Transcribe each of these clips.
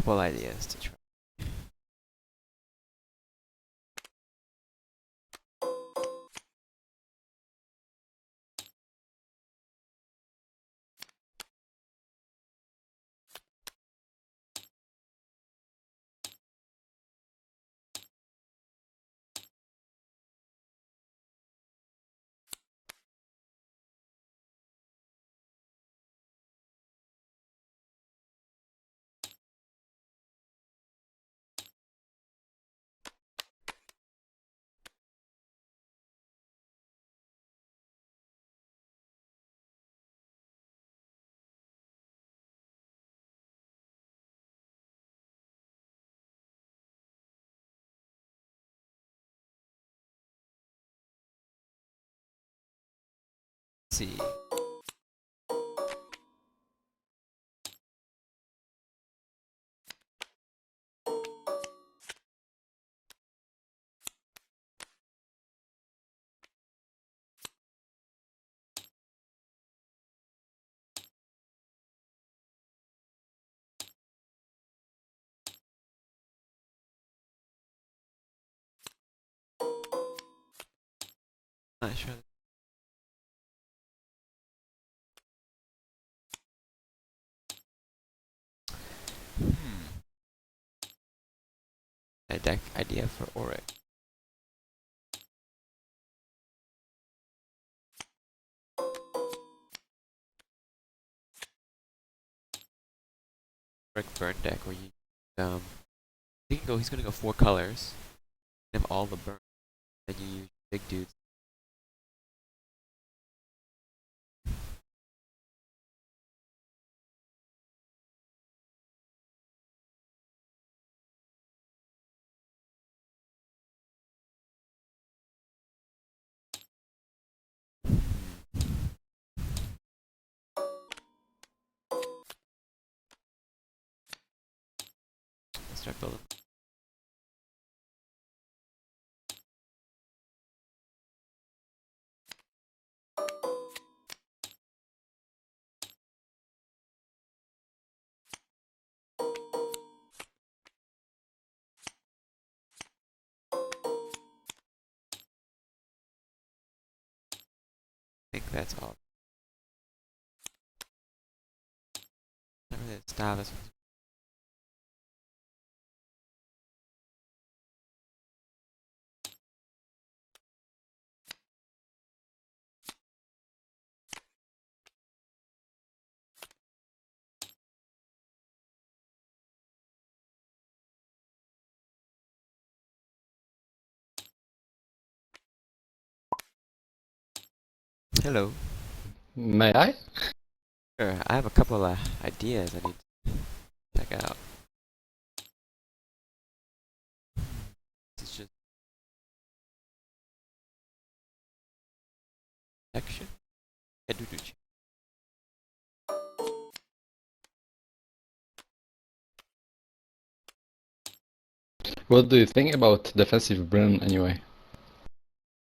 couple ideas to try. Let's see. Not sure. Hmm. A deck idea for Auric. Auric burn deck where you he can go. He's gonna go 4 colors. Have all the burn, and you use big dudes. Let's start building. I think that's all. Not really a style. This one's hello. May I? Sure. I have a couple of ideas I need to check out. This is just section. Yeah, do. What do you think about defensive Brun anyway?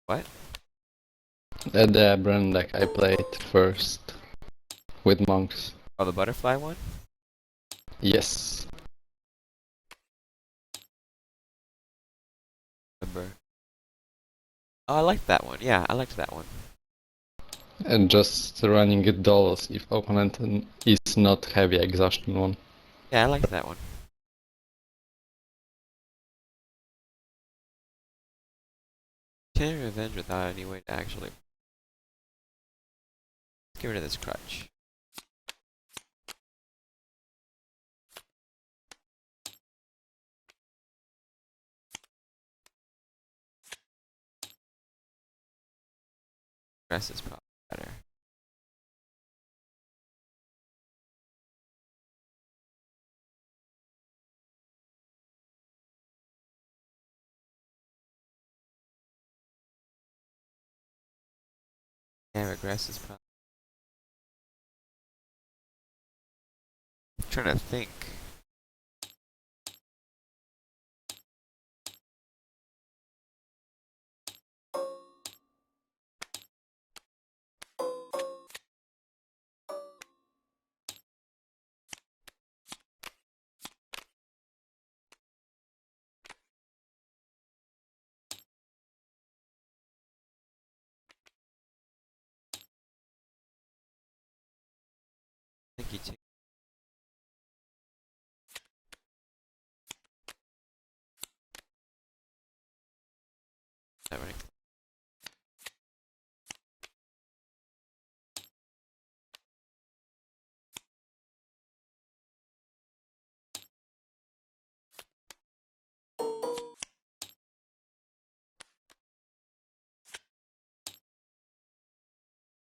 What? The Brun deck I played first with monks. Oh, the butterfly one? Yes. Remember? Oh, I liked that one. Yeah, I liked that one. And just running it dolls if opponent is not heavy exhaustion one. Yeah, I liked that one. Can't revenge without any way to actually get rid of this crutch. Rest is probably better. Yeah, regress is probably. I'm trying to think. Not running.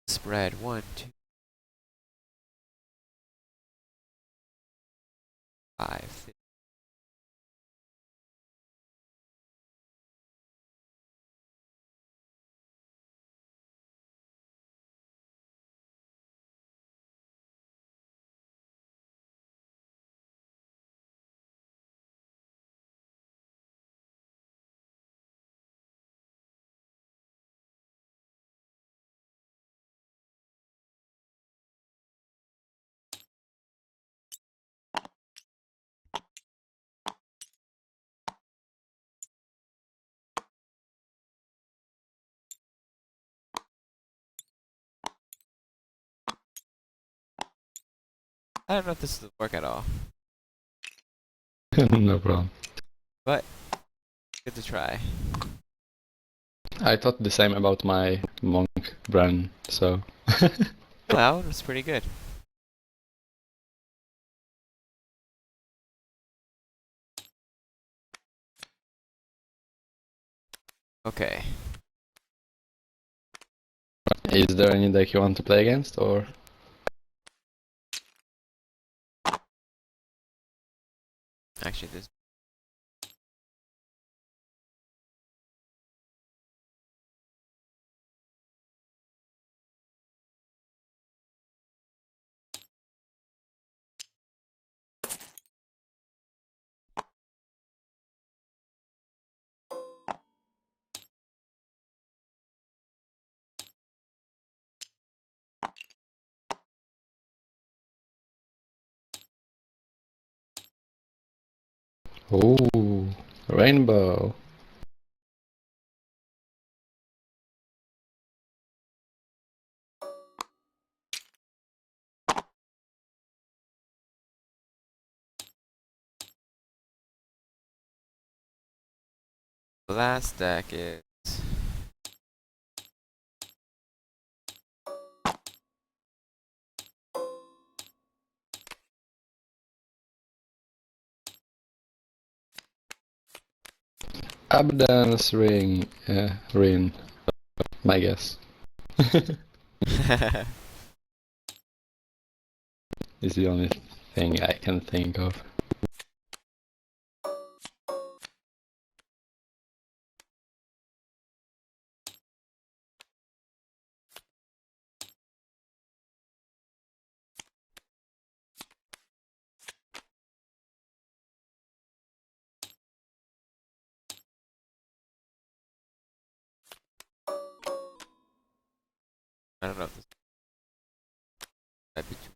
Spread 1, 2, 5. I don't know if this will work at all, No problem. but good to try. I thought the same about my monk brand, so Well, that one was pretty good. Okay. is there any deck you want to play against, or? Actually, this. Ooh, rainbow. The last deck is. Abdance ring, my guess. Is the only thing I can think of. I don't know if this might be too.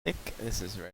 I think this is right.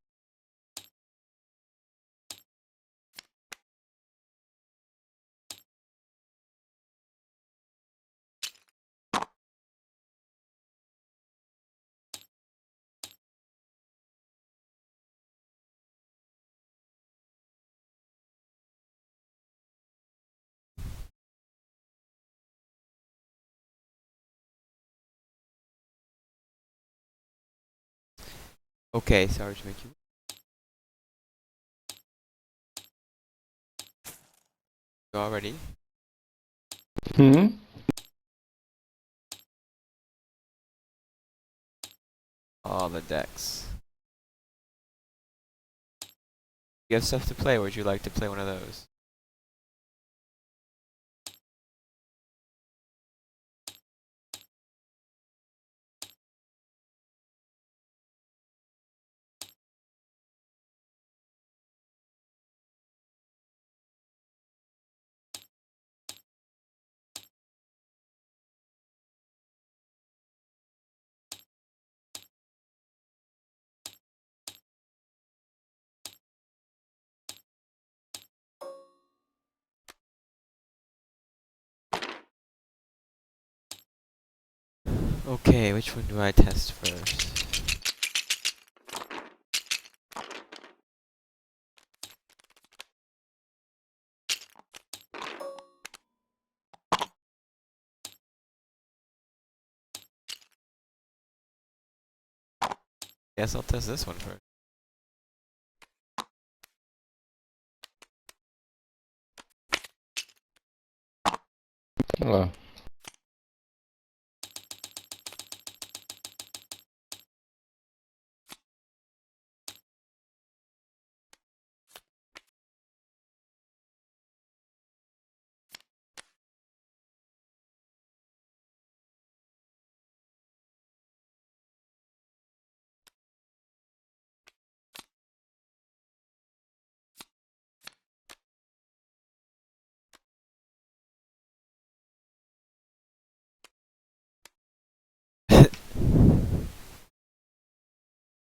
Okay, sorry to make you. You already? Hmm? All the decks. You have stuff to play, or would you like to play one of those? Okay, which one do I test first? Guess I'll test this one first. Well,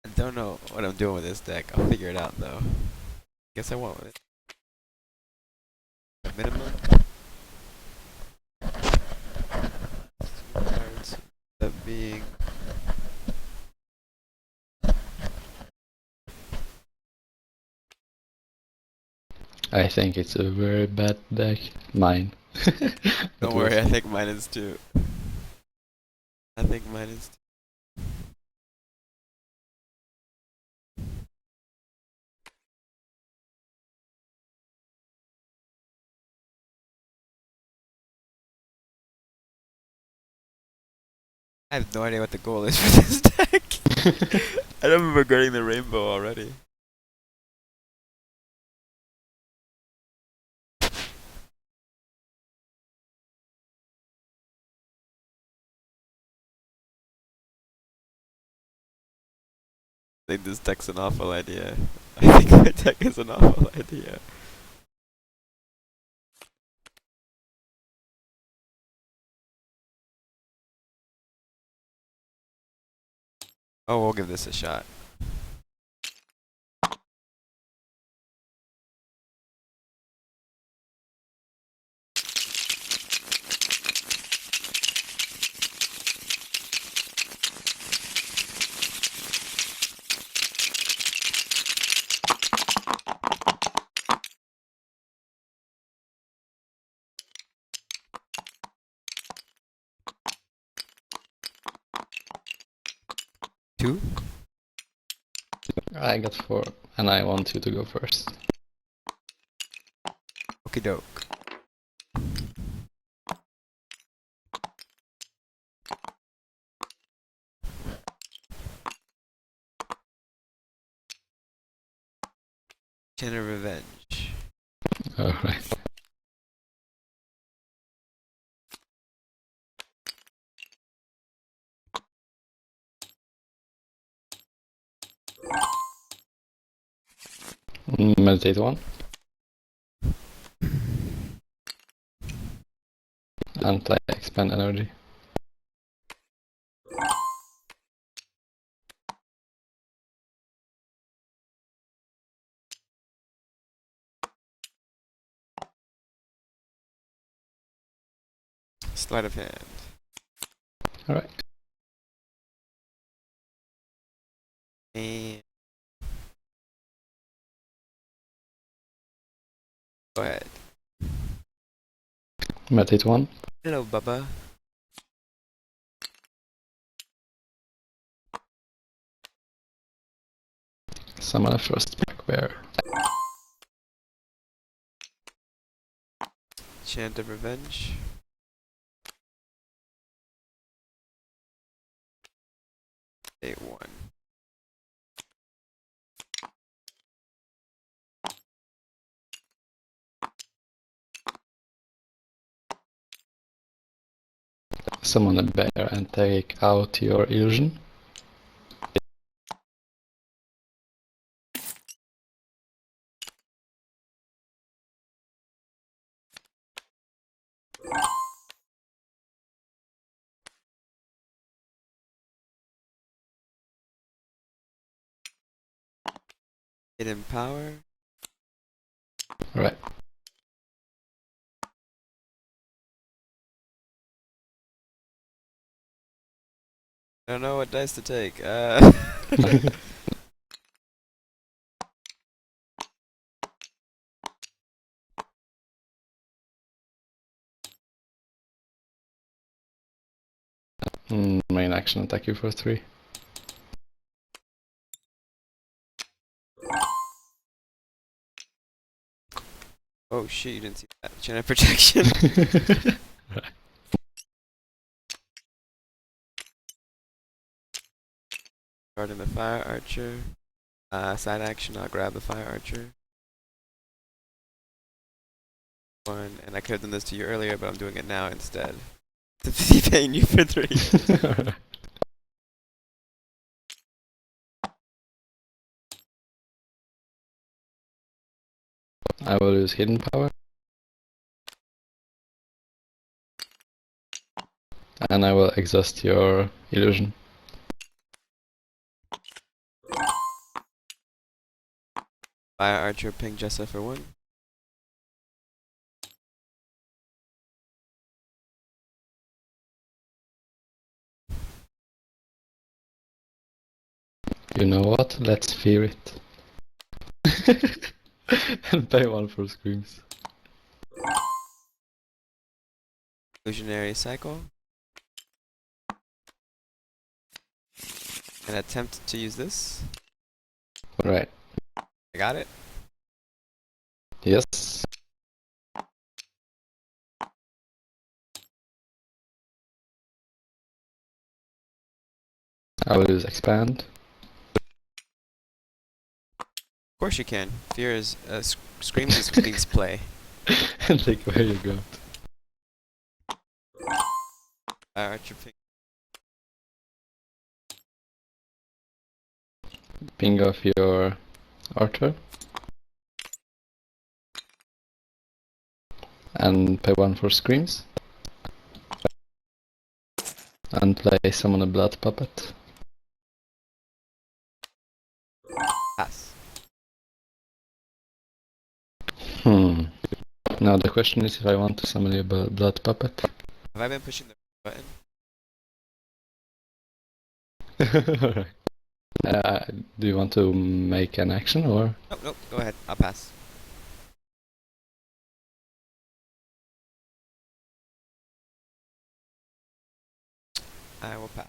I don't know what I'm doing with this deck. I'll figure it out though. Guess I won't with it. A minimum. Cards. That being. I think it's a very bad deck. Mine. Don't But worry, I we'll see. think mine is too. I think mine is too. I have no idea what the goal is for this deck. I don't remember getting the rainbow already. I think this deck's an awful idea. I think my deck is an awful idea. Oh, we'll give this a shot. Two? I got 4, and I want you to go first. Okie doke. Chain of Revenge. Alright. Meditate 1. And play expand energy. Sleight of hand. Alright. And go ahead. Meditate 1. Hello, Bubba. Summon a first black bear. Chant of Revenge. Day 1. Summon a bear and take out your illusion. Hidden Power. Right. I don't know what dice to take. Main action attack you for 3. Oh shit, you didn't see that. Chant of Protection. Guarding the Fire Archer. Side action, I'll grab the Fire Archer. 1, and I could have done this to you earlier, but I'm doing it now instead. To be paying you for 3. I will use hidden power. And I will exhaust your illusion. Fire Archer, ping Jessa for 1. You know what? Let's fear it. And pay 1 for screams. Illusionary Cycle. And attempt to use this. Right. I got it. Yes. I will use expand. Of course you can. Fear is screams is Queen's play. And take where you got. Fire Archer, ping. Ping off your archer. And pay 1 for screams. And play summon a blood puppet. Pass. Now the question is if I want to summon a blood puppet. Have I been pushing the button? Alright. Do you want to make an action or? Nope, nope. Go ahead. I'll pass. I will pass.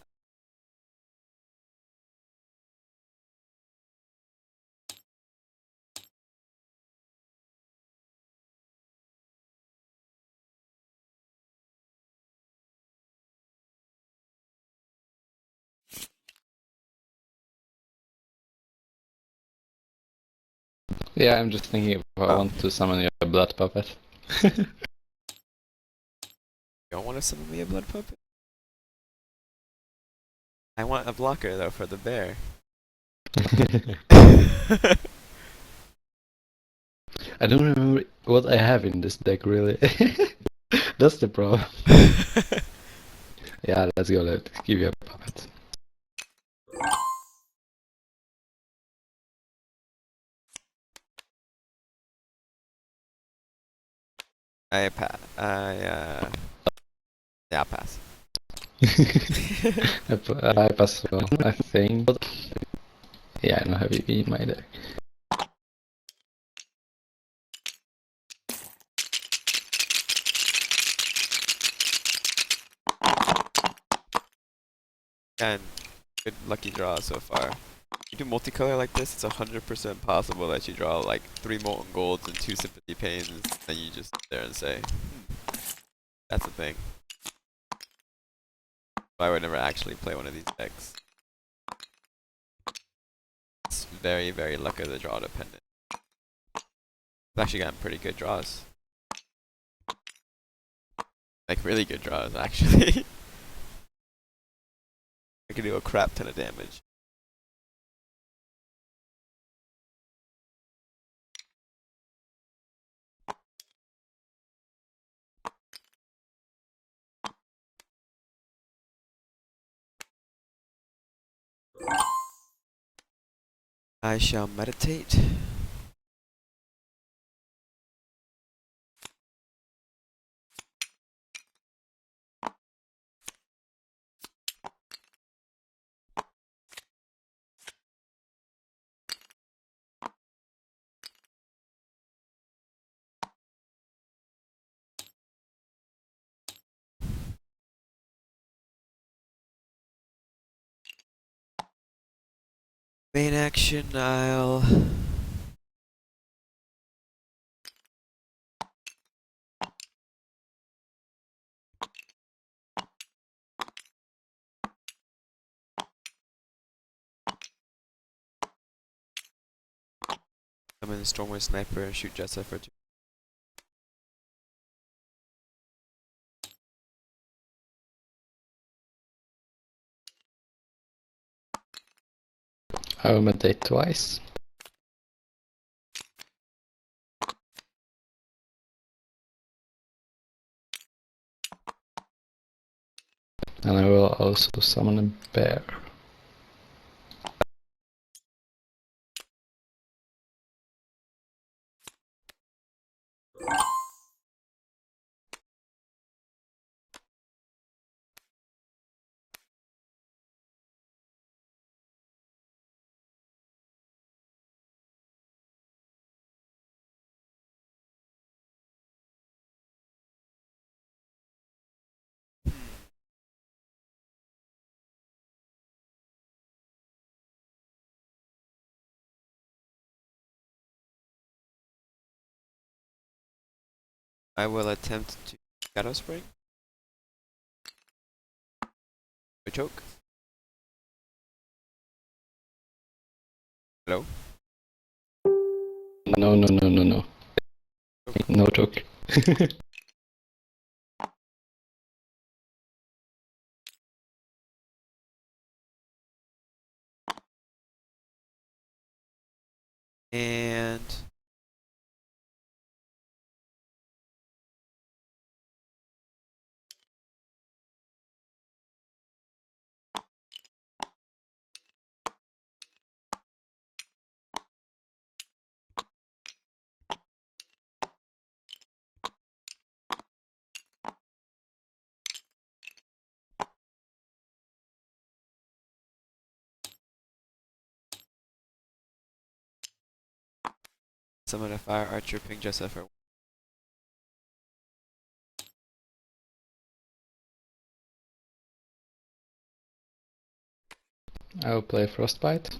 Yeah, I'm just thinking if I want to summon a blood puppet. You don't want to summon me a blood puppet? I want a blocker though for the bear. I don't remember what I have in this deck really. That's the problem. Yeah, let's go. Let's give you a puppet. Yeah, I'll pass. I pass well, I think. Yeah, I don't have EV in my deck. And good lucky draw so far. You do multicolor like this, it's 100% possible that you draw like 3 molten golds and 2 sympathy pains, and you just sit there and say, that's the thing. But I would never actually play one of these decks. It's very, very luck of the draw dependent. I've actually gotten pretty good draws. Like really good draws, actually. I can do a crap ton of damage. I shall meditate. Main action, I'll summon the Stormwind Sniper and shoot Jessup for 2. I will meditate twice. And I will also summon a bear. I will attempt to Shadow Spring. A choke. Hello? No, no, no, no, no. No joke. And summon a Fire Archer, ping Jessup for. I will play Frostbite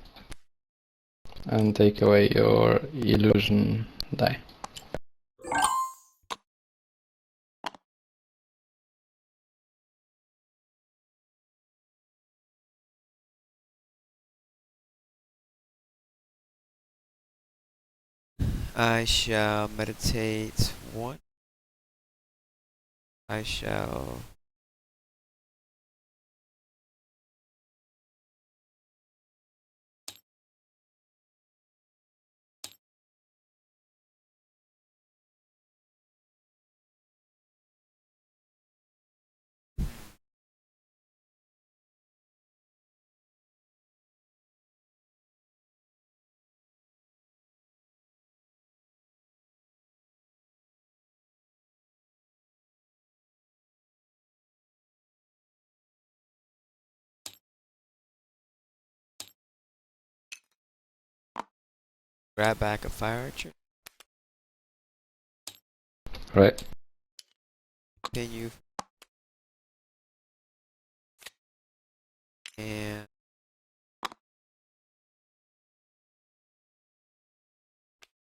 and take away your illusion die. I shall meditate 1. I shall grab back a Fire Archer, Right. continue, and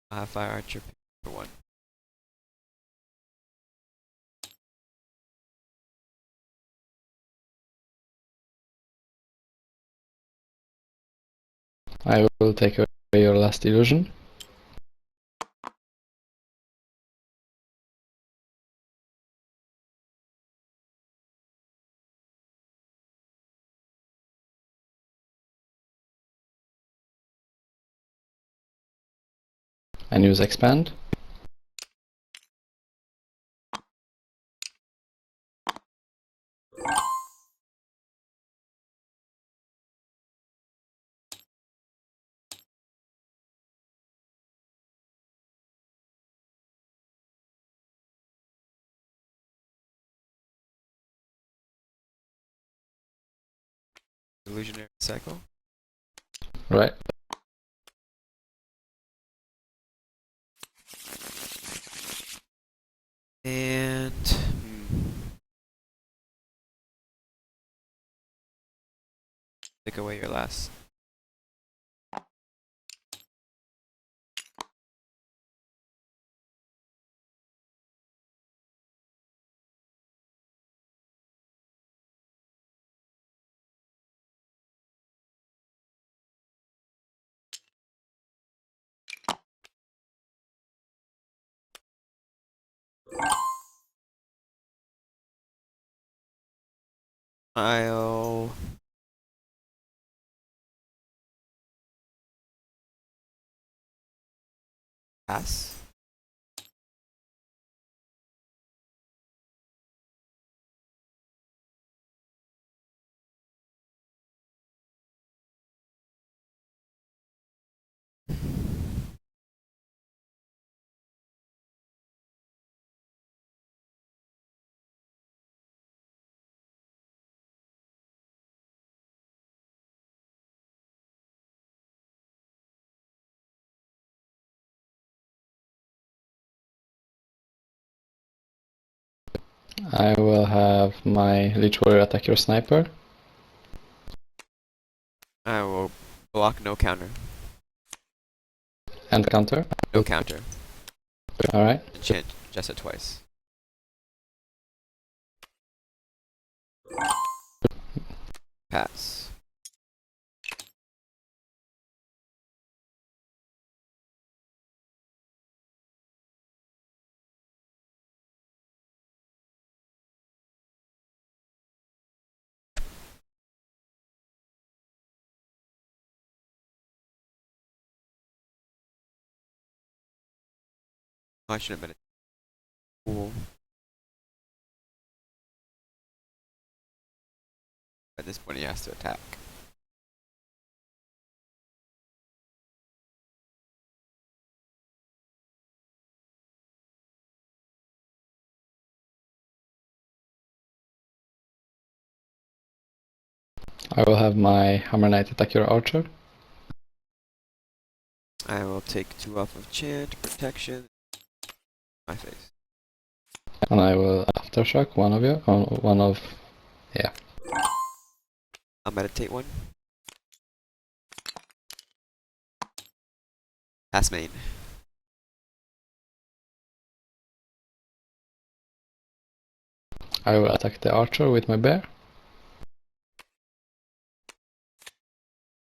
Fire archer for 1. I will take away your last illusion. And use expand. Illusionary cycle. Right. And take away your last. I'll pass. I will have my Leech Warrior attack your sniper. I will block, no counter. And counter. No counter. Alright. Enchant just it twice. Pass. I shouldn't have been a fool. At this point, he has to attack. I will have my Hammer Knight attack your archer. I will take 2 off of chant, protection, my face. And I will aftershock one of you. One of. Yeah. I'll meditate 1. Pass main. I will attack the archer with my bear.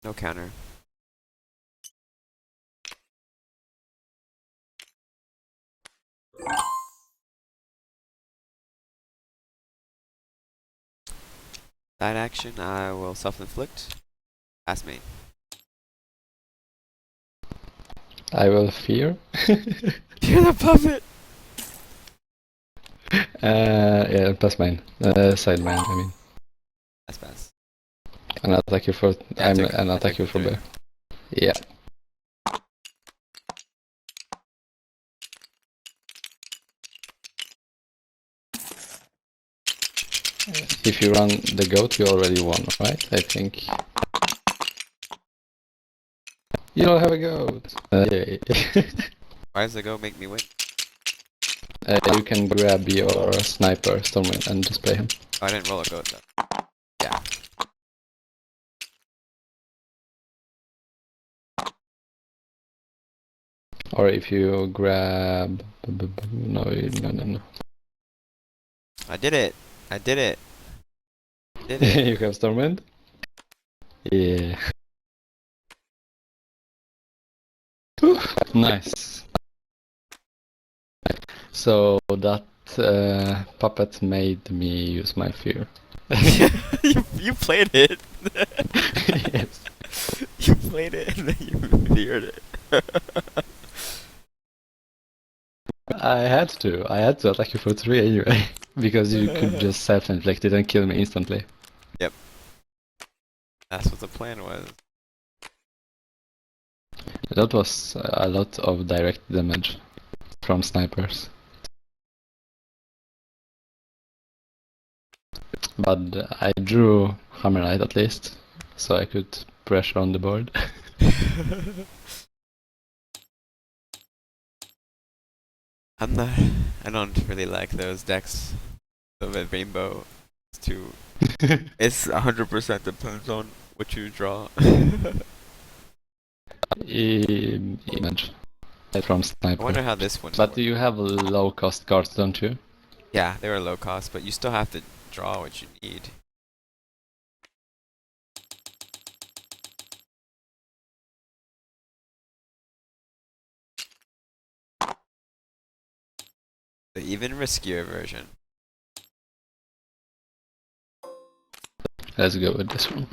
No counter. That action, I will self-inflict. Pass main. I will fear. You're the puppet! Yeah, plus mine. Side mine, I mean. Pass. And I'll attack you for. Yeah, And I'll attack you for bear. Yeah. If you run the goat, you already won, right? I think. You don't have a goat! Yay. Why does the go make me win? You can grab your sniper, Stormwind, and display him. Oh, I didn't roll a goat though. Yeah. Or if you grab... No, no. I did it. I did it. Did it. You have Stormwind? Yeah. Nice. So that puppet made me use my fear. you played it. Yes. You played it and then you feared it. I had to. I had to attack you for 3 anyway. Because you could just self-inflict it and kill me instantly. Yep. That's what the plan was. That was a lot of direct damage from snipers. But I drew Hammerite at least, so I could pressure on the board. I don't really like those decks of a rainbow. It's too. It's 100% depends on what you draw. Image from I sniper. wonder how this one. But you have low cost cards, don't you? Yeah, they were low cost, but you still have to draw what you need. The even riskier version. Let's go with this one.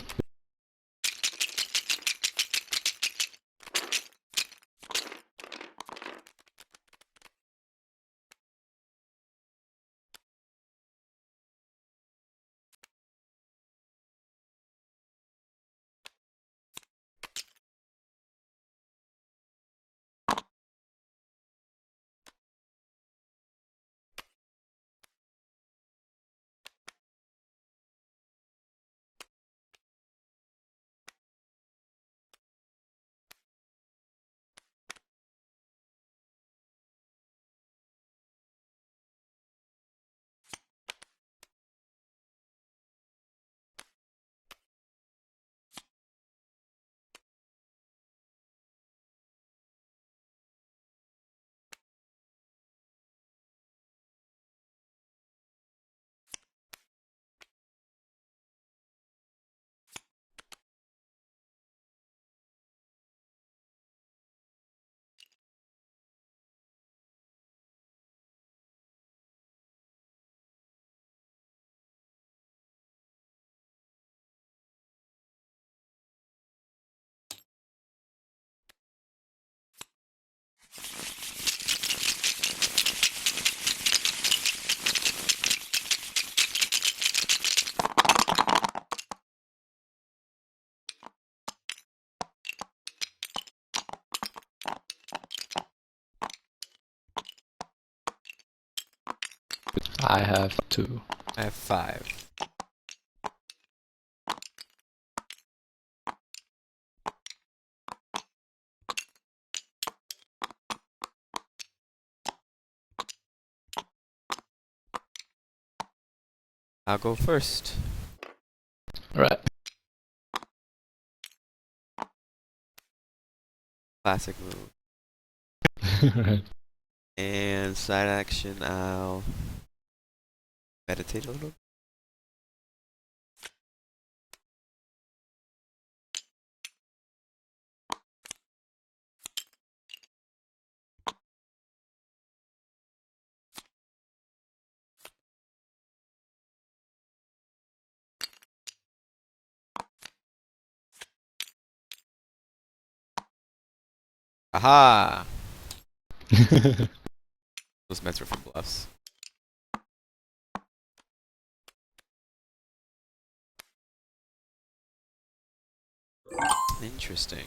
I have 2. I have 5. I'll go first. Right. Classic move. Right. And side action, I'll meditate a little. Aha! Those mets were for bluffs. Interesting.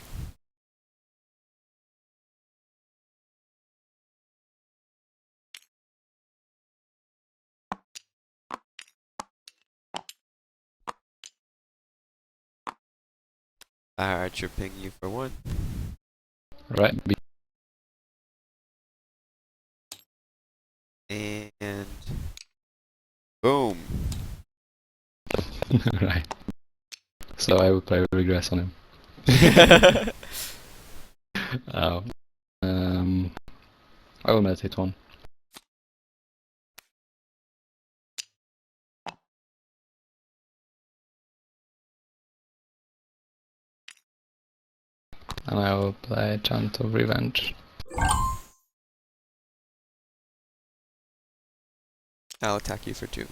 Fire Archer ping you for 1. Right. And boom. Right. So I will play regress on him. Oh. I will meditate one. And I will play Chant of Revenge. I'll attack you for 2.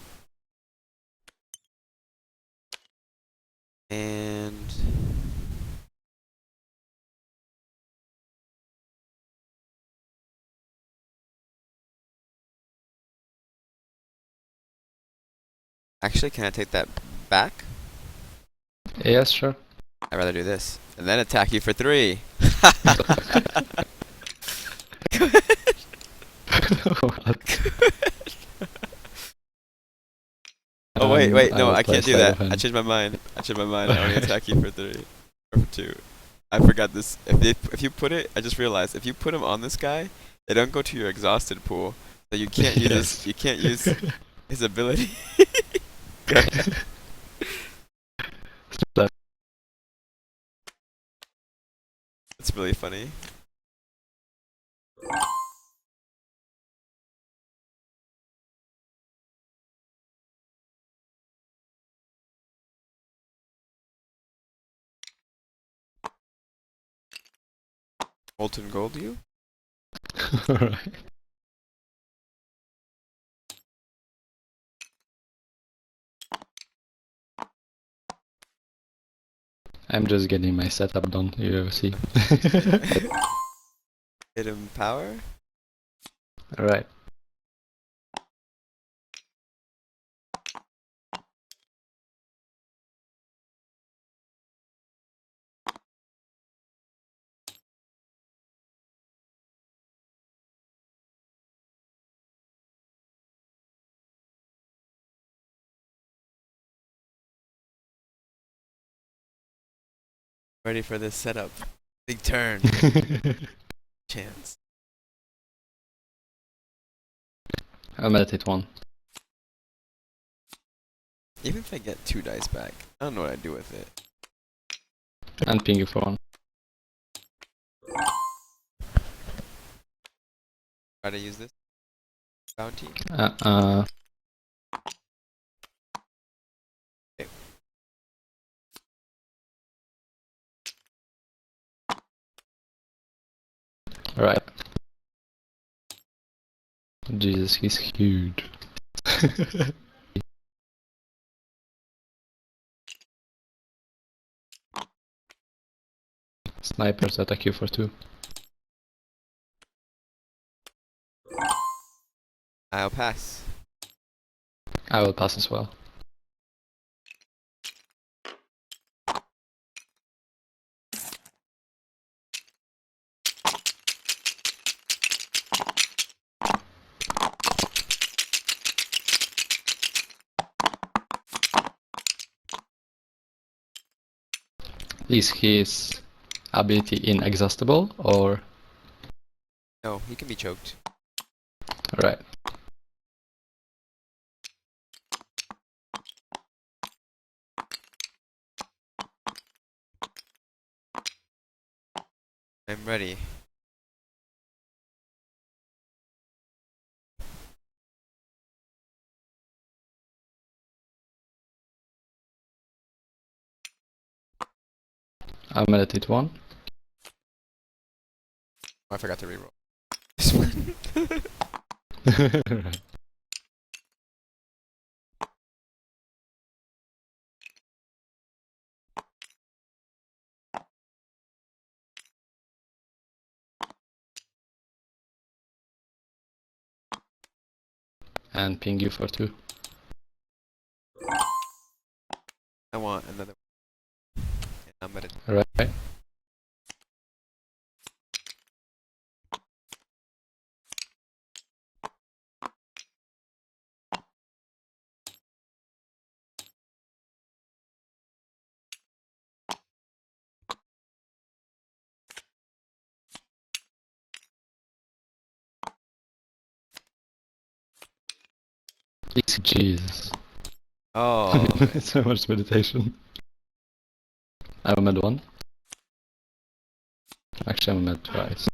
And actually, can I take that back? Yes, sure. I'd rather do this. And then attack you for 3. Oh wait, I no, will I play can't do Sleight that. of Hand. I changed my mind. I only attack you for 3. Or for 2. I forgot this. If you put it, I just realized, if you put him on this guy, they don't go to your exhausted pool. So you can't use Yes. you can't use his ability. Go ahead. It's really funny. Molten gold you? Alright. I'm just getting my setup done, you see. Hit him power? Alright. Ready for this setup. Big turn. Chance. I'll meditate one. Even if I get 2 dice back, I don't know what I'd do with it. And ping you for one. Try to use this bounty. Okay. Alright. Jesus, he's huge. Snipers attack you for 2. I'll pass. I will pass as well. Is his ability inexhaustible or? No, he can be choked. Right. I'm ready. I'll meditate one. Oh, I forgot to reroll. This one. Right. And ping you for 2. I want another. And I'm gonna. Right. Jesus. Oh. So much meditation. I'm med 1. Actually, I'm med twice.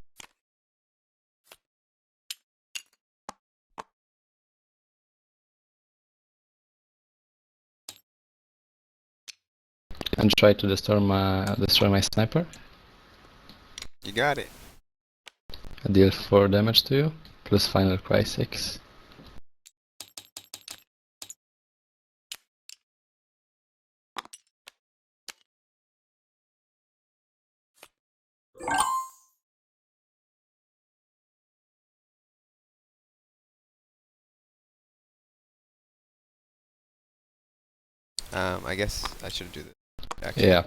And try to destroy my sniper. You got it. I deal 4 damage to you, plus final cry 6. I guess I should do this. Actually. Yeah.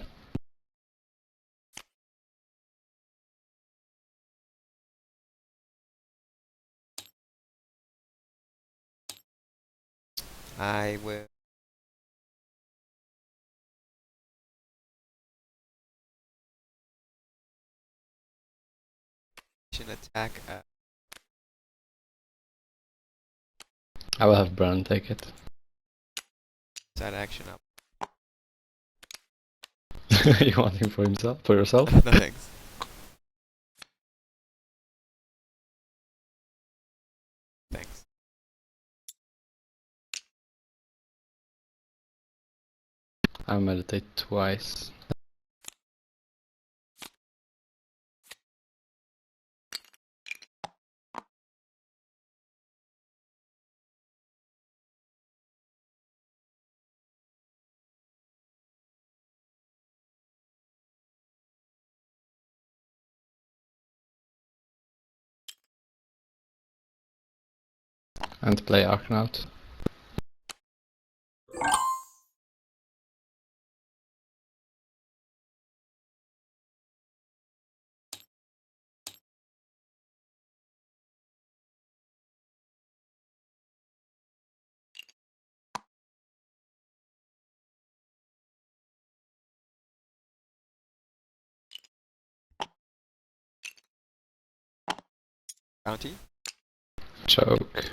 I will. Attack. I will have Burn take it. Side action up. You want him for himself? For yourself? No thanks. Thanks. I'll meditate twice. And play Arcanaut. Bounty. Choke.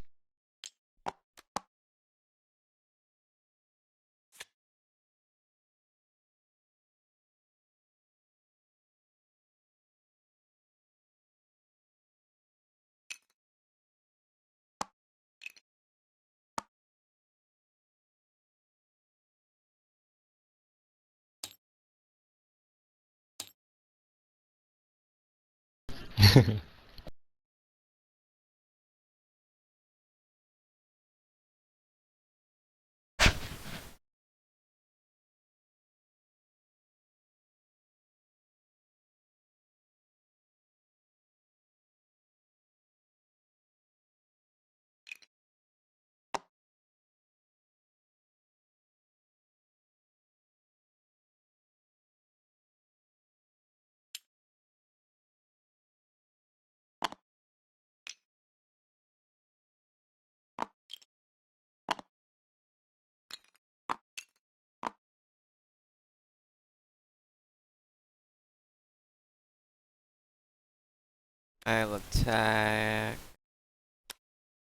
I'll attack.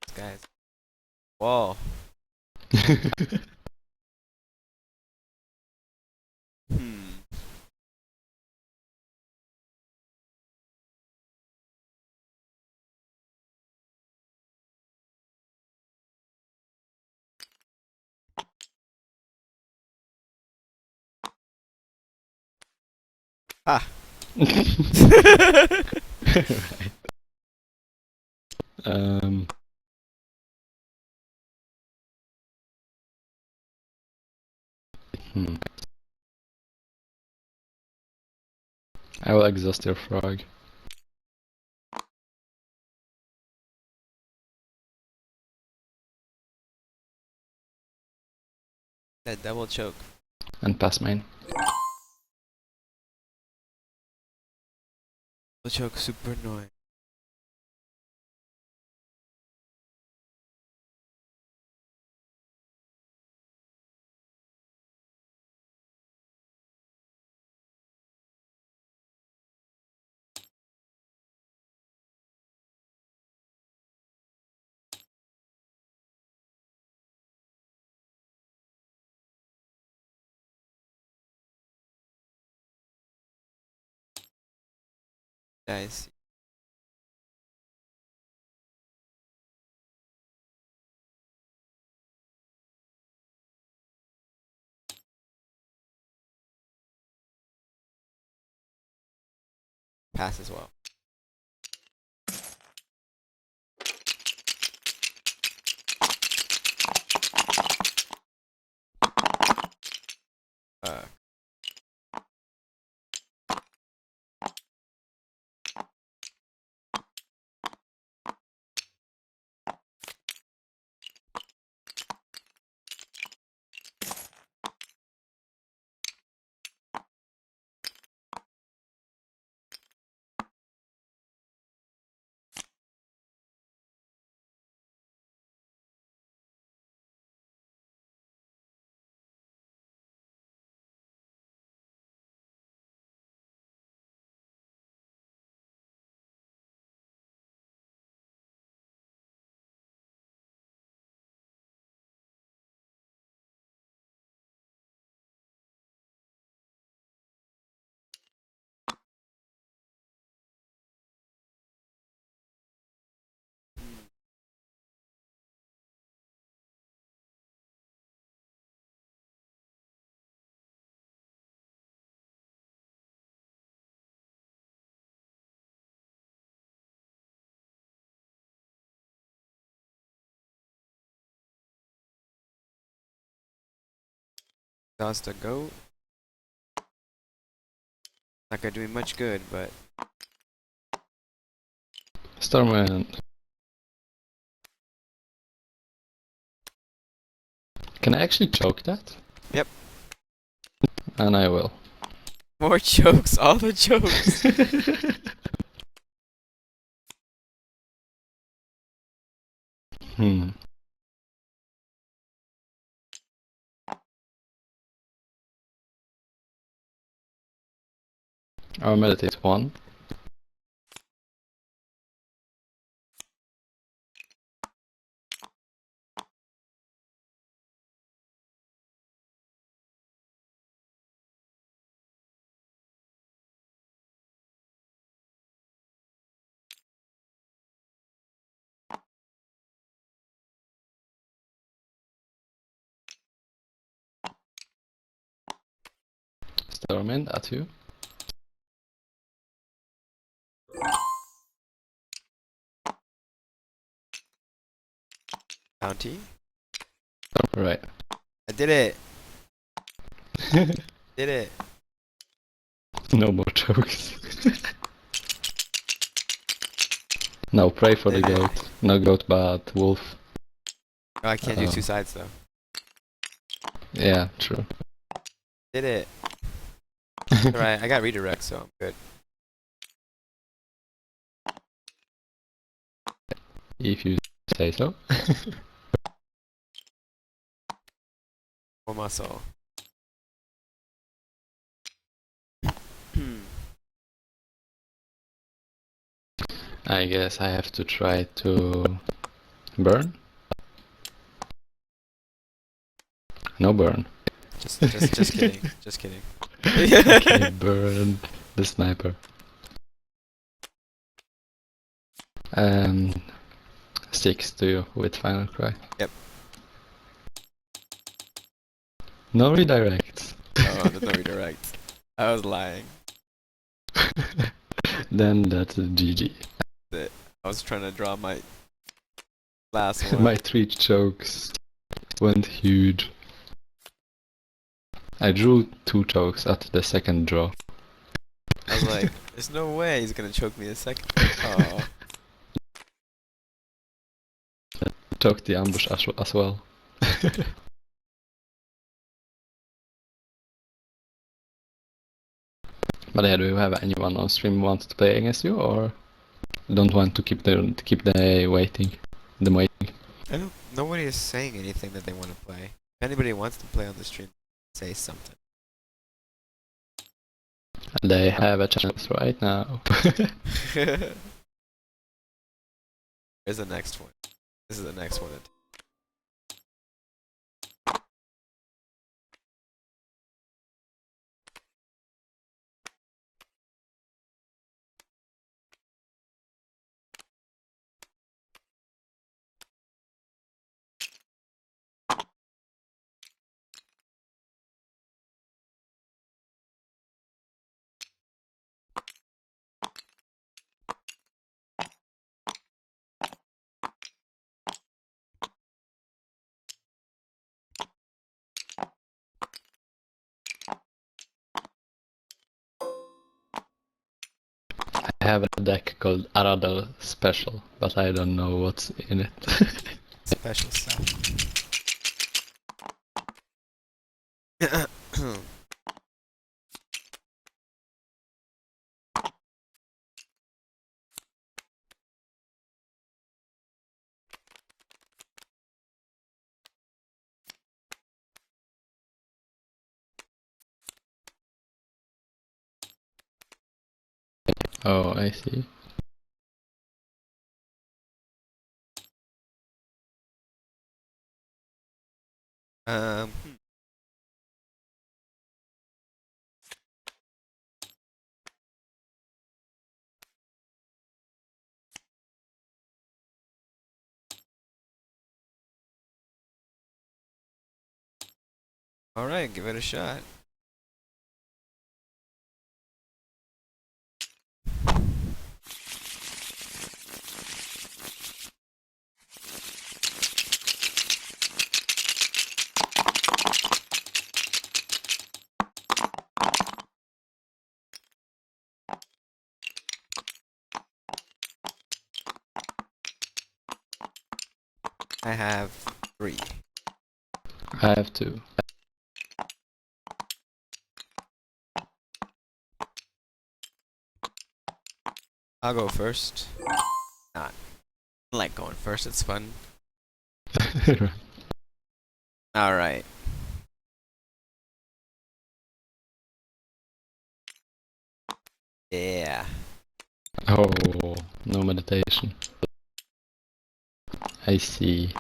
This guy's wall. Hmm. Ah. Right. Um. Hmm. I will exhaust your frog. That double choke. And pass mine. Double choke super annoying. Guys. pass as well. Uh, Does the goat? Not gonna do me much good, but Stormwind. Can I actually choke that? Yep. And I will. more jokes, all the jokes. Hmm. I'll meditate 1. Stormwind at 2. Bounty. Right. I did it. Did it. No more chokes. No, pray for the Did it. goat. No goat, but wolf. Oh, I can't do Uh-oh. two sides though. Yeah, true. Did it. Alright, I got redirect, so I'm good. If you say so. Full muscle. I guess I have to try to burn. No burn. Just kidding. Just kidding. Okay, burn the sniper. 6 to you with final cry. Yep. No redirects. Oh, there's no redirect. I was lying. Then that's a GG. I was trying to draw my last one. My 3 chokes went huge. I drew 2 chokes at the second draw. I was like, there's no way he's gonna choke me a second. Oh. Choked the ambush as well. But yeah, do you have anyone on stream who wants to play against you, or don't want to keep the waiting? Them waiting. Nobody is saying anything that they want to play. If anybody wants to play on the stream, say something. They have a chance right now. Here's the next one. This is the next one. have a deck called Aradal Special, but I don't know what's in it. Special stuff. Oh, I see. um, Alright, give it a shot. I have 3. I have 2. I'll go first. Not I like going first, it's fun. Alright. Yeah. Oh, no meditation. I see.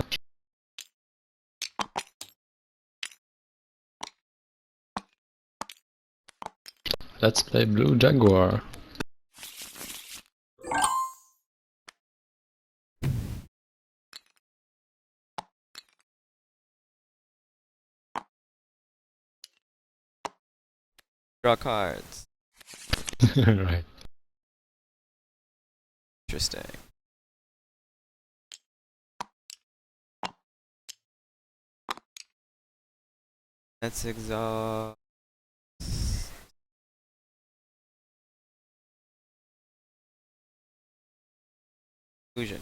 Let's play Blue Jaguar. Draw cards. Right. Interesting. Let's exhaust. Fusion.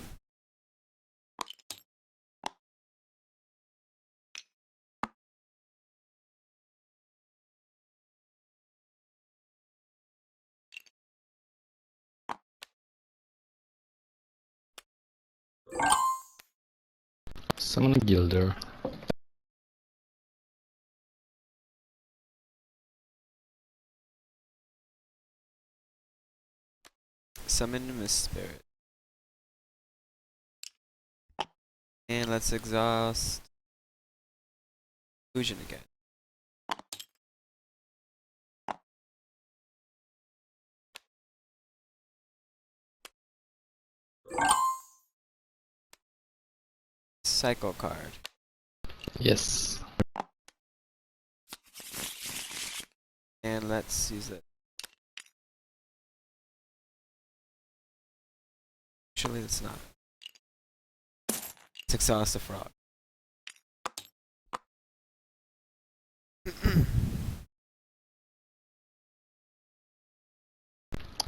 Summon a Gilder. Summon Mist Spirit. And let's exhaust. Fusion again. Cycle card. Yes. And let's use it. Actually, it's not. Let's exhaust the frog.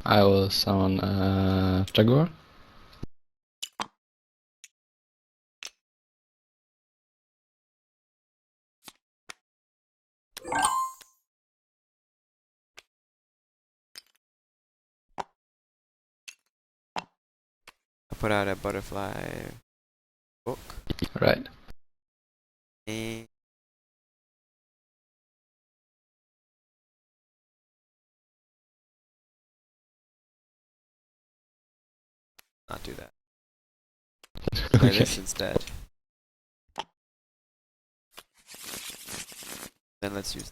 I will summon Jaguar. I put out a butterfly book. Right. And not do that. Play Okay. this instead. Then let's use.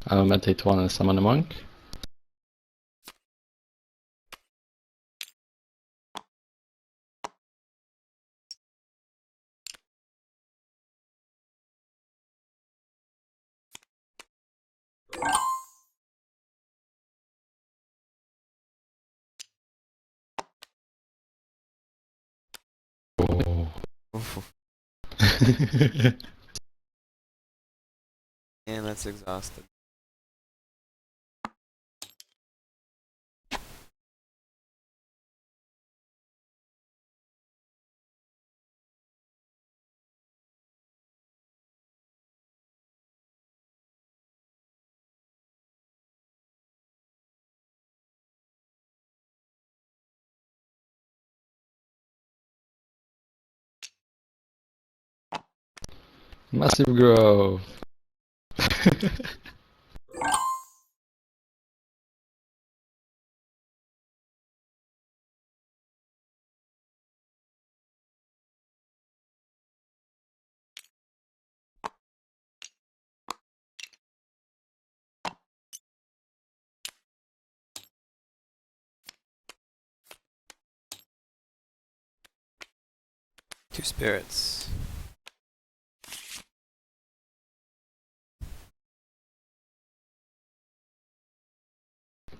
I will meditate 1 and summon a monk. Oh. Oof. And that's exhausted. Massive growth. Two spirits.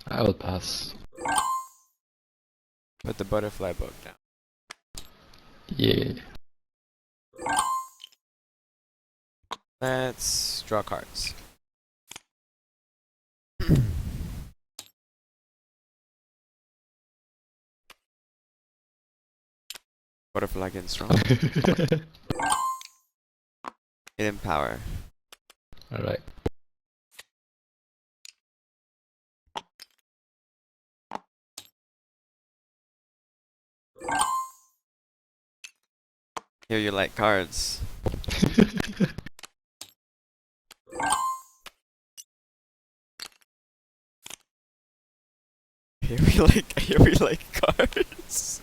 I will pass. Put the butterfly book down. Yeah. Let's draw cards. Butterfly getting strong. Hidden power. Alright. Here you like cards. Here we like cards.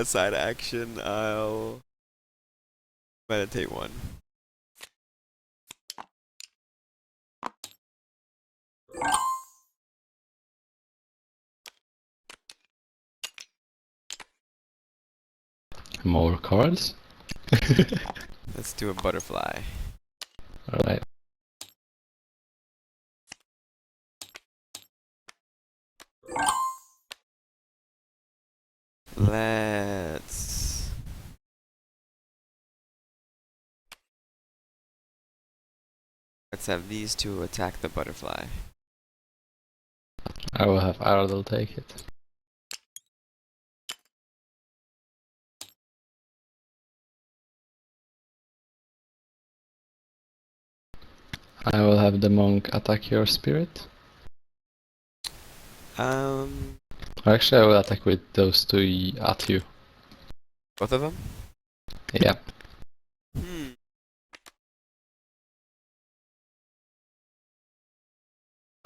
Side action, I'll meditate one. More cards. Let's do a butterfly. Alright. Let's have these two attack the butterfly. I will have Ardell take it. I will have the monk attack your spirit. Or actually, I will attack with those two at you. Both of them? Yeah. Hmm.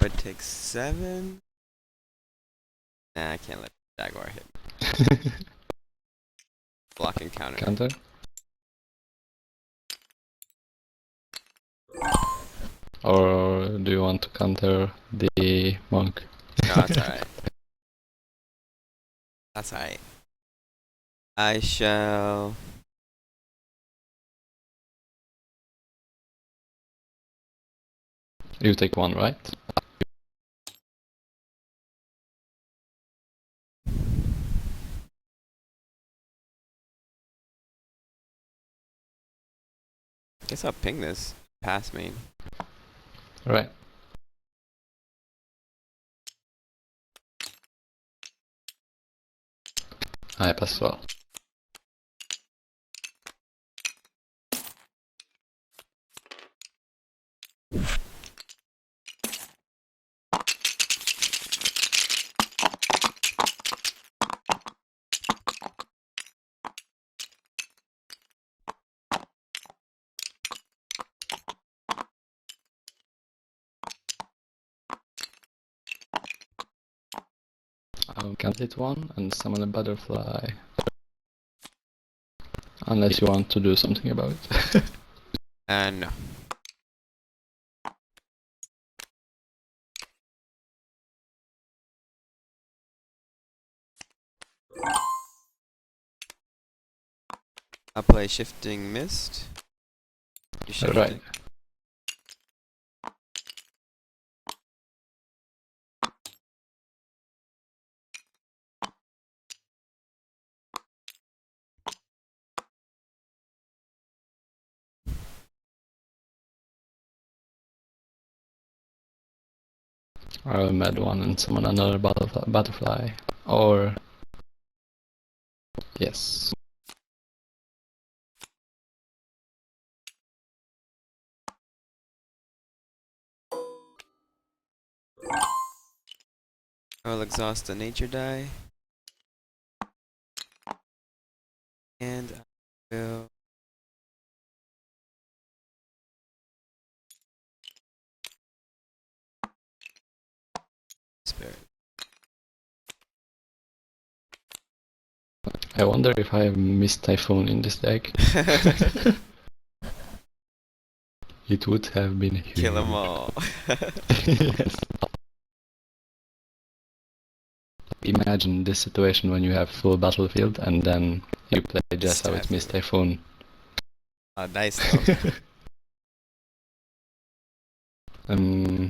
But takes 7. Nah, I can't let Jaguar hit me. Block and counter. Counter. Or do you want to counter the monk? No, that's alright. That's alright. I shall... You take one, right? Guess I'll ping this. Pass main. Right. I pass as well. I will count it one and summon a butterfly. Unless you want to do something about it. No. I'll play Shifting Mist. You shift Right. it. Or a mad one and summon another butterfly. Or yes. I'll exhaust the nature die. And I will spare I wonder if I have missed Typhoon in this deck. it. It would have been huge. Kill them all. Yes. Imagine this situation when you have full battlefield and then you play Jessa with Miss Typhoon. Oh, nice though. Hmm.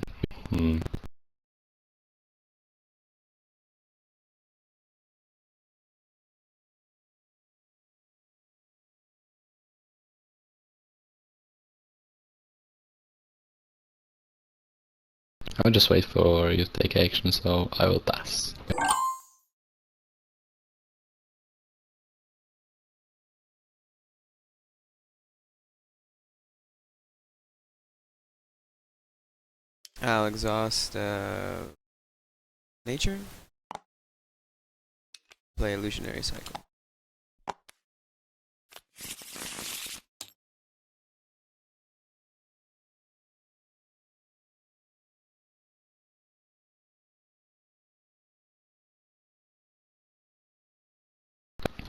I'll just wait for you to take action, so I will pass. I'll exhaust nature. Play illusionary cycle.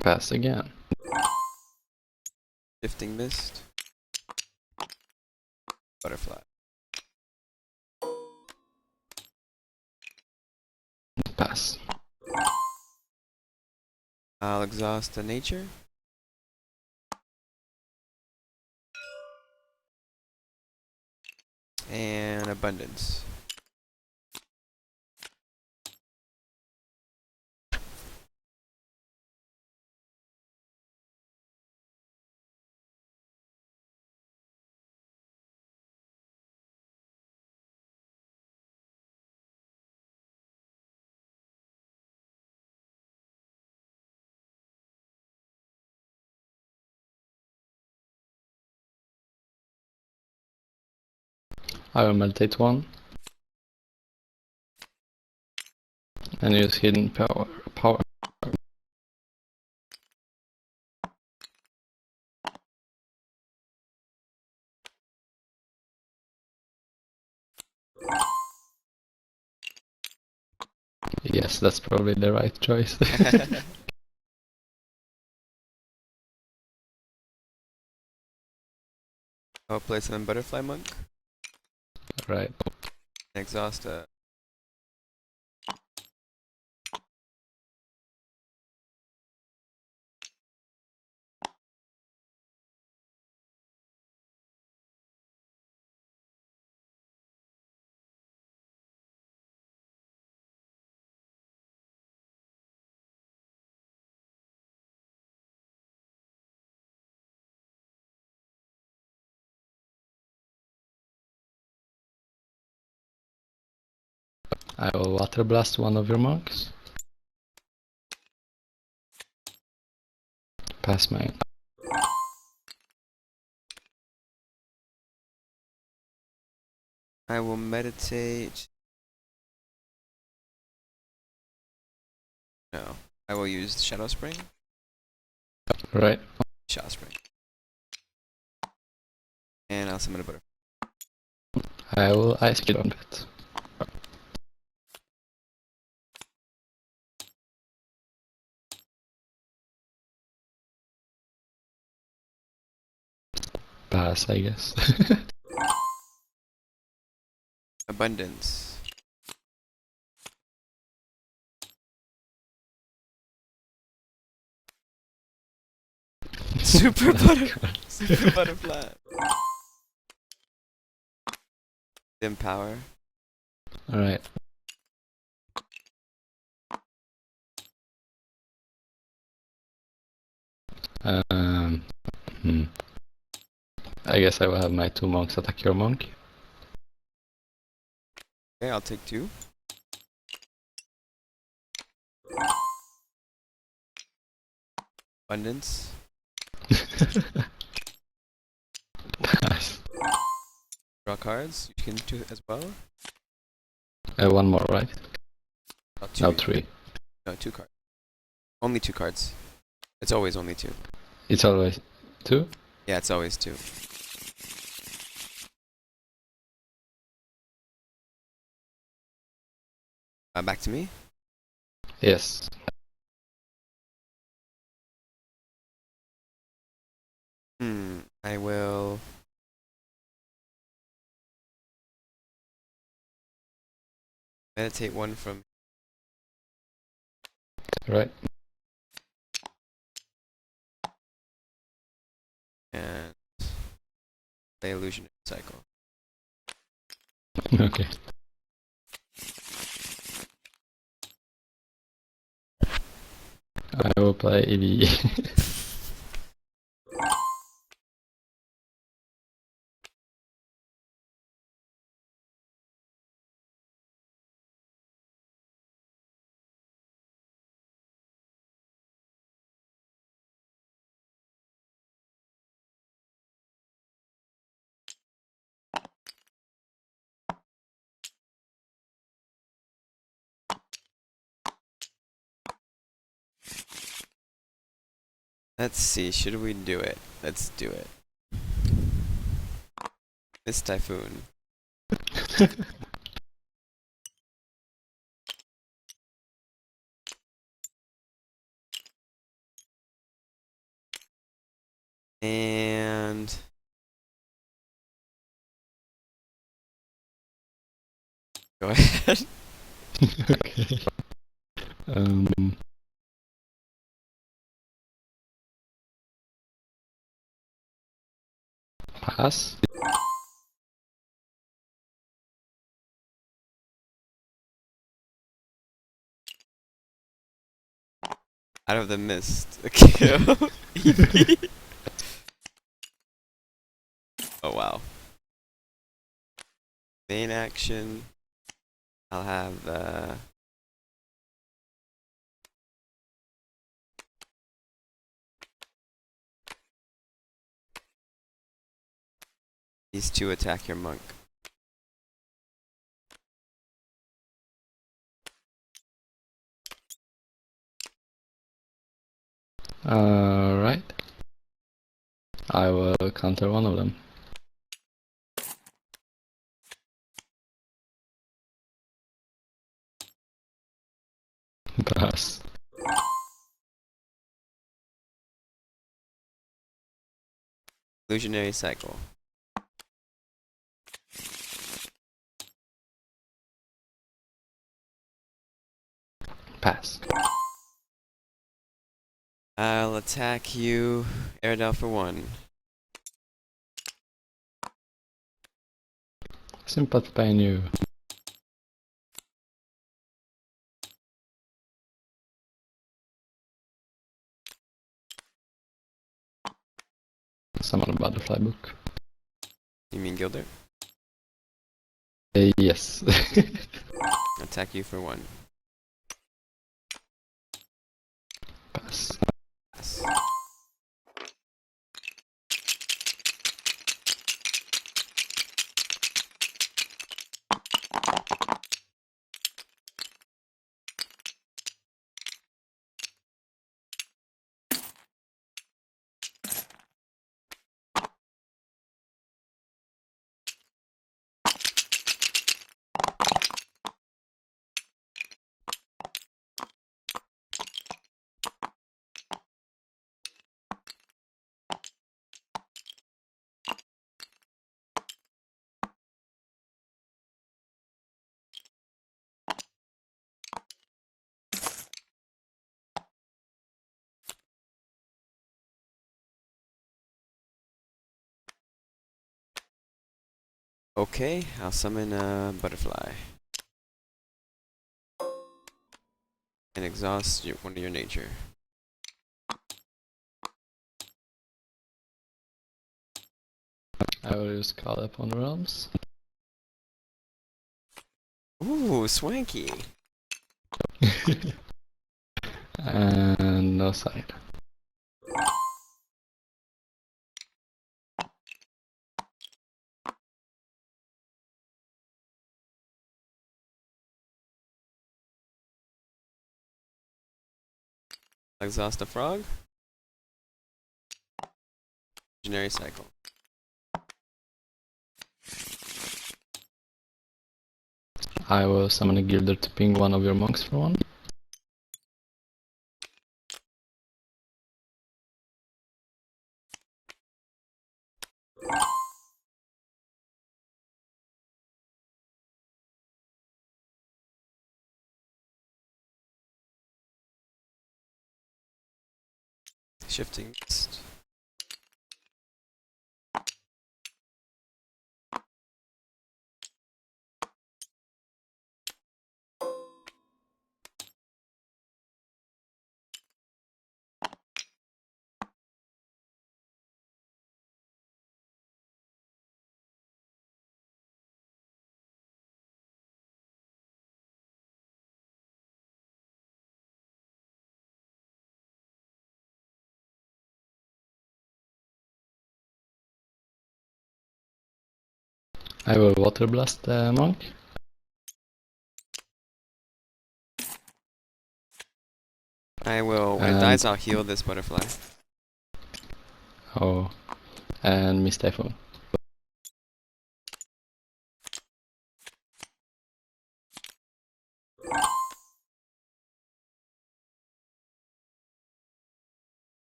Pass again. Shifting mist. Butterfly. Pass. I'll exhaust the nature. And abundance. I will meditate one. And use hidden power. Yes, that's probably the right choice. I'll play some butterfly monk. Right. Exhaust I will water blast one of your monks. Pass mine. I will meditate. No. I will use Shadow Spring. Right. Shadow Spring. And I'll summon a butterfly. I will ice kid on that. Pass, I guess. Abundance. Super butterfly. Dim power. Alright. Um, hmm. I guess I will have my two monks attack your monk. Okay, I'll take 2. Abundance. Pass. Draw cards. You can do it as well. One more, right? Oh, two. No, three. No, 2 cards. Only 2 cards. It's always only 2. It's always two? Yeah, it's always 2. Back to me. Yes. I will. Meditate 1 from. Right. And play Illusionary Cycle. Okay. I will play EV. Let's see, should we do it? Let's do it. This Typhoon. And go ahead. Okay. Um, Pass. Out of the Mist. Okay. Oh wow. Main action. I'll have these 2 attack your monk. Right. I will counter one of them. Pass. Illusionary Cycle. Pass. I'll attack you, Airedale for 1. Sympathy pain you. Summon a butterfly book. You mean Gilder? Yes. Attack you for 1. Pass. Pass. Okay, I'll summon a butterfly. And exhaust one of your nature. I will use Call Upon Realms. Ooh, swanky. And no side. Exhaust a frog. Legendary cycle. I will summon a guilder to ping one of your monks for one. Shifting Mist. I will water blast the monk. I will. When it dies, I'll heal this butterfly. Oh, and Miss Typhoon.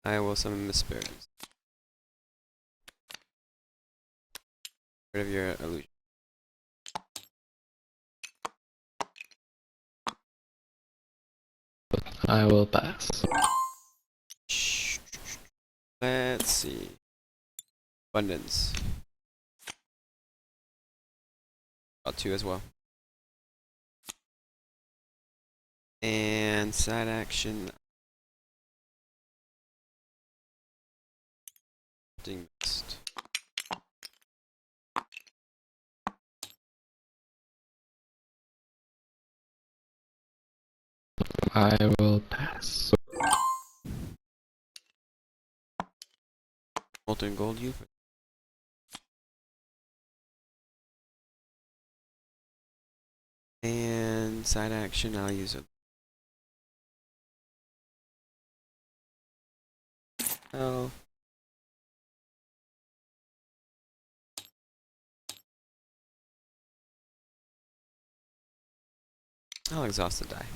I will summon Miss Spirit. Rid of your illusion. I will pass. Let's see. Abundance. Got 2 as well. And side action. Mist. I will pass. Molten Gold you. And side action, I'll use it. Oh. I'll exhaust the die.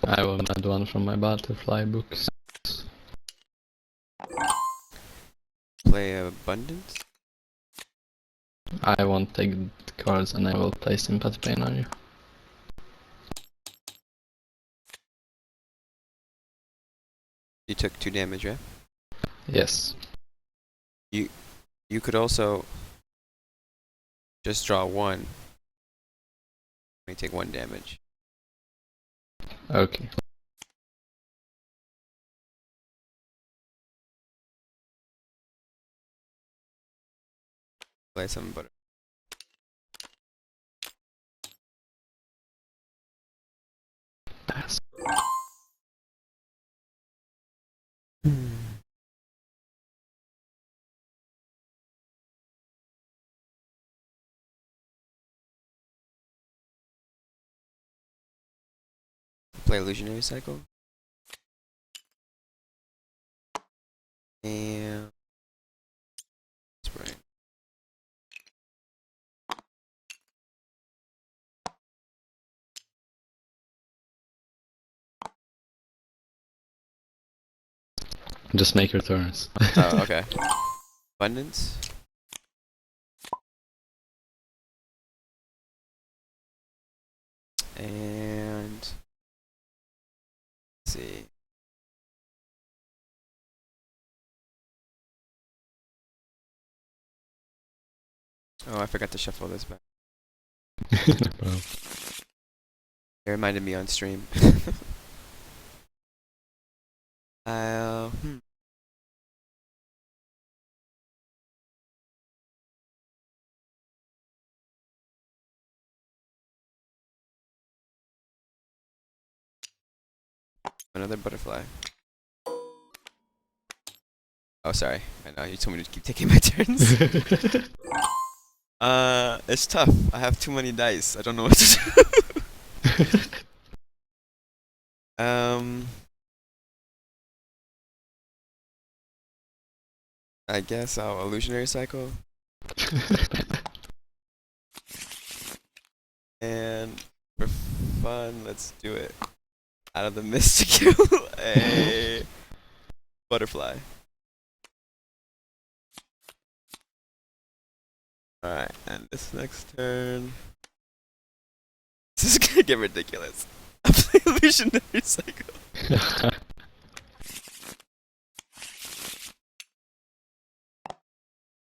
I will add one from my butterfly books. Play Abundance. I won't take the cards and I will play Sympathy Pain on you. You took 2 damage, right? Yes. You could also just draw 1. May take 1 damage. Okay. Play some butter. Pass. Play Illusionary Cycle. And Spring. Just make your turns. Oh, okay. Abundance. And let's see. Oh, I forgot to shuffle this back. No problem. It reminded me on stream. I'll Another butterfly. Oh, sorry. I know you told me to keep taking my turns. It's tough. I have too many dice. I don't know what to do. I guess I'll illusionary cycle. And for fun, let's do it. Out of the mist to kill a butterfly. Alright, and this next turn. This is gonna get ridiculous. I play illusionary cycle.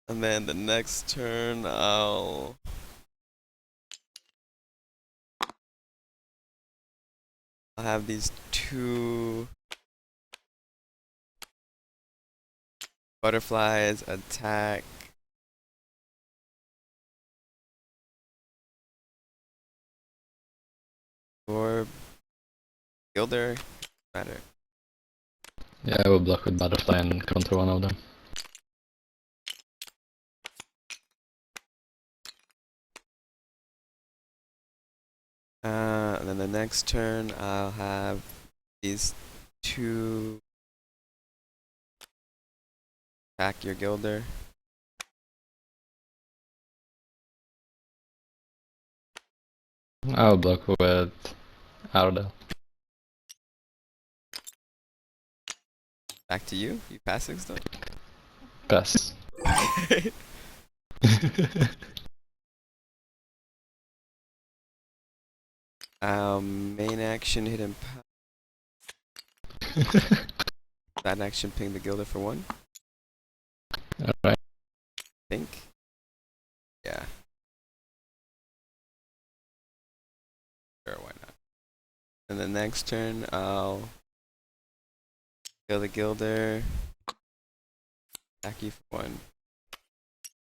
And then the next turn, I'll have these two butterflies attack or Gilder. Matter. Yeah, I will block with butterfly and counter one of them. And then the next turn, I'll have these two attack your Gilder. I will block with Ardell. Back to you. You passing stuff. Pass. Okay. Main action hit him. That action ping the Gilder for 1. Alright. Think. Yeah. Sure, why not? And the next turn, I'll kill the Gilder. Attack you for 1.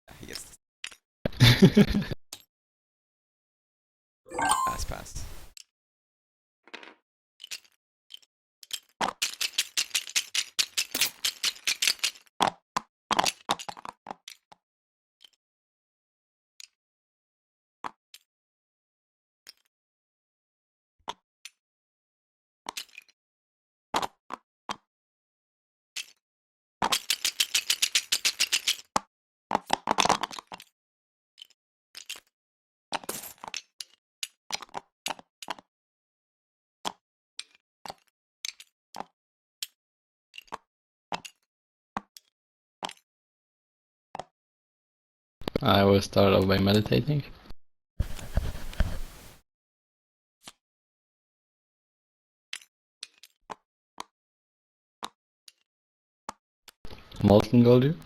Yeah, he gets this. Pass. I will start off by meditating. Molten Gold.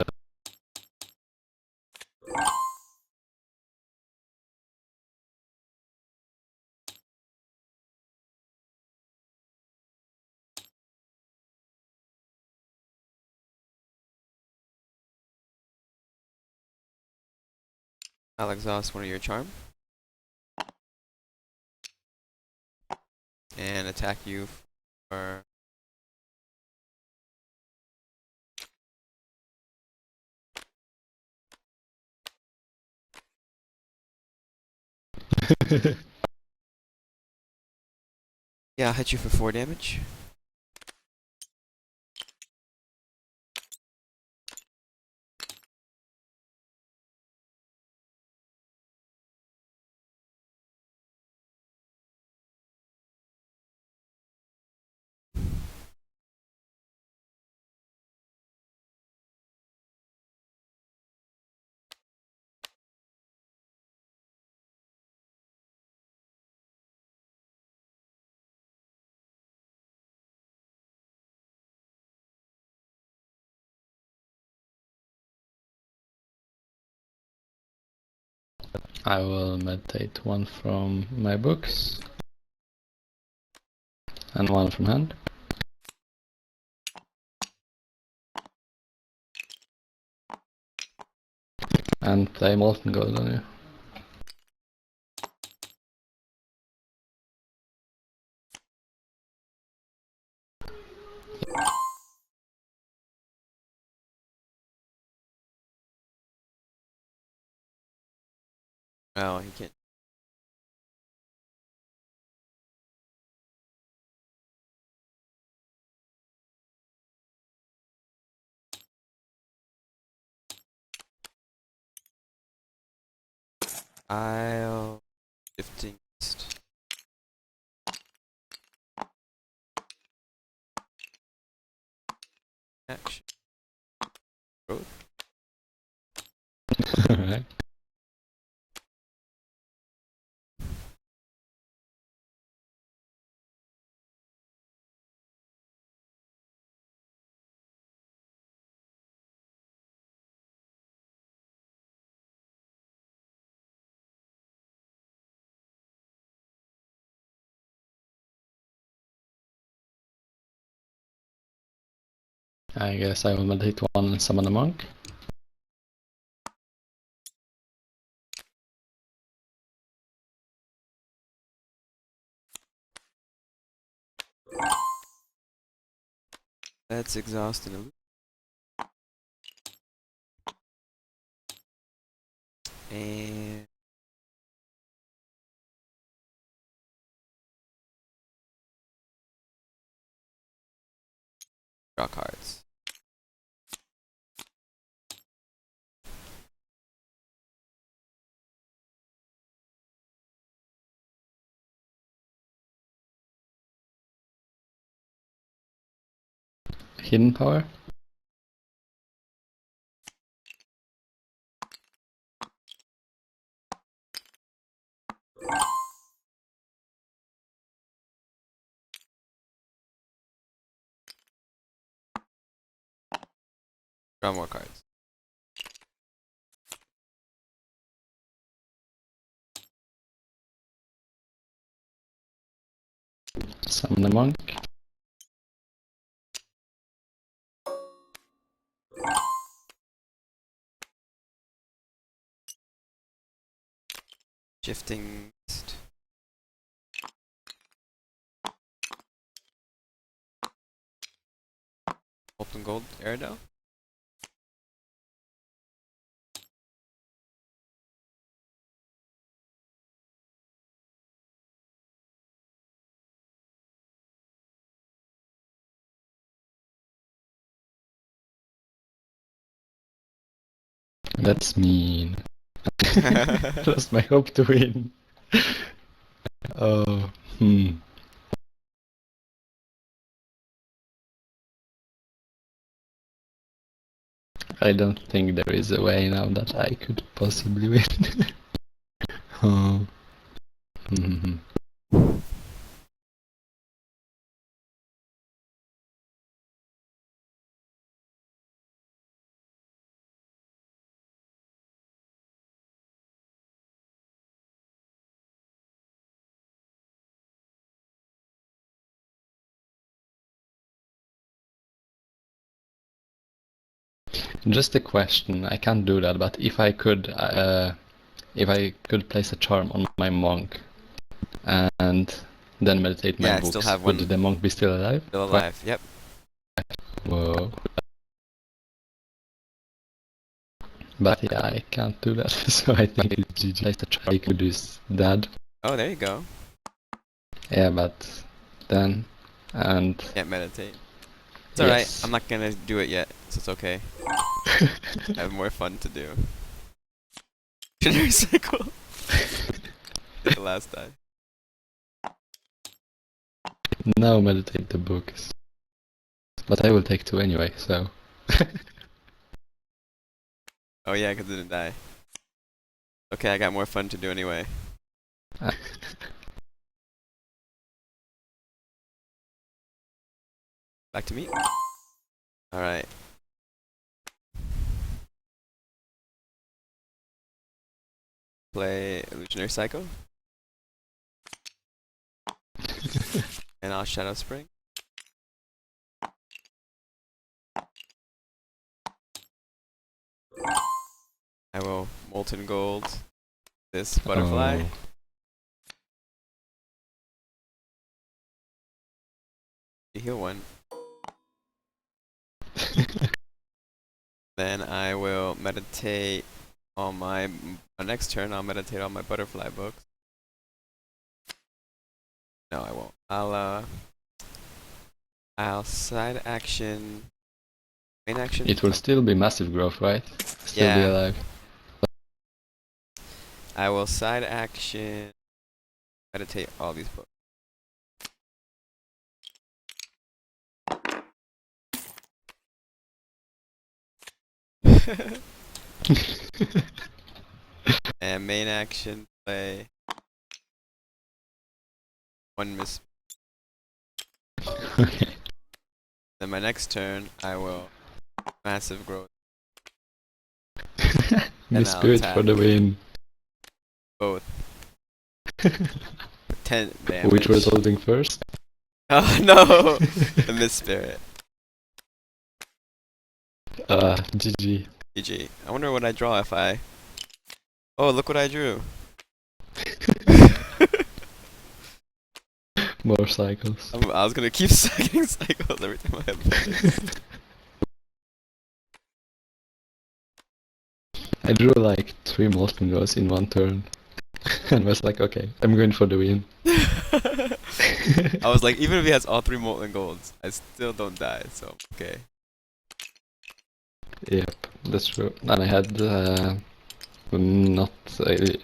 I'll exhaust one of your charm. And attack you for... Yeah, I'll hit you for 4 damage. I will meditate one from my books and one from hand. And play Molten Gold on you. Oh, he can't. I'll shifting east. Action. Growth. Alright. I guess I will meditate one and summon a monk. That's exhausting. And draw cards. Hidden power. Draw more cards. Summon a monk. Shifting east. Molten gold. Aerodel. That's mean. Lost my hope to win. Oh, I don't think there is a way now that I could possibly win. Oh. Mhm. Just a question. I can't do that, but if I could place a charm on my monk and then meditate my Yeah, I still books, have would one the monk be still alive? still alive. Yep. Whoa. But yeah, I can't do that, so I think it's GG. Place a charm. I could use that. Oh, there you go. Yeah, but then and Can't meditate. It's alright. I'm yes. not gonna do it yet, so it's okay. I have more fun to do. Generic cycle. Did the last time. Now meditate the books. But I will take two anyway, so. Oh yeah, 'cause it didn't die. Okay, I got more fun to do anyway. Back to me. Alright. Play Illusionary Psycho. And I'll Shadow Spring. I will Molten Gold this butterfly. Oh. You heal one. Then I will meditate On my next turn, I'll meditate on my butterfly books. No, I won't. I'll side action, main action. It will still be massive growth, right? Still be Yeah, alive. I will side action, meditate all these books. And main action, play one miss. Okay. Then my next turn, I will massive growth, and Miss I'll Spirit for attack the win. both. 10 Which damage. resolving first? Oh no! The Miss Spirit. GG. GG. I wonder what I draw if I. Oh, look what I drew. More cycles. I was gonna keep stacking cycles every time I had plays. I drew like 3 molten ghosts in one turn. And was like, okay, I'm going for the win. I was like, even if he has all 3 molten golds, I still don't die, so okay. Yep, that's true. And I had not a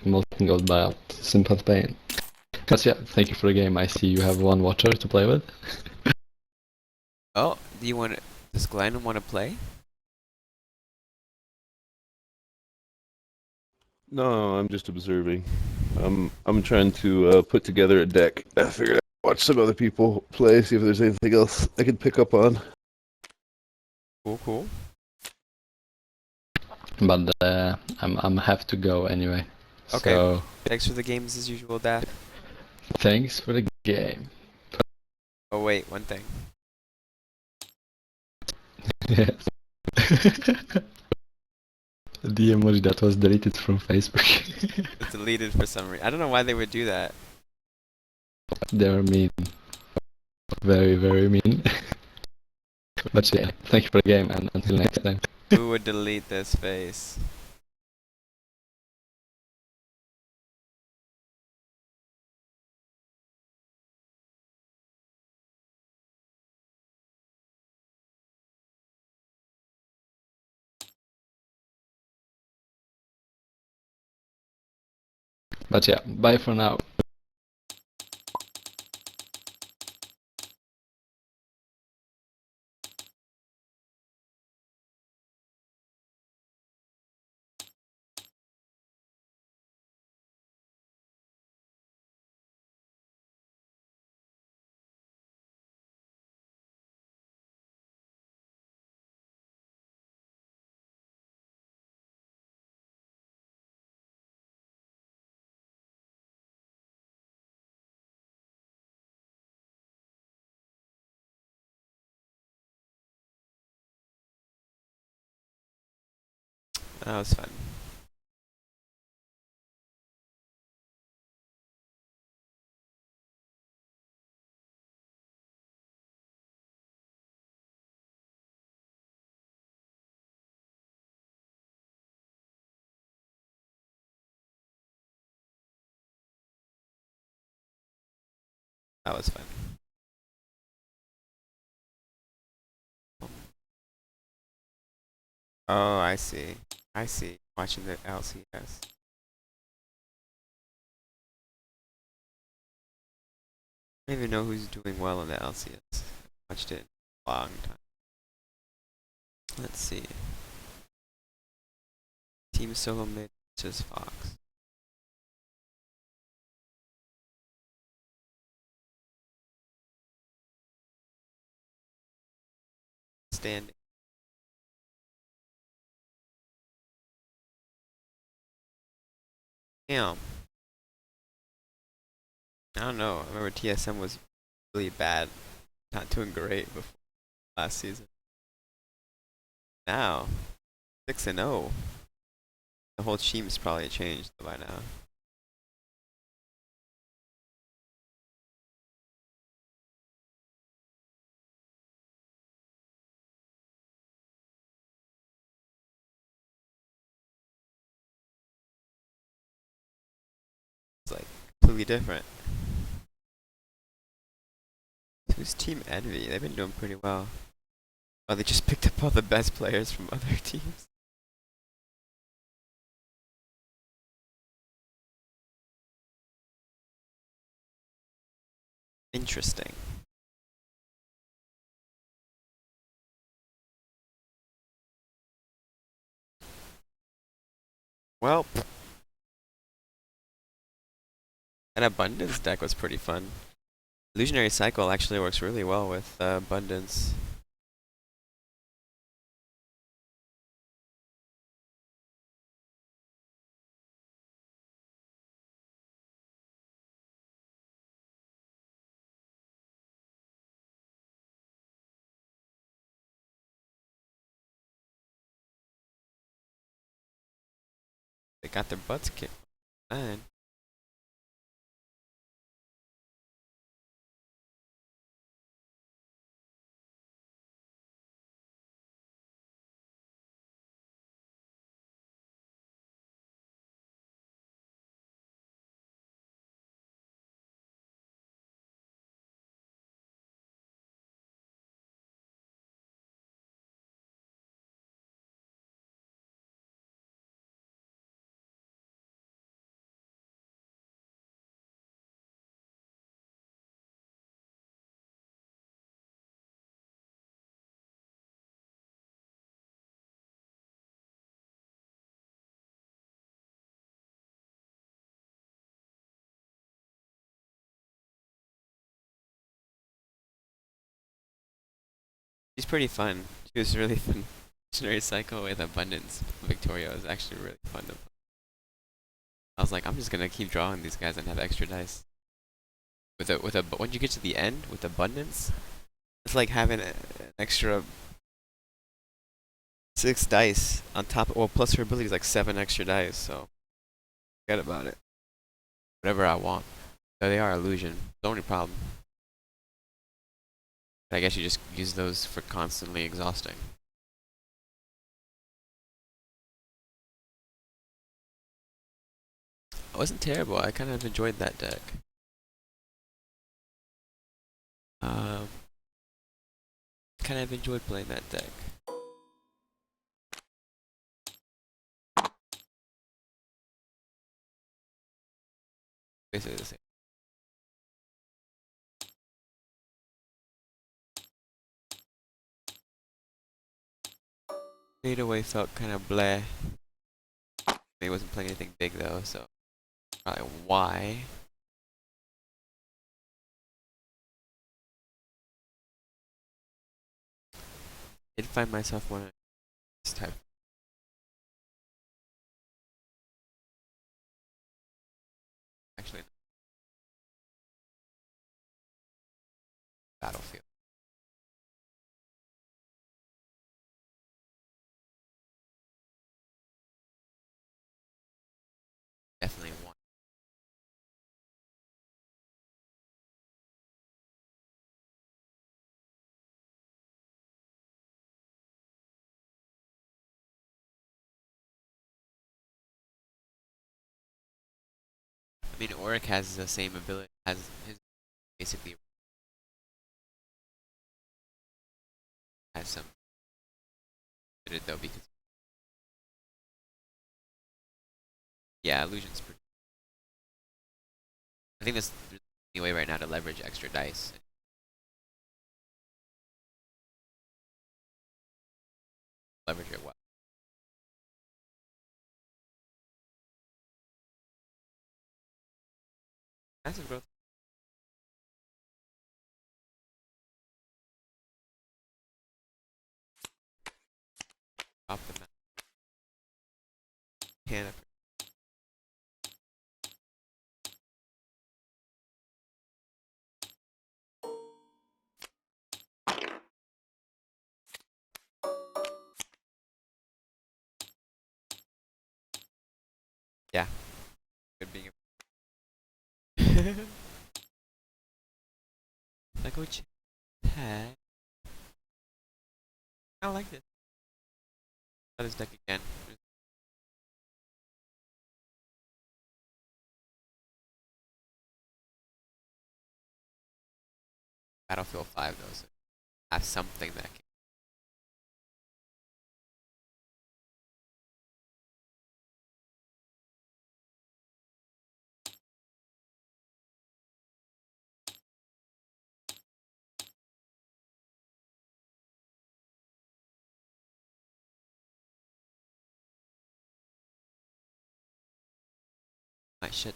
molten gold buyout. Simple pain. But yeah, thank you for the game. I see you have one watcher to play with. Oh, does Glenn want to play? No, I'm just observing. I'm trying to put together a deck. I figured I'd watch some other people play, see if there's anything else I could pick up on. Cool, cool. But I'm have to go anyway. Okay. So Thanks for the games as usual, Daff. thanks for the game. Oh wait, one thing. Yes. The emoji that was deleted from Facebook. It's deleted for some reason. I don't know why they would do that. They're mean. Very, very mean. But yeah, thank you for the game and until next time. Who would delete this face? But yeah, bye for now. That was fun. That was fun. Oh, I see. I see. Watching the LCS. I don't even know who's doing well in the LCS. Watched it a long time. Let's see. Team Solo Mid versus Fox. Standing. Damn. I don't know. I remember TSM was really bad. Not doing great before last season. Now, 6-0. The whole team's probably changed by now. completely different. Who's Team Envy? They've been doing pretty well. Oh, they just picked up all the best players from other teams. Interesting. Well, an Abundance deck was pretty fun. Illusionary Cycle actually works really well with Abundance. They got their butts kicked. Man. She's pretty fun. She was really fun. Illusionary Cycle with Abundance. Victoria was actually really fun to play. I was like, I'm just gonna keep drawing these guys and have extra dice. When you get to the end with Abundance, it's like having an extra 6 dice on top. Well, plus her ability is like 7 extra dice, so forget about it. Whatever I want. So they are illusion. The only problem. I guess you just use those for constantly exhausting. It wasn't terrible. I kind of enjoyed that deck. Um, kind of enjoyed playing that deck. Basically the same. Fade Away felt kind of bleh. He wasn't playing anything big though, so probably why. Did find myself one of this type. Actually, Battlefield. Definitely one. I mean, Auric has the same ability. Has his basically has some it though because yeah, illusion's pretty. I think that's the only way right now to leverage extra dice. Leverage it well. Massive growth. Off the map. Canada. Yeah. Good being a I go check. I like this. That is deck again. Battlefield 5 though, so have something that can. My shit.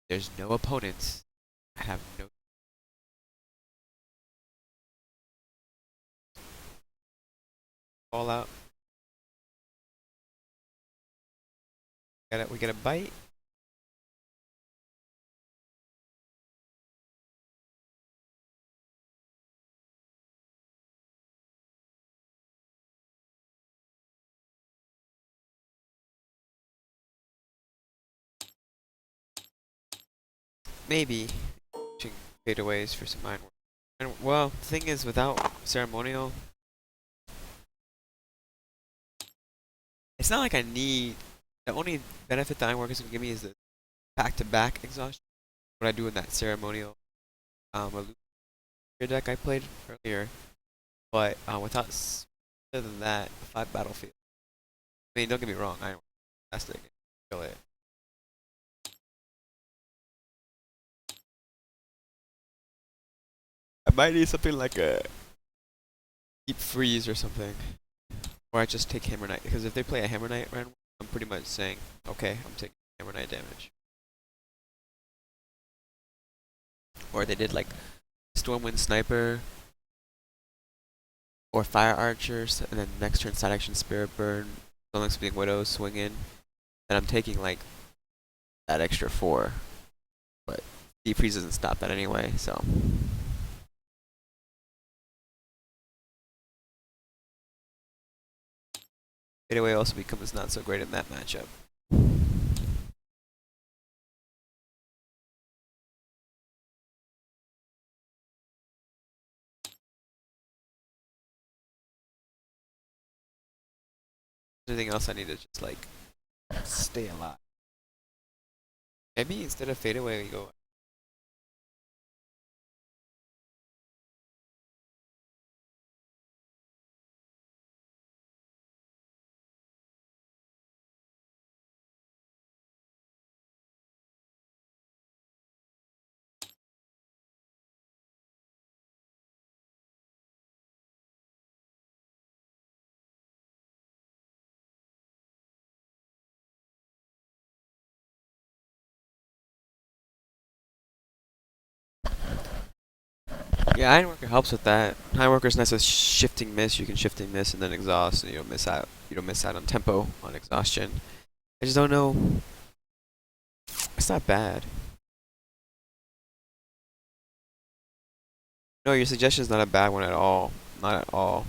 There's no opponents. I have no. All out. We get a bite. Maybe. Fadeaways for some iron work. And well, the thing is, without ceremonial, it's not like I need. The only benefit the iron work is gonna give me is the back-to-back exhaustion. What I do in that ceremonial illusion deck I played earlier, but without other than that, 5 battlefield. I mean, don't get me wrong, iron work is fantastic. Kill it. I might need something like a deep freeze or something. Or I just take Hammer Knight, because if they play a Hammer Knight round, I'm pretty much saying, okay, I'm taking Hammer Knight damage. Or they did like Stormwind Sniper, or Fire Archers, and then next turn side action Spirit Burn, Sonic Speeding Widow, swing in, and I'm taking like that extra 4. But Deep Freeze doesn't stop that anyway, so. Fadeaway also becomes not so great in that matchup. Anything else I need to just like stay alive. Maybe instead of Fadeaway we go yeah, Ironworker helps with that. Ironworker's nice with shifting miss. You can shifting miss and then exhaust, and you don't miss out. You don't miss out on tempo on exhaustion. I just don't know. It's not bad. No, your suggestion is not a bad one at all. Not at all.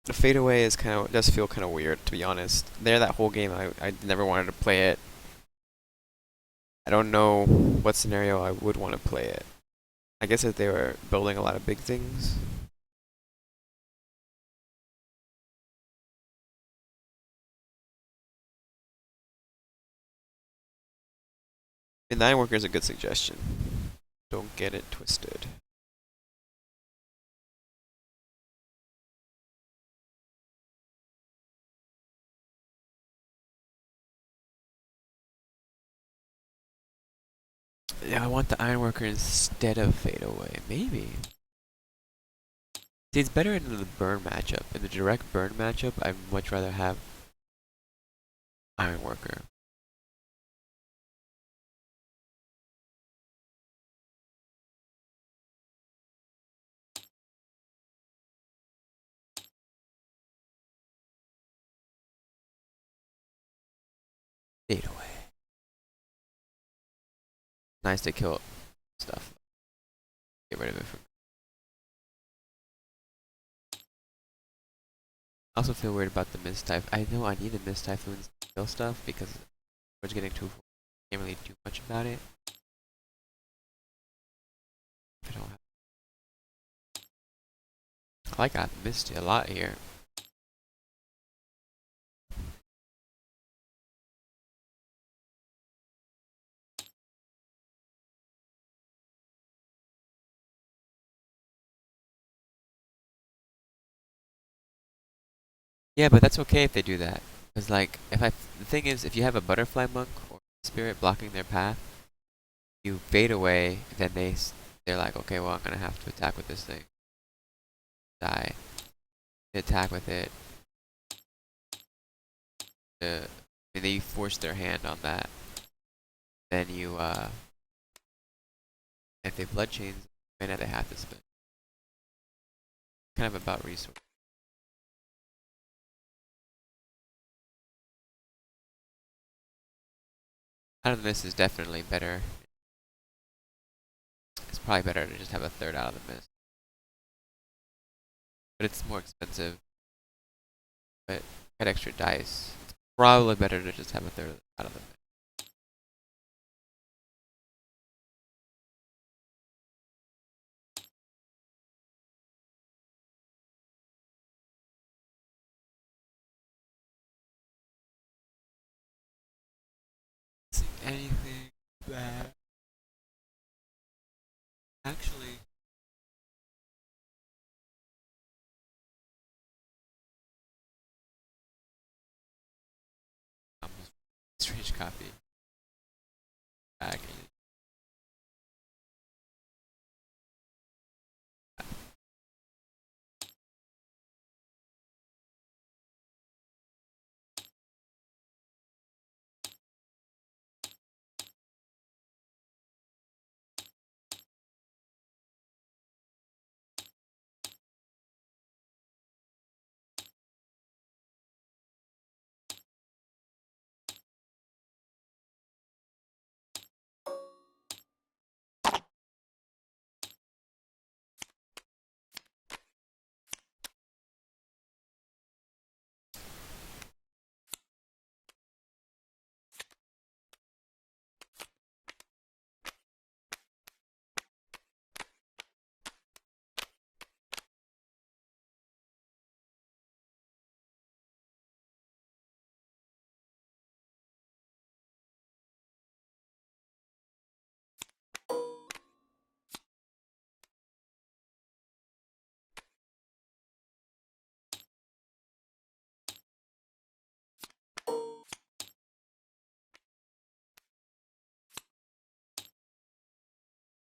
The fadeaway is does feel kind of weird, to be honest. There, that whole game, I never wanted to play it. I don't know what scenario I would want to play it. I guess if they were building a lot of big things. And Nine Worker is a good suggestion. Don't get it twisted. Yeah, I want the Ironworker instead of Fadeaway. Maybe. See, it's better in the burn matchup. In the direct burn matchup, I'd much rather have Ironworker. Fadeaway. Nice to kill stuff. Get rid of it from. I also feel weird about the Mist Typhoon. I know I need the Mist Typhoons to kill stuff because we're getting too. Can't really do much about it. I don't have. I like I missed a lot here. Yeah, but that's okay if they do that. Cause like, the thing is, if you have a butterfly monk or spirit blocking their path, you fade away, then they're like, okay, well, I'm gonna have to attack with this thing. Die. They attack with it. And they force their hand on that. Then you, if they blood chains, mana they have to spend. Kind of about resource. Out of the mist is definitely better. It's probably better to just have a third out of the mist. But it's more expensive. But get extra dice. It's probably better to just have a third out of the mist. See anything that actually strange copy back.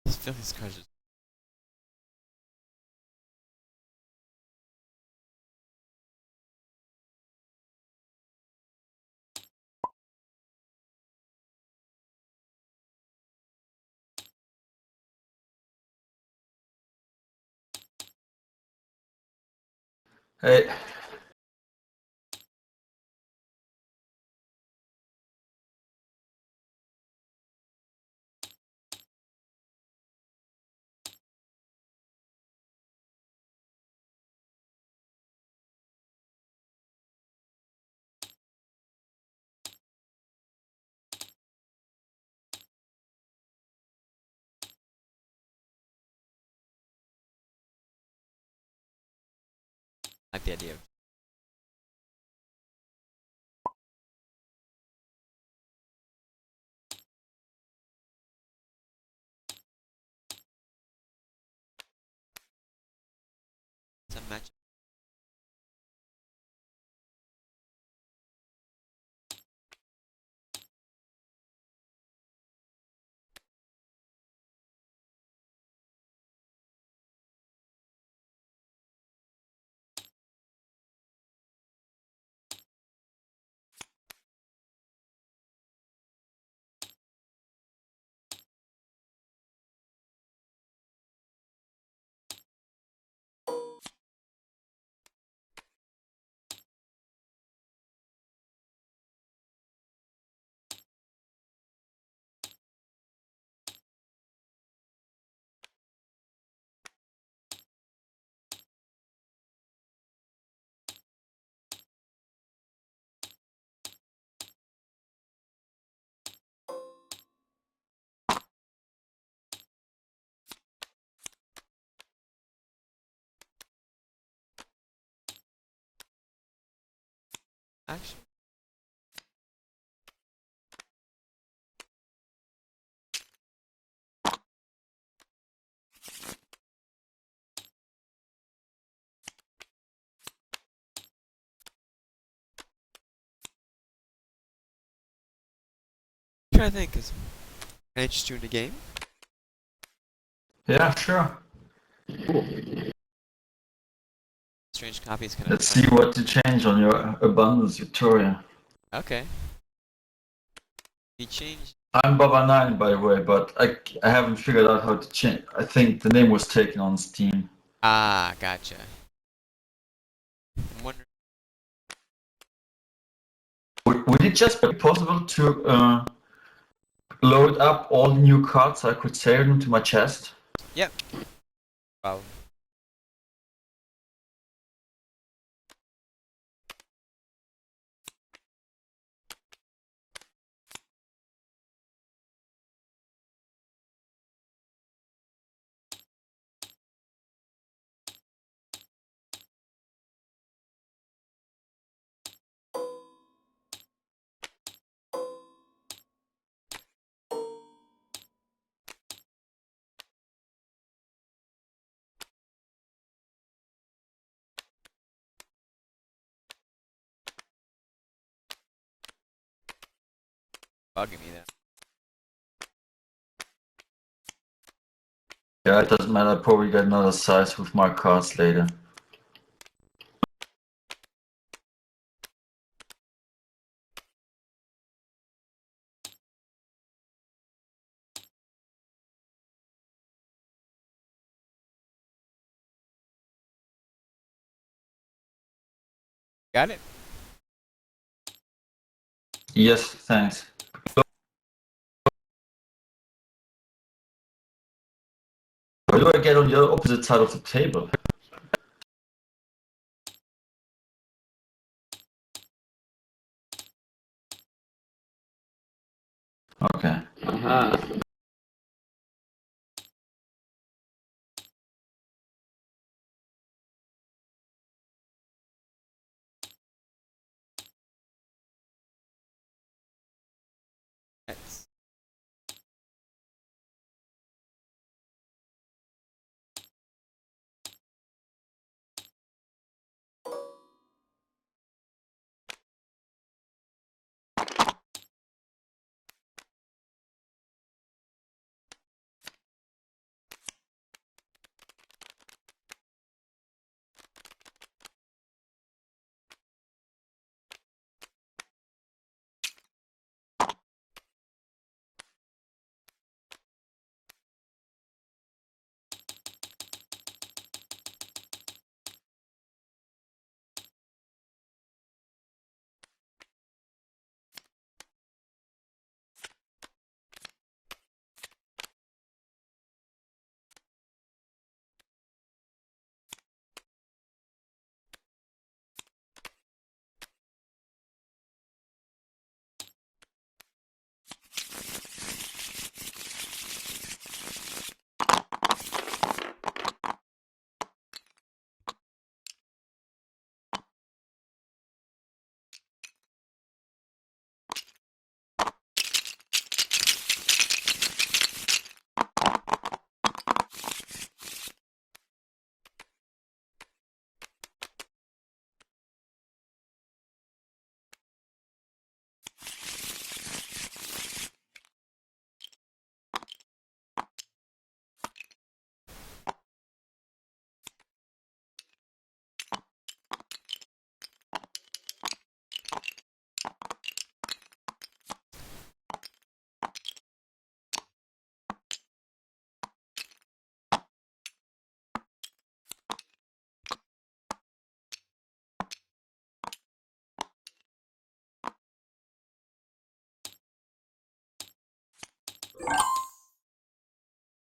I feel these cards are Hey. like the idea of some match. Actually, trying to think. Can I interest you in the game? Yeah, sure. Strange copies kind of Let's fun. see what to change on your abundance, Victoria. Okay. You change. I'm Baba 9, by the way, but I haven't figured out how to change. I think the name was taken on Steam. Ah, gotcha. I'm wondering. Would it just be possible to load up all the new cards so I could save them to my chest? Yep. Wow. Bugging me there. Yeah, it doesn't matter. I'll probably get another size with my cards later. Got it? Yes, thanks. Where do I get on the opposite side of the table? Okay. Aha. Nice.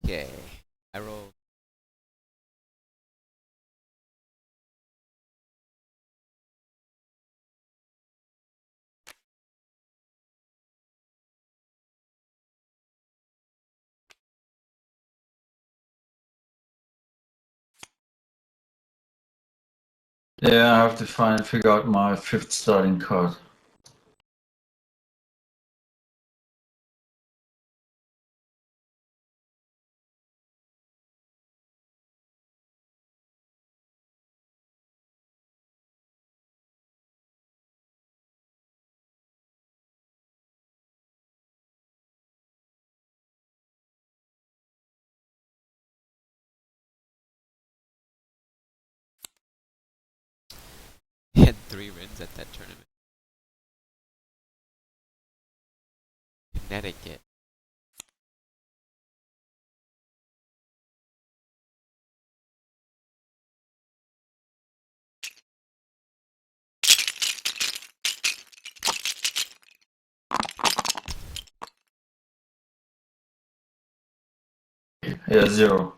Okay. I rolled. Yeah, I have to figure out my 5th starting card. 3 wins at that tournament. Connecticut. Yeah, 0.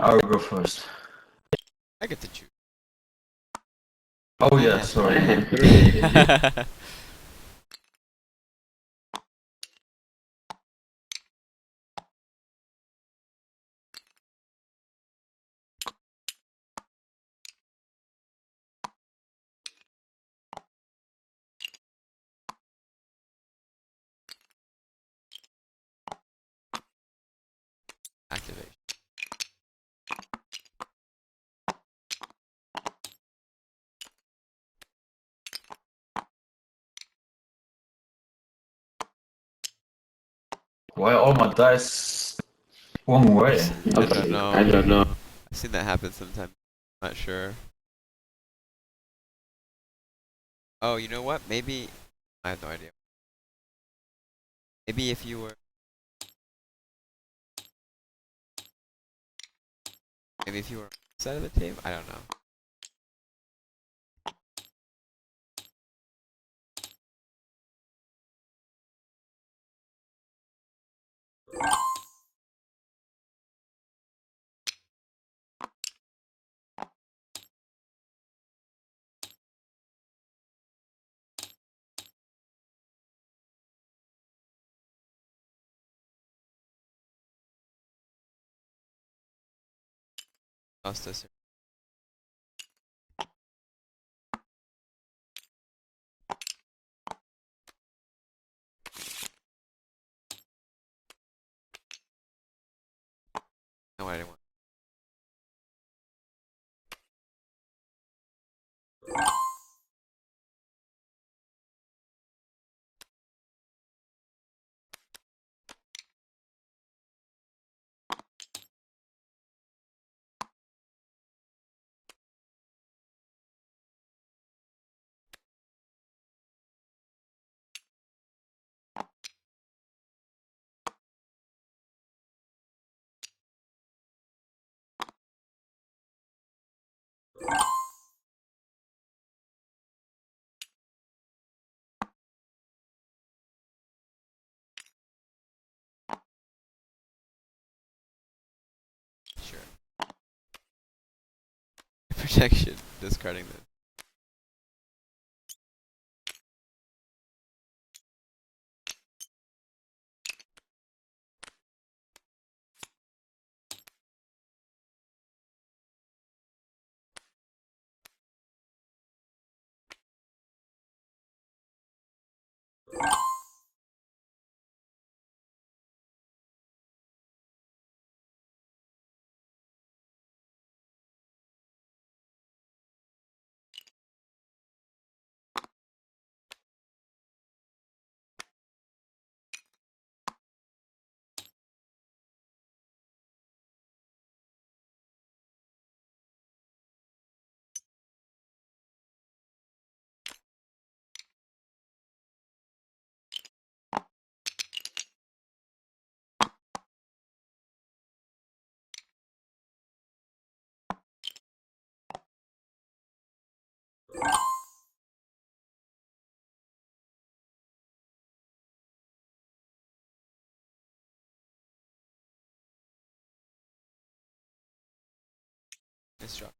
I'll go first. I get to choose. Oh yeah, sorry. Activate. Why all my dice one way? I don't know. I don't know. I've seen that happen sometimes. Not sure. Oh, you know what? Maybe I have no idea. Maybe if you were on the side of the table, I don't know. Lost us. No, I didn't want. Sure. Protection. Discarding this. Nice drop.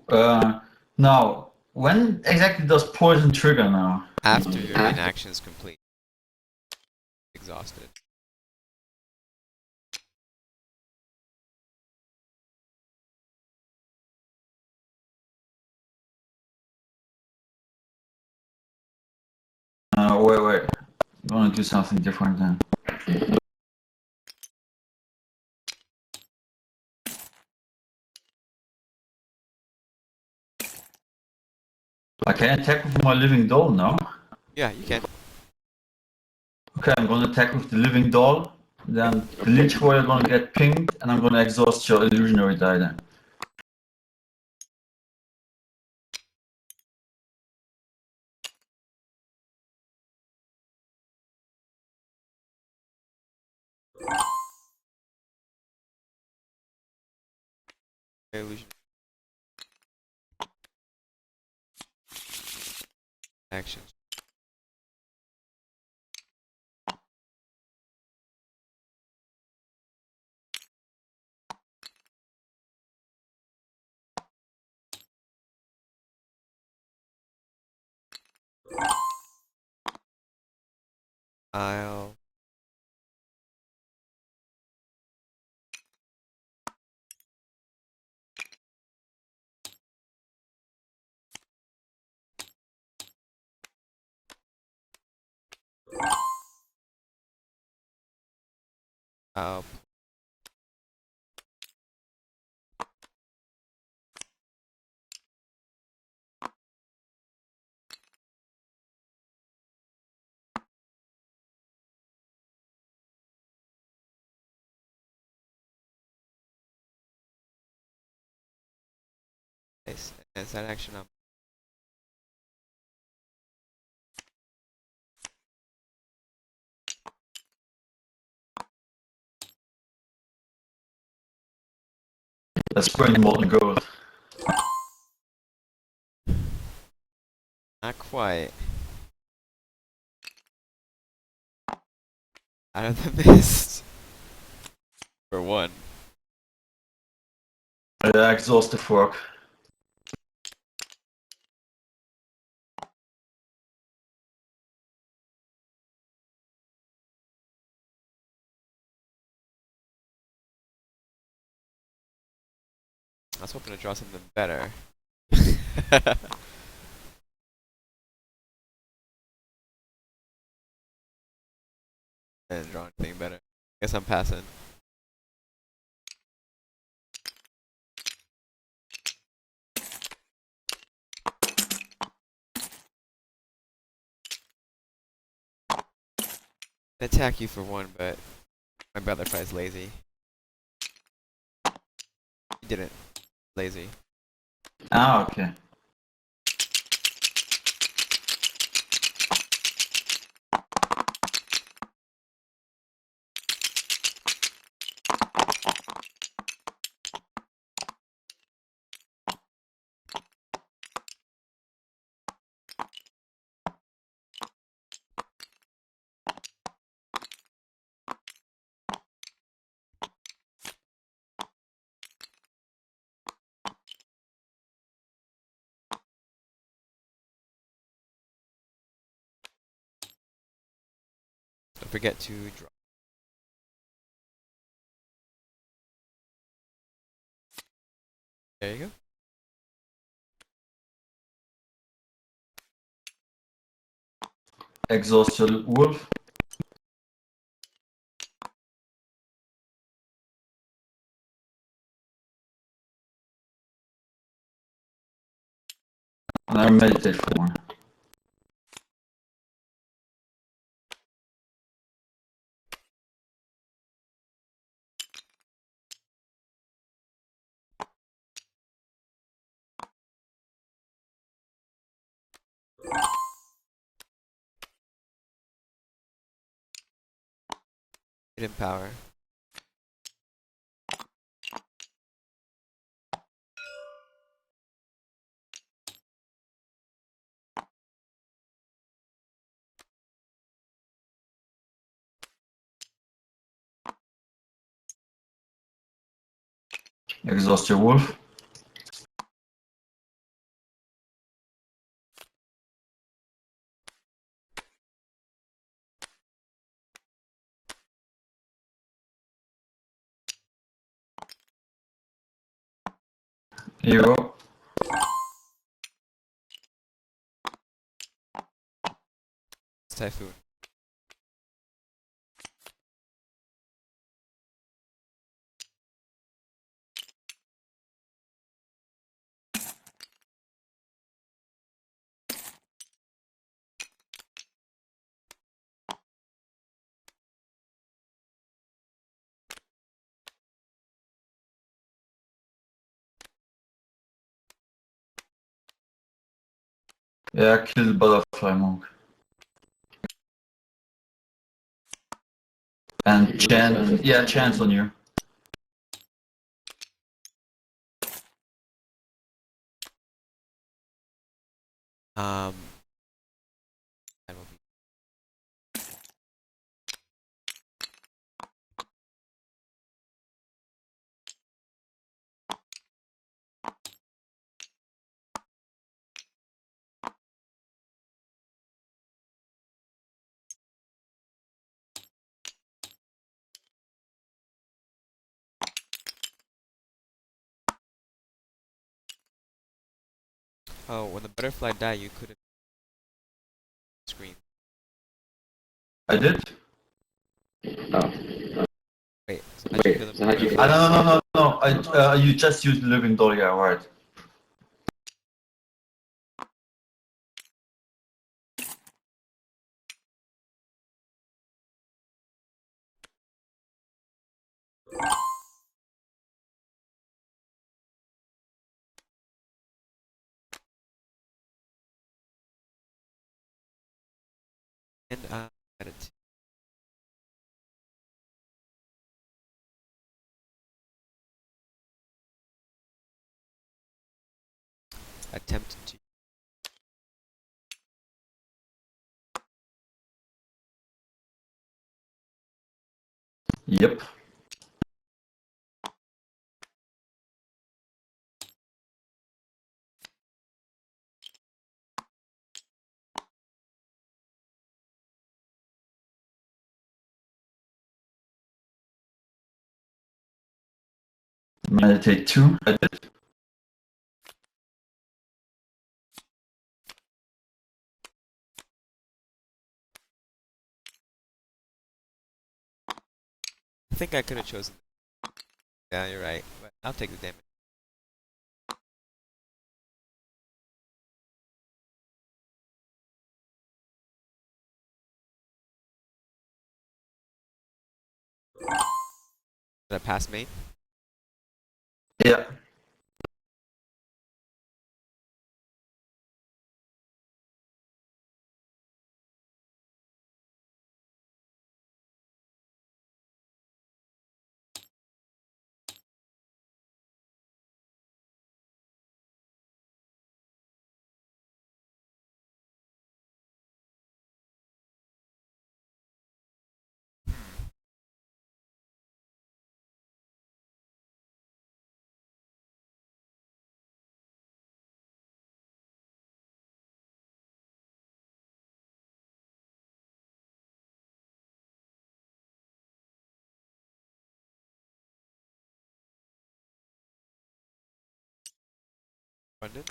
Now, when exactly does poison trigger now? After your main action is complete. Exhausted. Wait. I'm gonna do something different then. I can attack with my living doll now. Yeah, you can. Okay, I'm gonna attack with the living doll. Then the Leech Warrior gonna get pinged, and I'm gonna exhaust your illusionary die then. Illusion. Actions. I'll I'll place. As that action I'll Let's bring molten gold. not quite. Out of the mist. For one. Exhaust the fork. I was hoping to draw something better. And draw anything better. Guess I'm passing. I'd attack you for one, but my butterfly's lazy. He didn't. Lazy. Ah, okay. Don't forget to draw. There you go. Exhaust your wolf. And I meditate for one. Hidden power. Exhaust your wolf. Here you go. It's Typhoon. Yeah, kill the butterfly monk. And chant, yeah, chance on you. That will be. Oh, when the butterfly died, you couldn't scream. I did? Wait, so how'd you kill the butterfly? No. You just used living Dahlia, right? And edit. Attempt to. Yep. Meditate 2. I did. I think I could have chosen. Yeah, you're right. But I'll take the damage. Did I pass main? Yeah. Abundant.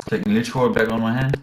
Taking Lich War back on my hand.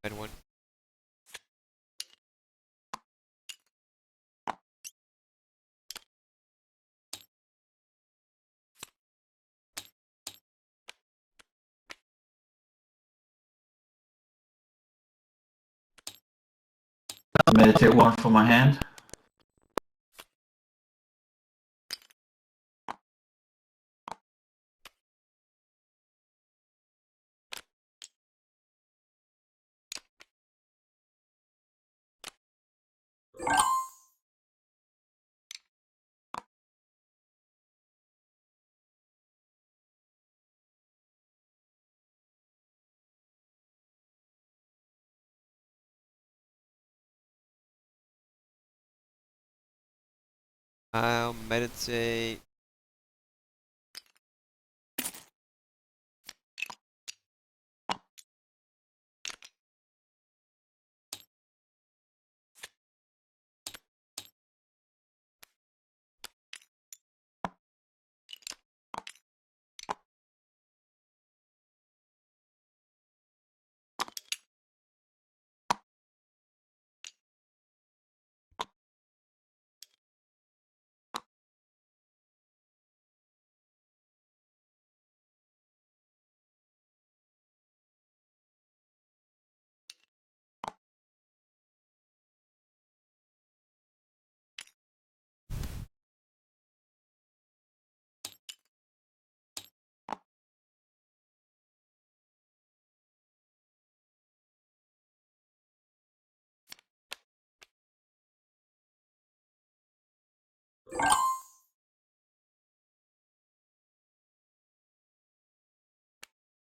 And one. meditate one for my hand. I'll meditate.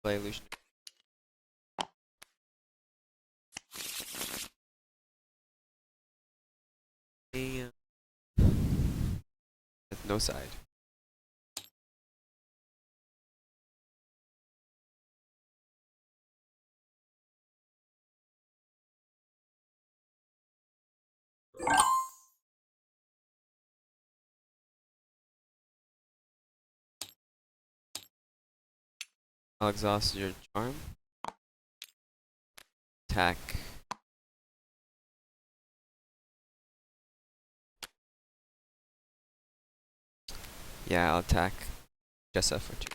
Play illusion. And with no side. I'll exhaust your charm. Attack. Yeah, I'll attack Jessa for 2.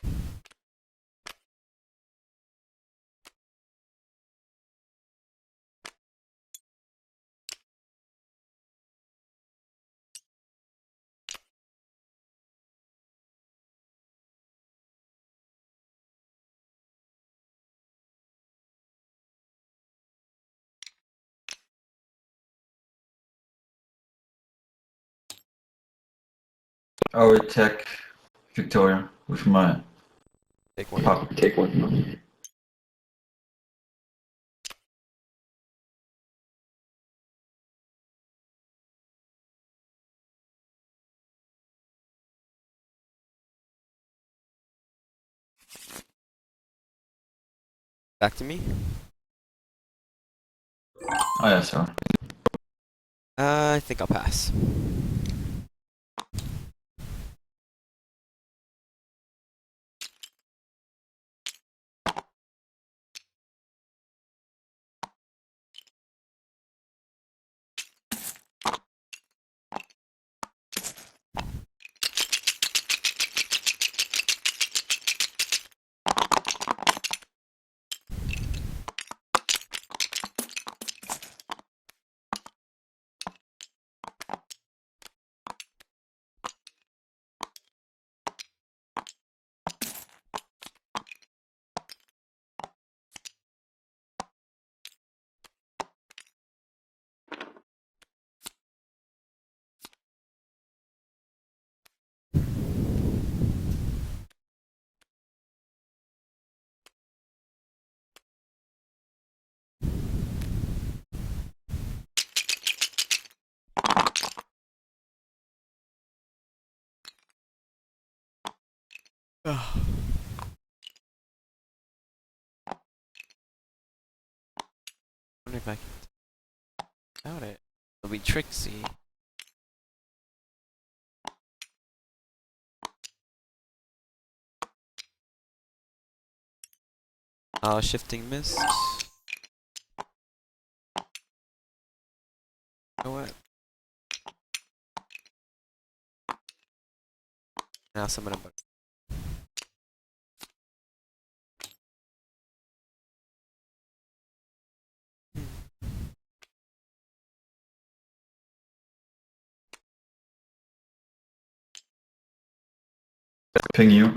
I will attack Victoria with my Take 1. puppet. Take one. Back to me. Oh yeah, sorry. I think I'll pass. Wonder if I can doubt it. It'll be Trixie. Shifting mist. You know what? Now summon a bug. Ping you.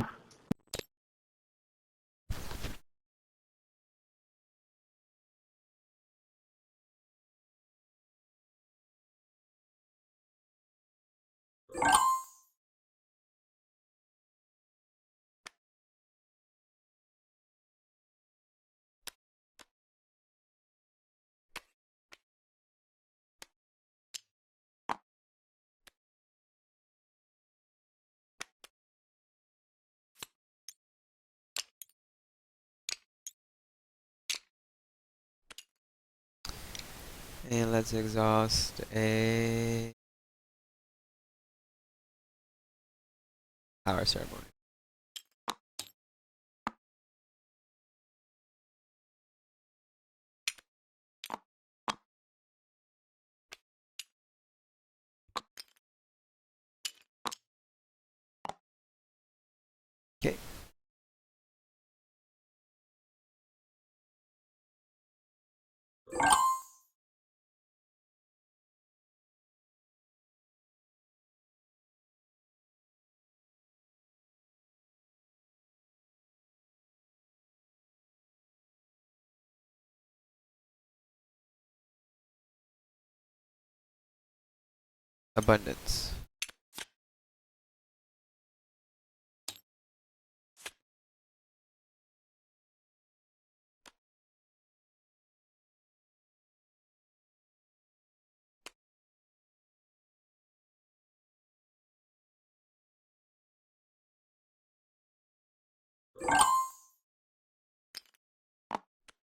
And let's exhaust a power ceremony. Okay. Abundance.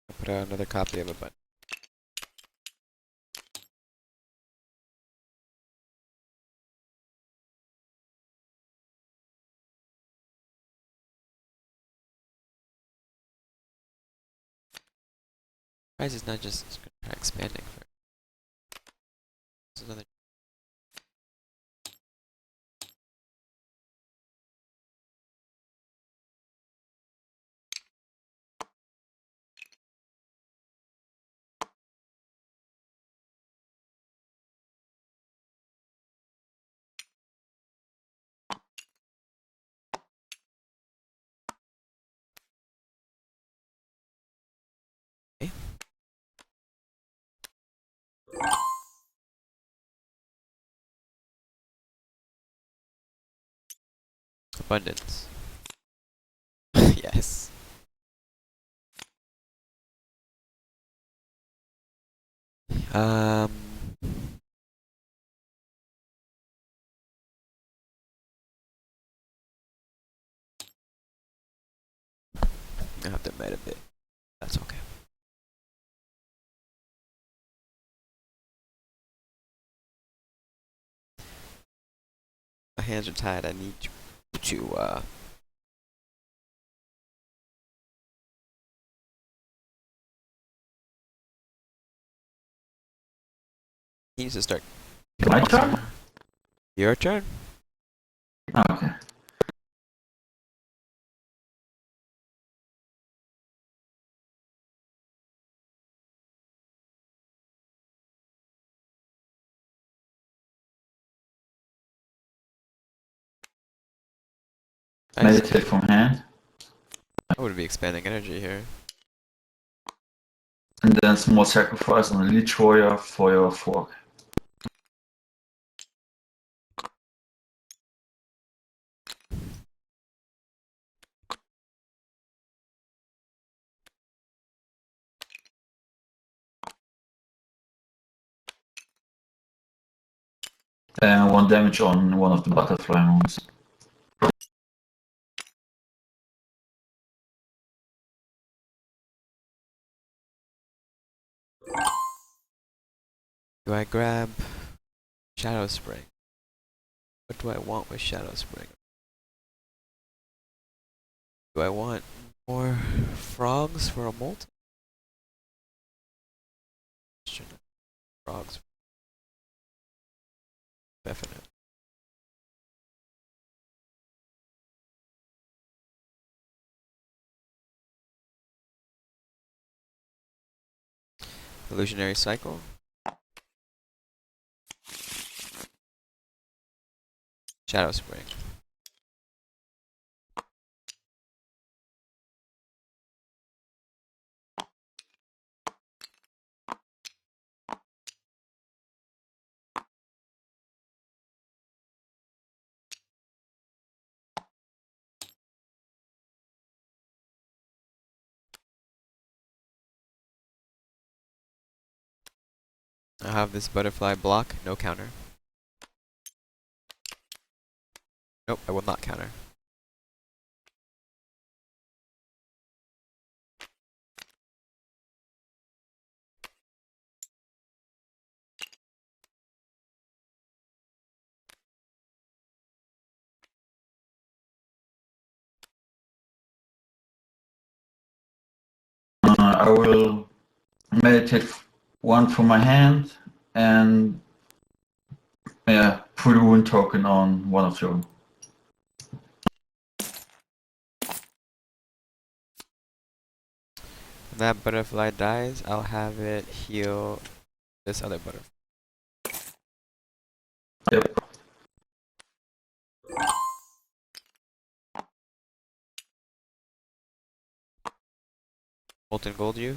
I'll put out another copy of Abundance. Why is it not just gonna try expanding for there's another okay. Abundance. Yes. Um I have to admit a bit. That's okay. My hands are tied. I need to he needs to start. My turn? Your turn? Oh, okay. Nice. Meditate from hand. I would be expanding energy here. And then small sacrifice on the leech warrior for your fork. And 1 damage on one of the butterfly moons. Do I grab Shadow Spring? What do I want with Shadow Spring? Do I want more frogs for a molt? Frogs. Definite. Illusionary Cycle. Shadow Spring. I have this butterfly block, no counter. Nope, I will not counter. I will meditate one from my hand and put a wound token on one of you. When that butterfly dies, I'll have it heal this other butterfly. Yep. Molten gold you?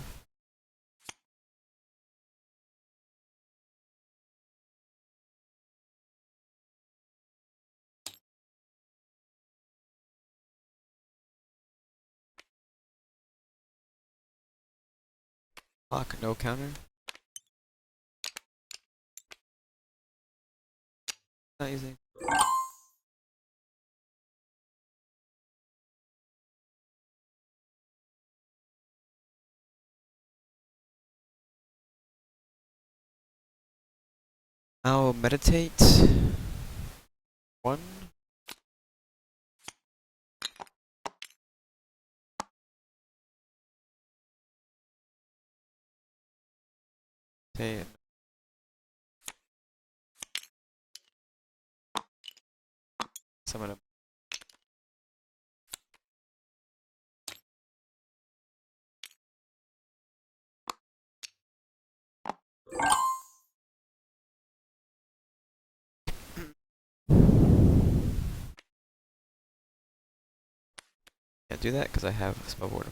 Block, no counter. Not using. I'll meditate. One. Okay. Summon him. Can't do that because I have a spell board.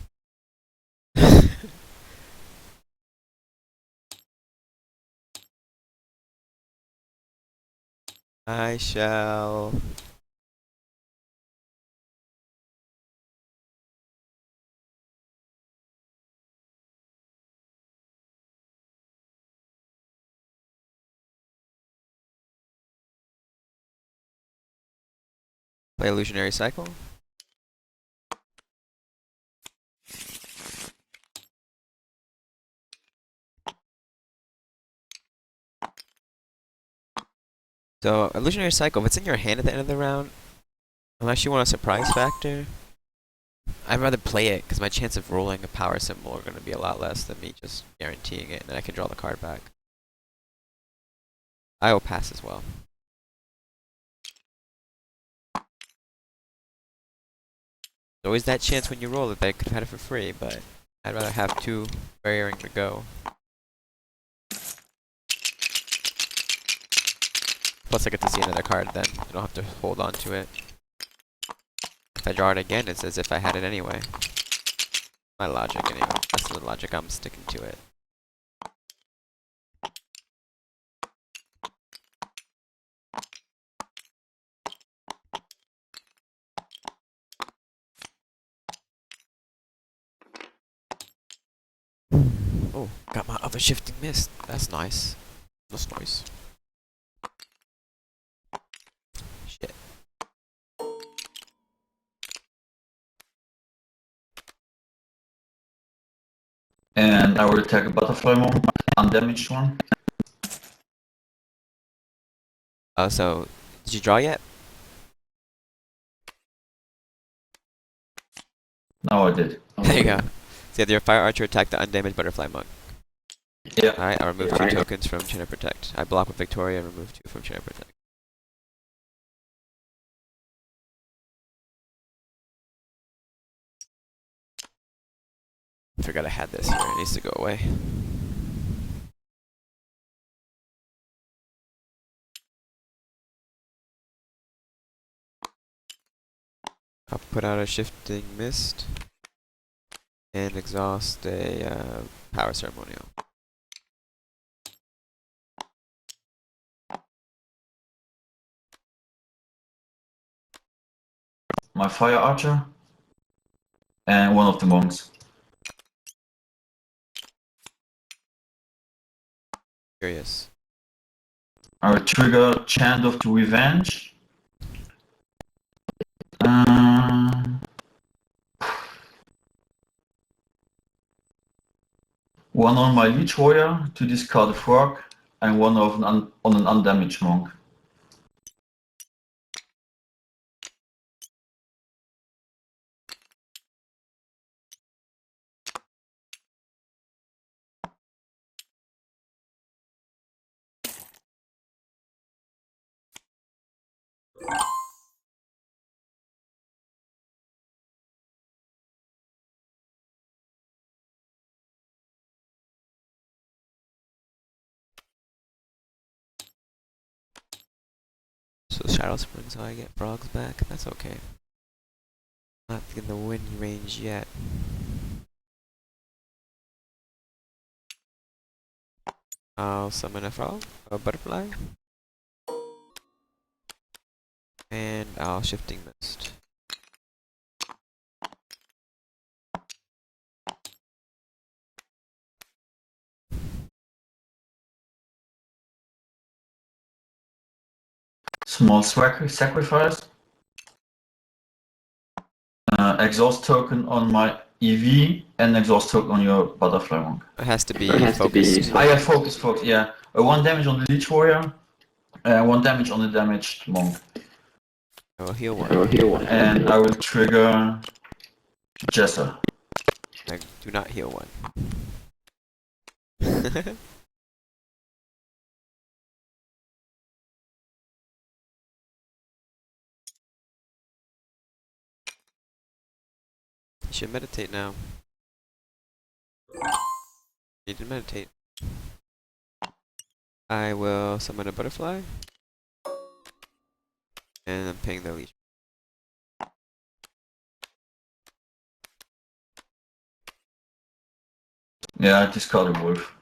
I shall. Play illusionary cycle. So, illusionary cycle, if it's in your hand at the end of the round, unless you want a surprise factor, I'd rather play it because my chance of rolling a power symbol are going to be a lot less than me just guaranteeing it, and then I can draw the card back. I will pass as well. There's always that chance when you roll it that I could have had it for free, but I'd rather have two raring to go. Plus I get to see another card then. I don't have to hold on to it. If I draw it again, it's as if I had it anyway. My logic anyway. That's the logic, I'm sticking to it. Oh, got my other shifting mist. That's nice. That's nice. Shit. And I will attack a butterfly one, undamaged one. Oh, so did you draw yet? No, I did. There you go. So your fire archer attack the undamaged butterfly monk. Yeah. Alright, I'll remove 2 tokens from Chain of Protect. I block with Victoria and remove 2 from Chain of Protect. Forgot I had this here. It needs to go away. I'll put out a shifting mist and exhaust a power ceremonial. My fire archer and one of the monks. Curious. I will trigger Chant of the Revenge. Um, one on my Leech Warrior to discard a frog, and one on an undamaged monk. So Shadow Spring, so I get frogs back. That's okay. Not in the win range yet. I'll summon a frog, a butterfly, and I'll shifting mist. Small sacrifice. Exhaust token on my EV and exhaust token on your butterfly monk. It has to be focused. I have focus, yeah. 1 damage on the Leech Warrior, 1 damage on the damaged monk. I will heal one. And I will trigger Jesser. I do not heal one. You should meditate now. You need to meditate. I will summon a butterfly. And I'm paying the leech. Yeah, I discarded Wolf.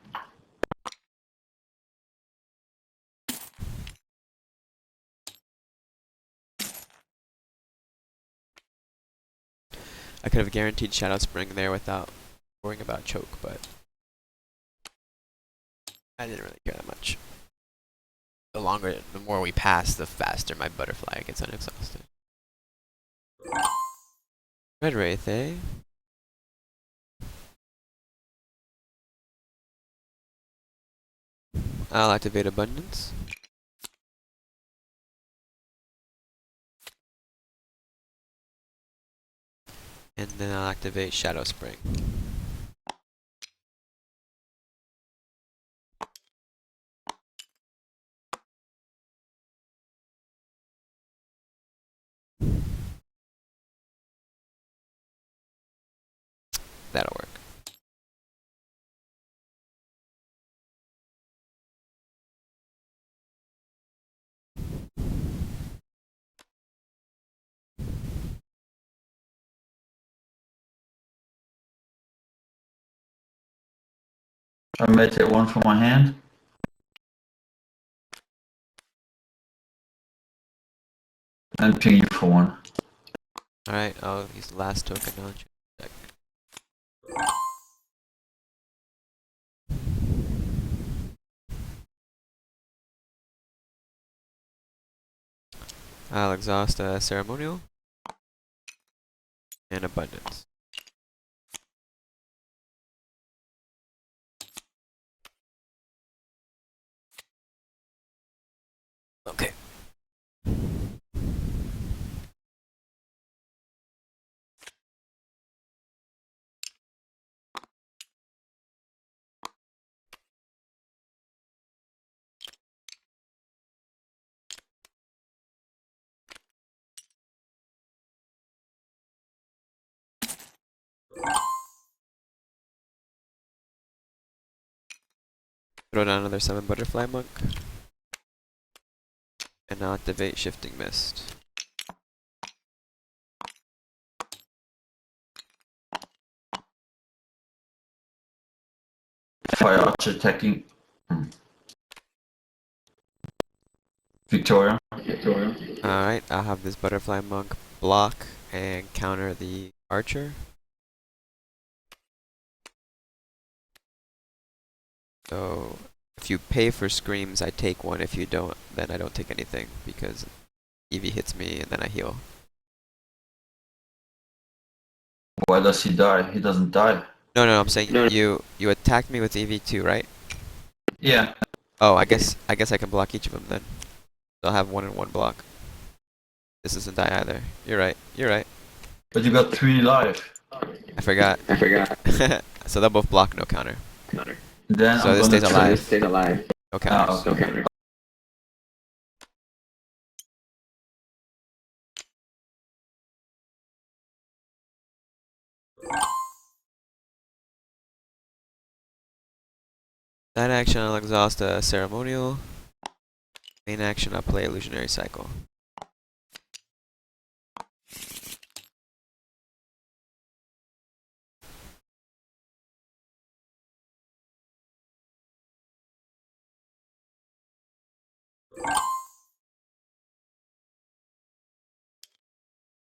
I could have guaranteed Shadow Spring there without worrying about choke, but I didn't really care that much. The more we pass, the faster my butterfly gets unexhausted. Red Wraith, eh? I'll activate Abundance. And then I'll activate Shadow Spring. That'll work. I meditate 1 from my hand. And ping you for 1. Alright, I'll use the last token now. Check. I'll exhaust a ceremonial and abundance. Okay. Throw down another summon butterfly monk. And I'll activate shifting mist. Fire Archer attacking Victoria. Alright, I'll have this butterfly monk block and counter the archer. So If you pay for screams, I take one. If you don't, then I don't take anything because Eevee hits me and then I heal. Why does he die? He doesn't die. No, I'm saying you attacked me with Eevee too, right? Yeah, Oh, I guess I can block each of them then. They'll have 1 and 1 block. This doesn't die either. You're right. but you got 3 life. I forgot. So they'll both block, no counter. Then So I'm this gonna stays alive. No counters. okay. That action, I'll exhaust a ceremonial. Main action, I'll play illusionary cycle.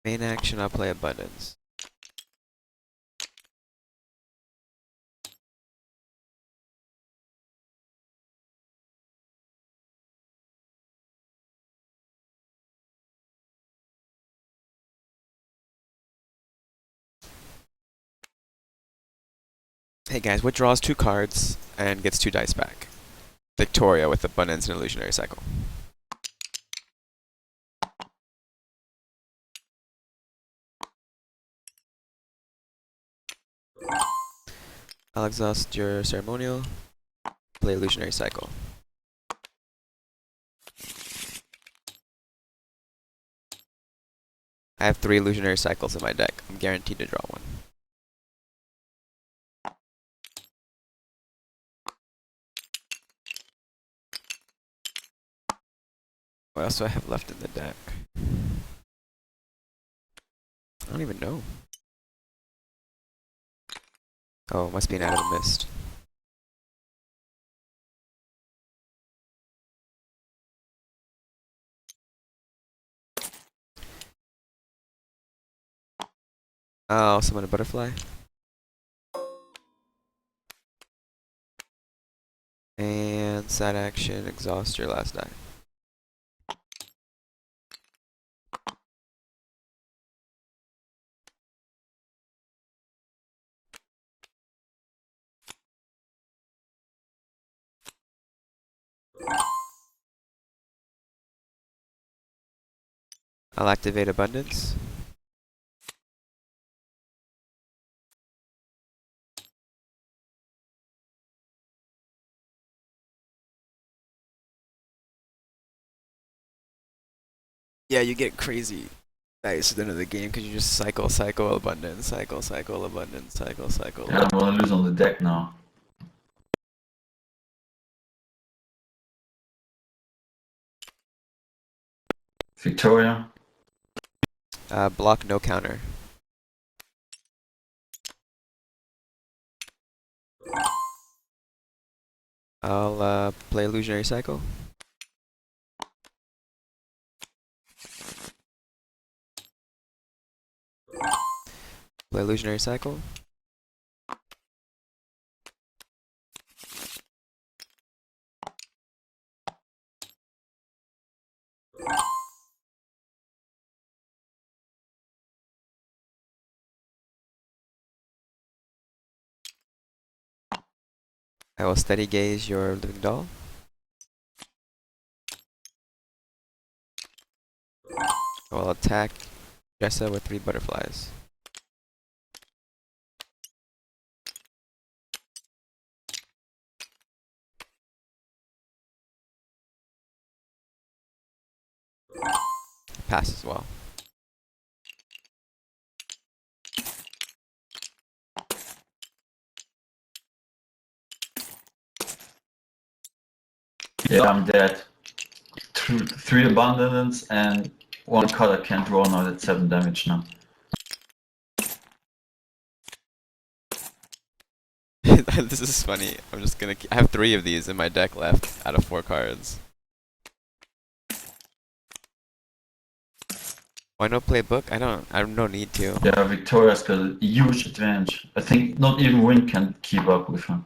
Main action, I'll play abundance. Hey guys, what draws 2 cards and gets 2 dice back? Victoria with abundance and illusionary cycle. I'll exhaust your ceremonial. Play illusionary cycle. I have 3 illusionary cycles in my deck. I'm guaranteed to draw one. What else do I have left in the deck? I don't even know. Oh, it must be an Out of the Mist. I'll summon a butterfly. And side action, exhaust your last die. I'll activate abundance. Yeah, you get crazy dice at the end of the game because you just cycle abundance, cycle abundance, cycle. Yeah, I'm gonna lose on the deck now. Victoria. Block, no counter. I'll play illusionary cycle. Play illusionary cycle. I will steady gaze your living doll. I will attack Jessa with 3 butterflies. Pass as well. Yeah, I'm dead. 3 abundance and 1 card I can't draw now. That's 7 damage now. This is funny. I'm just gonna. I have 3 of these in my deck left out of 4 cards. Why not play book? I have no need to. Yeah, Victoria's got a huge advantage. I think not even Win can keep up with her.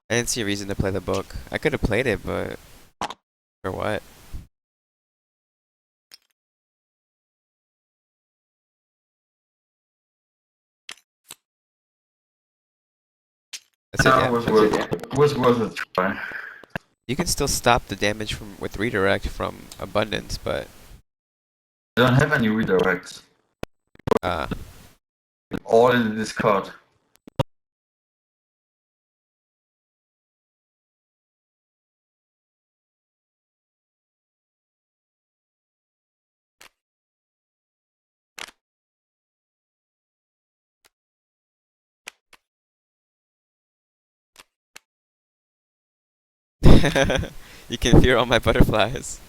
I didn't see a reason to play the book. I could have played it, but for what? That's it, Yeah, yeah. it was worth a try. You can still stop the damage from with redirect from abundance, but I don't have any redirects. uh, All in the discard. you can fear all my butterflies.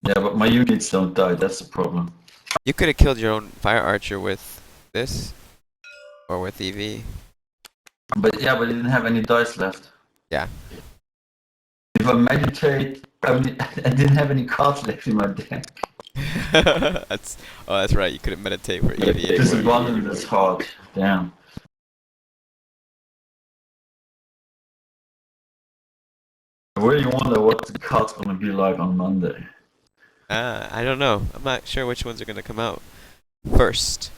Yeah, but my units don't die, that's the problem. You could have killed your own fire archer with this, or with EV. But yeah, but I didn't have any dice left. Yeah. If I meditate, I mean, I didn't have any cards left in my deck. that's that's right. You couldn't meditate for EV This anymore. abundance is hard. Damn. I really wonder what the card's gonna be like on Monday. I don't know. I'm not sure which ones are gonna come out first.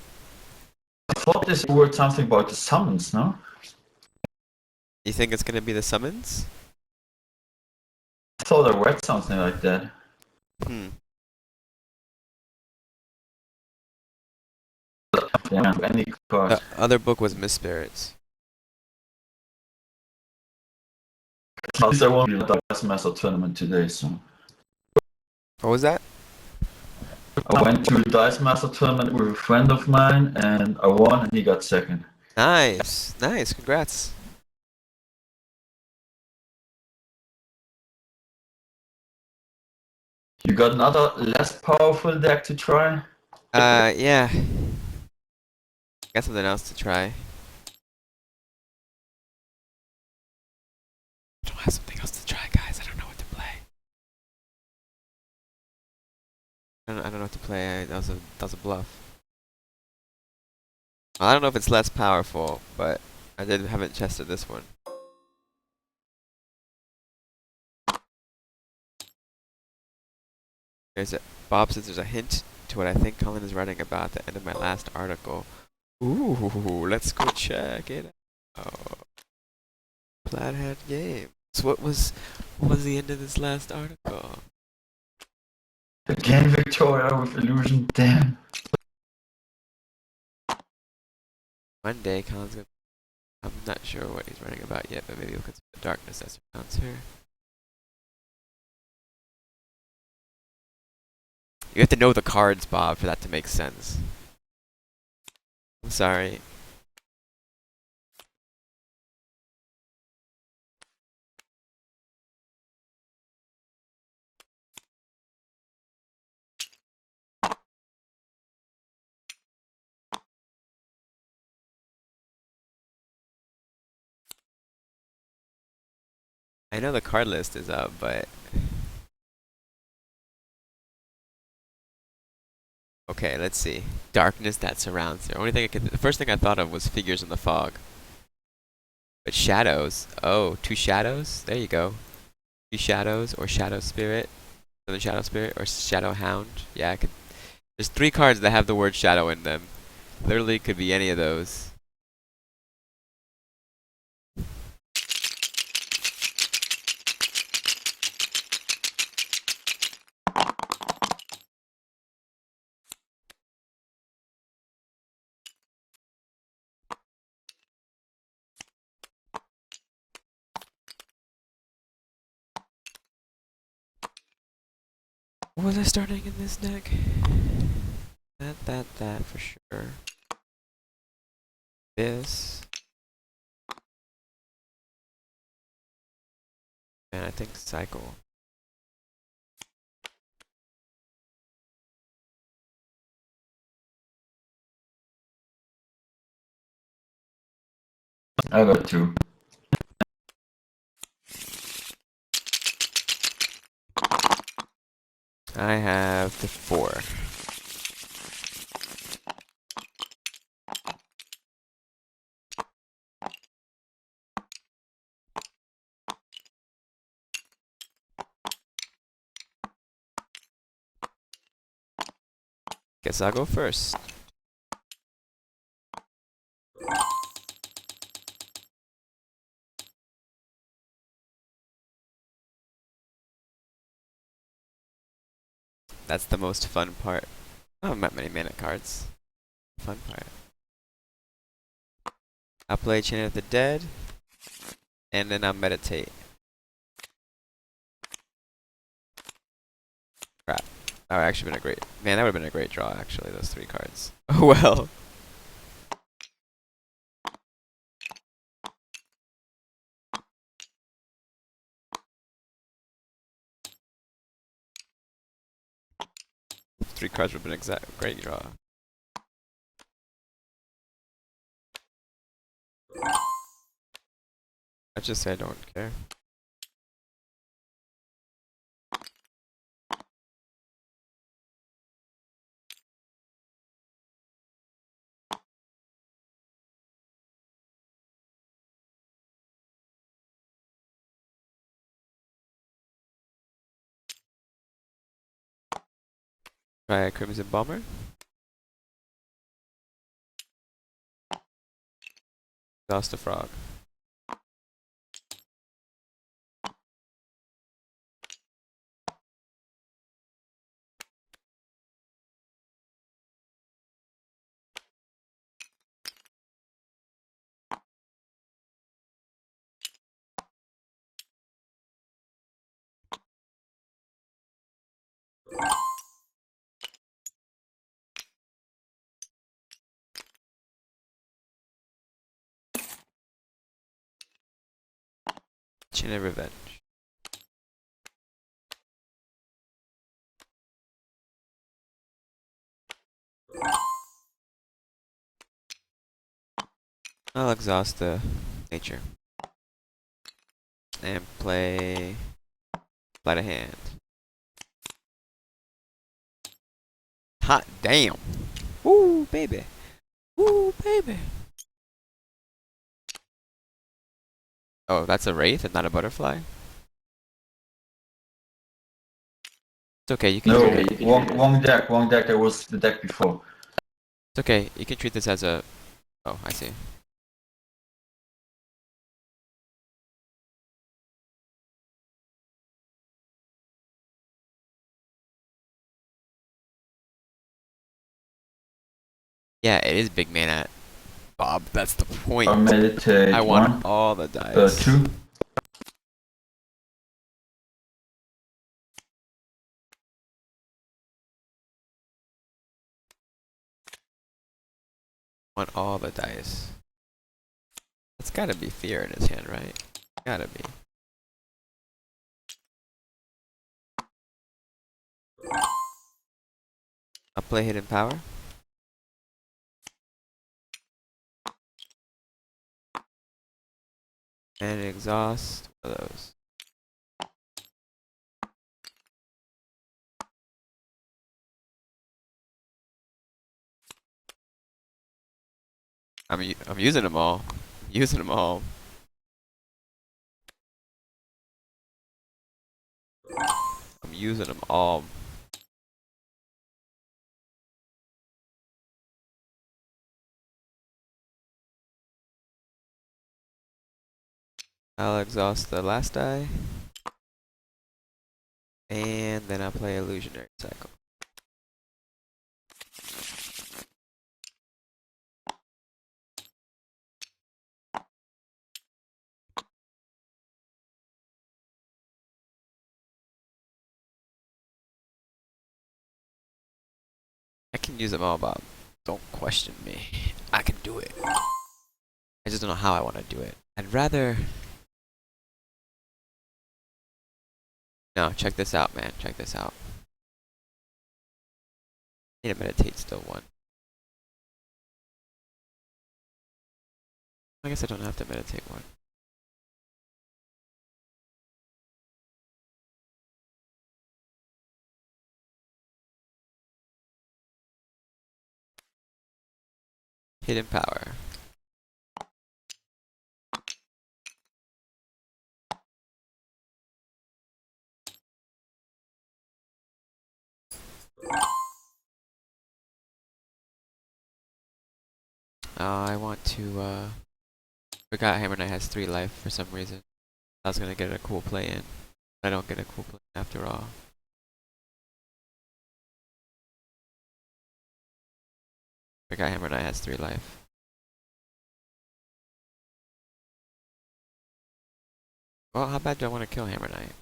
I thought this word something about the summons, no? You think it's gonna be the summons? I thought I read something like that. Hmm. Yeah, any card. The other book was Misspirits. At least I won't be at the Dice Master tournament today, so. What was that? I went to a Dice Master tournament with a friend of mine, and I won, and he got second. Nice, nice. Congrats. You got another less powerful deck to try? Yeah. Got something else to try. I don't have something else to try, guys. I don't know what to play. I don't know what to play. That was a bluff. I don't know if it's less powerful, but I haven't tested this one. Bob says there's a hint to what I think Colin is writing about at the end of my last article. Ooh, let's go check it out. Plaidhead Games. What was the end of this last article? Again, Victoria with illusion. Damn. Monday, Colin's gonna. I'm not sure what he's writing about yet, but maybe we'll consider darkness as surrounds her. You have to know the cards, Bob, for that to make sense. I'm sorry. I know the card list is up, but okay, let's see. Darkness that surrounds her. The first thing I thought of was figures in the fog. But shadows. Oh, two shadows. There you go. Two shadows or shadow spirit, Southern shadow spirit or shadow hound. Yeah, I could. There's three cards that have the word shadow in them. Literally could be any of those. What was I starting in this deck? That for sure. This. And I think cycle. I got two. I have the 4. Guess I'll go first. That's the most fun part. Oh, not many mana cards. Fun part. I'll play Chain of the Dead, and then I'll meditate. Crap. That would actually been a great... Man, that would have been a great draw, actually, those 3 cards. Oh well. Three cards would have been exact great draw. I just say I don't care. Try a Crimson Bomber. Exhaust the Frog. Chain of Revenge. I'll exhaust the nature. And play Sleight of Hand. Hot damn! Woo, baby! Woo, baby! Oh, that's a Wraith and not a Butterfly? It's okay, you can No, treat it. wrong deck. That was the deck before. It's okay, you can treat this as a... Oh, I see. Yeah, it is big mana, Bob. That's the point. I meditate I want 1, all the dice. 2. Want all the dice. It's gotta be fear in his hand, right? Gotta be. I'll play Hidden Power. And exhaust one of those. I'm using them all. Using them all. I'm using them all. I'll exhaust the last die. And then I'll play Illusionary Cycle. I can use them all, Bob. Don't question me. I can do it. I just don't know how I want to do it. I'd rather... No, check this out, man. Check this out. Need to meditate still one. I guess I don't have to meditate one. Hidden Power. I want to, forgot Hammer Knight has 3 life for some reason. I was gonna get a cool play in. I don't get a cool play in after all. Forgot Hammer Knight has 3 life. Well, how bad do I want to kill Hammer Knight?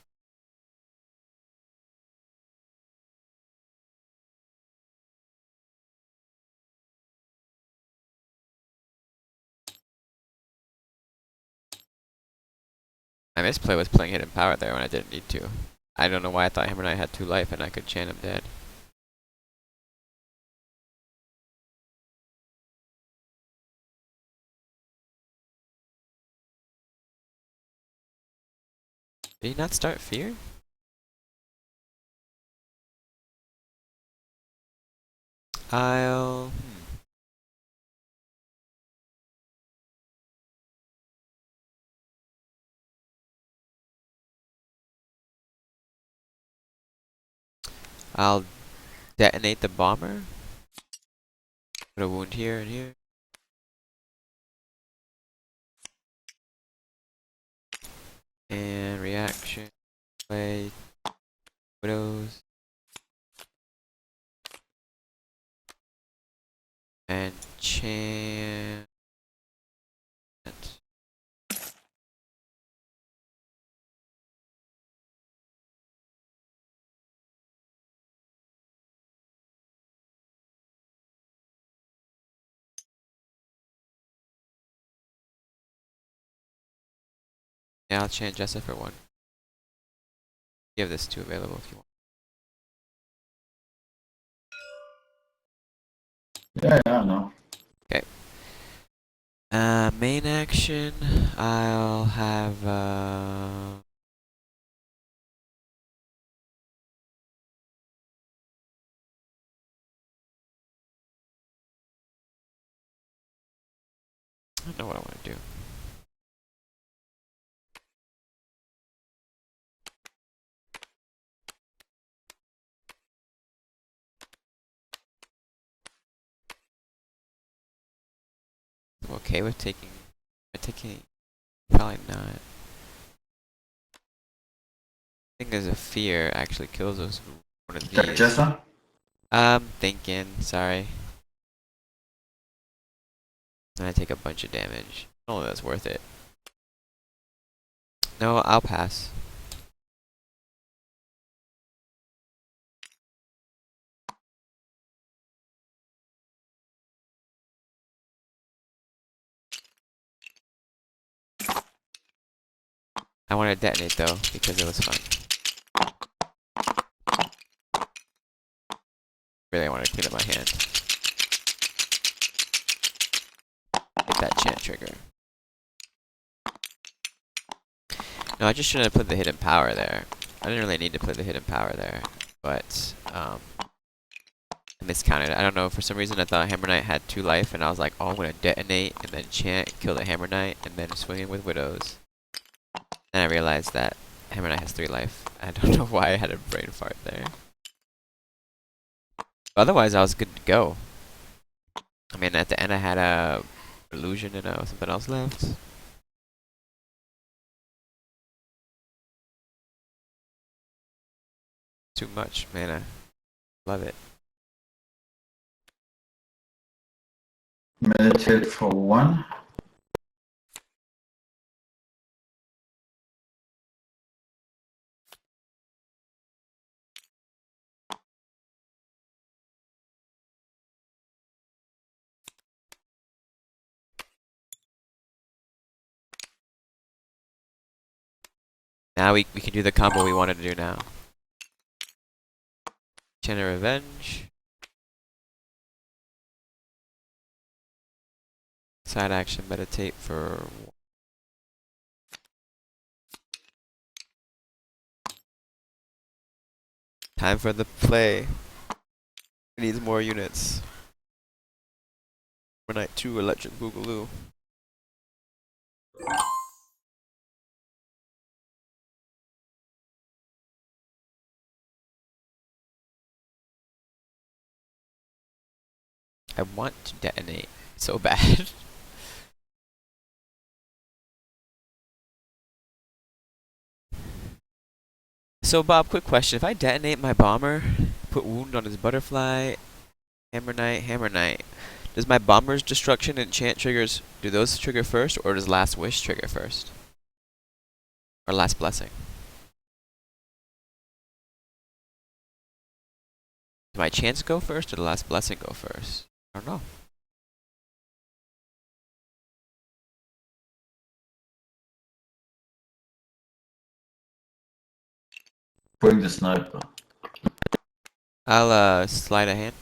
My misplay was playing Hidden Power there when I didn't need to. I don't know why I thought Hammer Knight had 2 life and I could chant him dead. Did he not start Fear? I'll... I'll detonate the bomber. Put a wound here and here. And reaction. Play. Widows. And chant. Yeah, I'll chant Jessa for 1. You have this 2 available if you want. Yeah, no. Okay. Main action. I'll have I don't know what I want to do. I'm okay with taking. Probably not. Thing is, a fear actually kills us with one of these. Jessa? I'm thinking. Sorry. And I take a bunch of damage. I don't know if that's worth it. No, I'll pass. I want to detonate though because it was fun. Really want to clean up my hand. Get that chant trigger. No, I just shouldn't have put the hidden power there. I didn't really need to put the hidden power there, but I miscounted it. I don't know, for some reason I thought Hammer Knight had 2 life, and I was like, oh, I'm gonna detonate and then chant, kill the Hammer Knight, and then swing in with Widows. And I realized that Hammer Knight has 3 life. I don't know why I had a brain fart there. But otherwise, I was good to go. I mean, at the end I had a illusion and something else left. Too much, man. I love it. Meditate for 1. Now we can do the combo we wanted to do now. Channel Revenge. Side action meditate for... Time for the play. It needs more units. Night 2 Electric Boogaloo. I want to detonate. So bad. So Bob, quick question. If I detonate my bomber, put wound on his butterfly, hammer knight, does my bomber's destruction and enchant triggers, do those trigger first, or does last wish trigger first? Or last blessing? Do my chance go first, or the last blessing go first? I don't know. Bring the sniper. I'll slide a hand.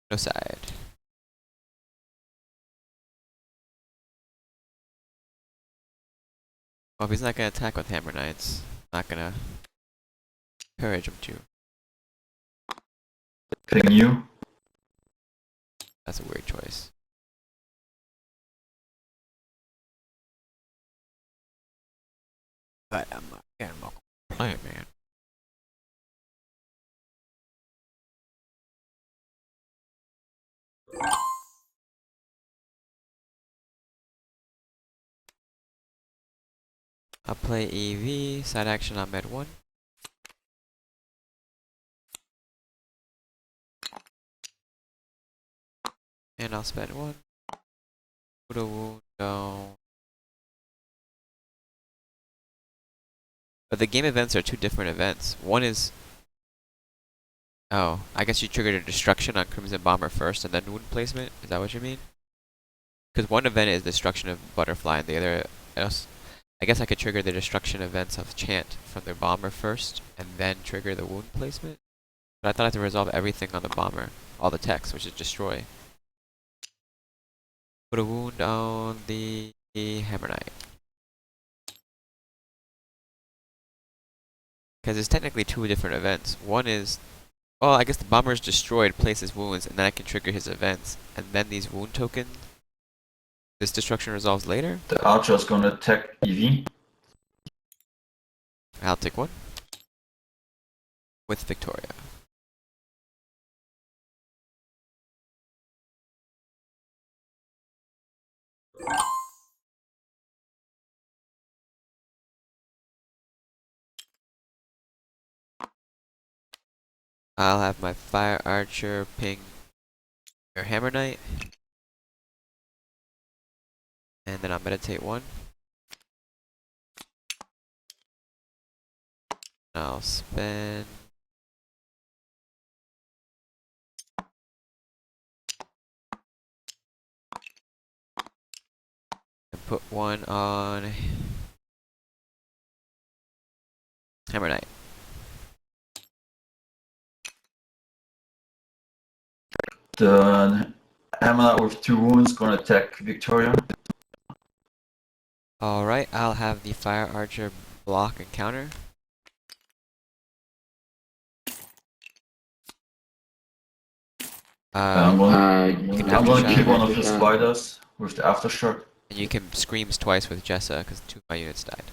No side. Well, if he's not gonna attack with hammer knights, not gonna encourage him to. Ping you. That's a weird choice. But I'm not gonna play it, man. I'll play EV, side action on med 1. And I'll spend 1. Put a wound down. But the game events are two different events. One is... Oh, I guess you triggered a destruction on Crimson Bomber first and then wound placement? Is that what you mean? Because one event is destruction of Butterfly and the other... else. I guess I could trigger the destruction events of Chant from the Bomber first and then trigger the wound placement? But I thought I had to resolve everything on the Bomber. All the text, which is destroy. Put a wound on the Hammer Knight. Because it's technically two different events. One is... Well, I guess the Bomber is destroyed, places wounds, and then I can trigger his events. And then these wound tokens... This destruction resolves later? The archer is gonna attack EV. I'll take 1. With Victoria. I'll have my Fire Archer ping your Hammer Knight. And then I'll meditate 1. I'll spend... and put 1 on... Hammer Knight. The hammer with 2 wounds gonna attack Victoria. Alright, I'll have the Fire Archer block and counter. I'm can gonna aftershock. kill one of the spiders with the aftershock. And you can screams twice with Jessa, because 2 of my units died.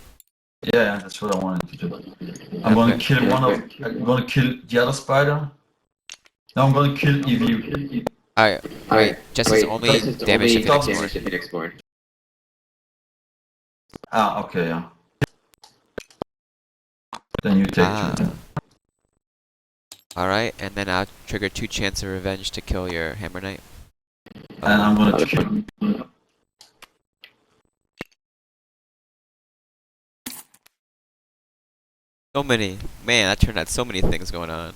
Yeah, that's what I wanted to do. I'm gonna kill I'm gonna kill the other spider. No, I'm gonna kill EV. Alright, wait, Jessa's only damage if it explored. Ah, okay, yeah. Then you take 2. Alright, and then I'll trigger 2 Chance of Revenge to kill your Hammer Knight. And I'm gonna kill. So many. Man, that turned out so many things going on.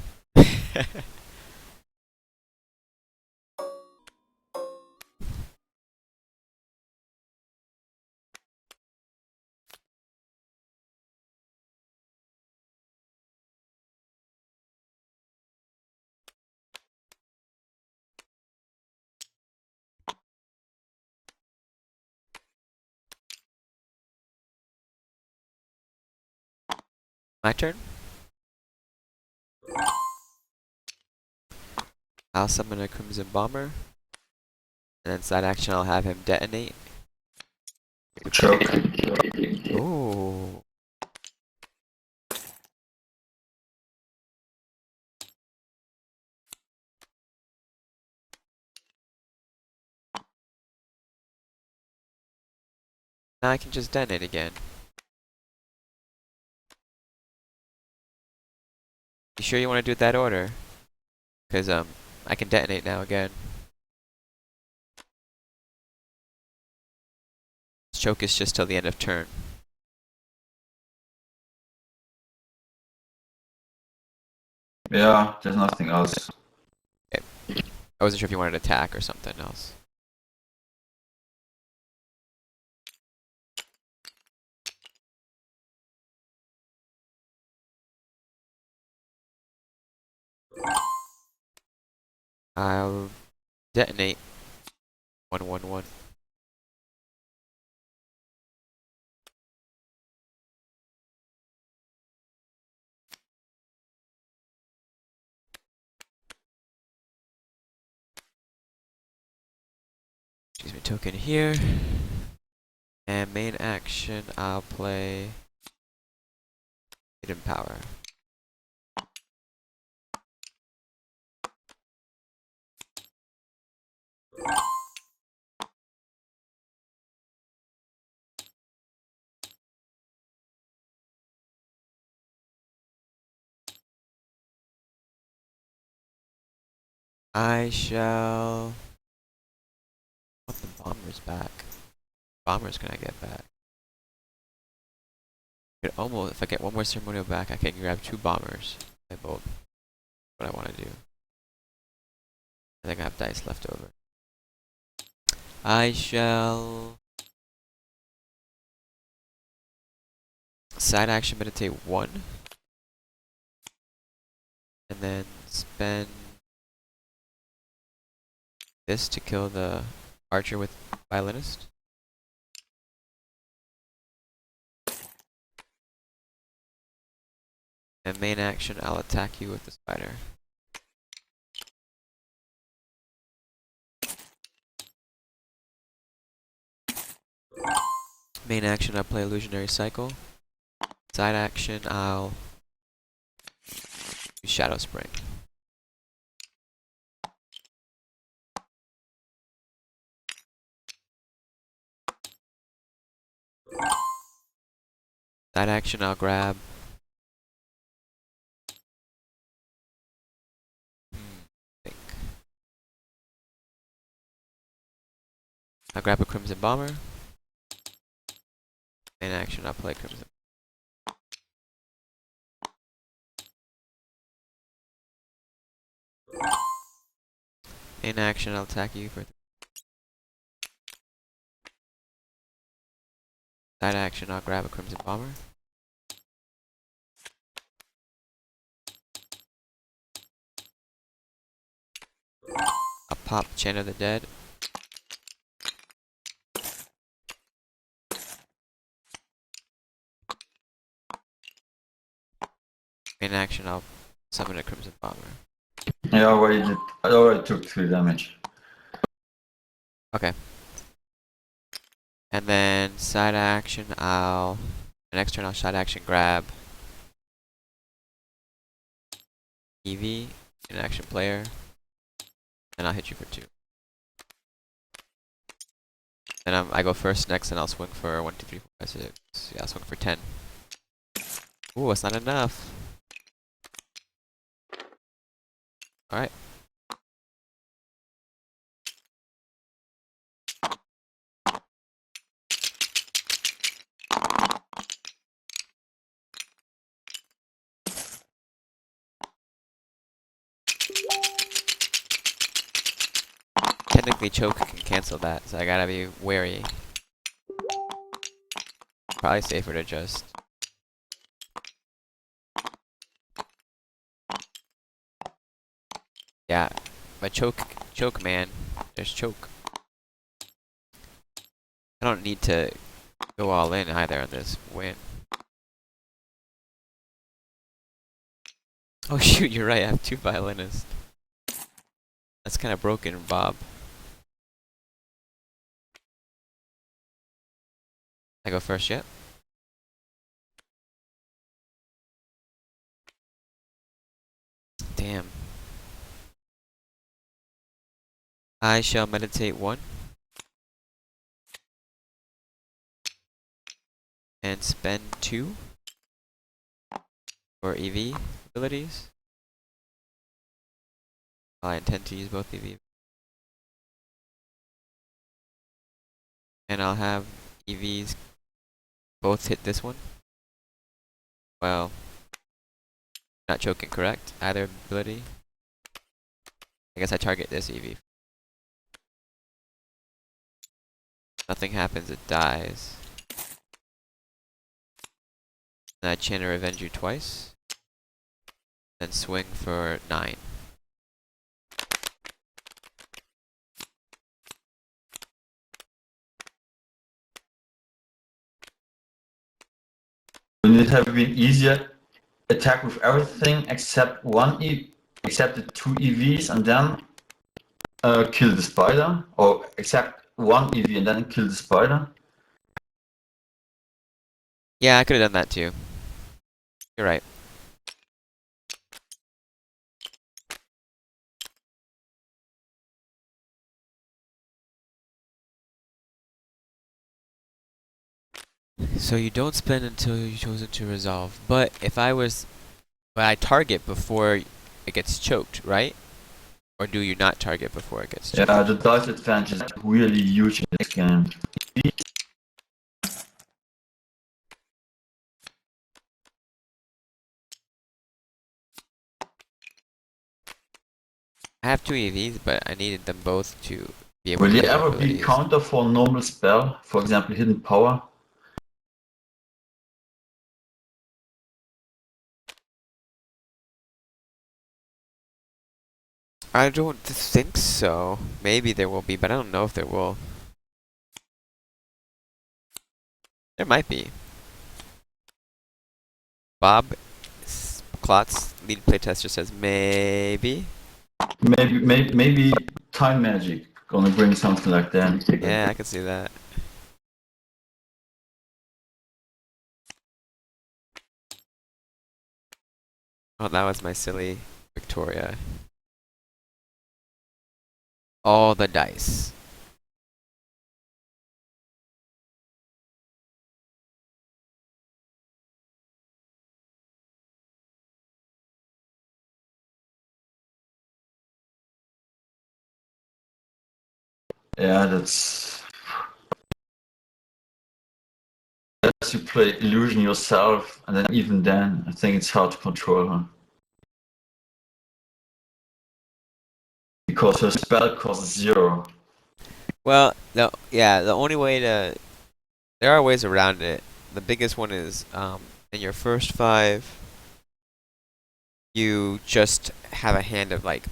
My turn? I'll summon a Crimson Bomber. And then side action I'll have him detonate. Choke. Ooh. Now I can just detonate again. You sure you want to do it that order? Because, I can detonate now again. Choke is just till the end of turn. Yeah, there's nothing else. I wasn't sure if you wanted to attack or something else. I'll detonate 111. Excuse me, token here. And main action, I'll play Hidden Power. I shall want the bombers back. Bombers can I get back? If I get one more ceremonial back, I can grab 2 bombers. I bolt. What I want to do. I think I have dice left over. I shall side action meditate 1. And then spend this to kill the archer with violinist. And main action, I'll attack you with the spider. Main action, I'll play illusionary cycle. Side action, I'll use shadow spring. Side action, I'll grab. Think. I'll grab a crimson bomber. Main action, I'll play crimson. In action, I'll attack you for. Side action, I'll grab a crimson bomber. I'll pop Chain of the Dead. In action, I'll summon a crimson bomber. Yeah, I already took 3 damage. Okay. And then side action, the next turn I'll side action grab EV, in action player, and I'll hit you for 2. Then I go first next, and I'll swing for 1, 2, 3, 4, 5, 6. Yeah, I'll swing for 10. Ooh, that's not enough. Alright. Technically, choke can cancel that, so I gotta be wary. Probably safer to just. Yeah, but choke, man. There's choke. I don't need to go all in either on this win. Oh shoot, you're right. I have 2 violinists. That's kind of broken, Bob. I go first yet? Damn. I shall meditate 1. and spend 2 for EV abilities. I intend to use both EV. And I'll have EVs both hit this one. Well, not choking correct, either ability. I guess I target this EV. Nothing happens, it dies. And I Chant a Revenge You twice. Then swing for 9. Wouldn't it have been easier attack with everything except except the 2 EVs and then kill the spider? Or except 1 EV and then kill the spider? Yeah, I could have done that too. You're right. So you don't spend until you've chosen to resolve. But if I target before it gets choked, right? Or do you not target before it gets choked? Yeah, the dice advantage is really huge in this game. I have 2 EVs, but I needed them both to be able Will to you use their ever be abilities. counter for a normal spell? For example, hidden power? I don't think so. Maybe there will be, but I don't know if there will. There might be. Bob Klotz, lead playtester, says maybe. Maybe time magic gonna bring something like that. Yeah, I can see that. Oh, that was my silly Victoria. All the dice. Yeah, that's. As you play illusion yourself, and then even then, I think it's hard to control her. Because her spell costs 0. Well, no, yeah, the only way to... There are ways around it. The biggest one is, in your first 5, you just have a hand of, like...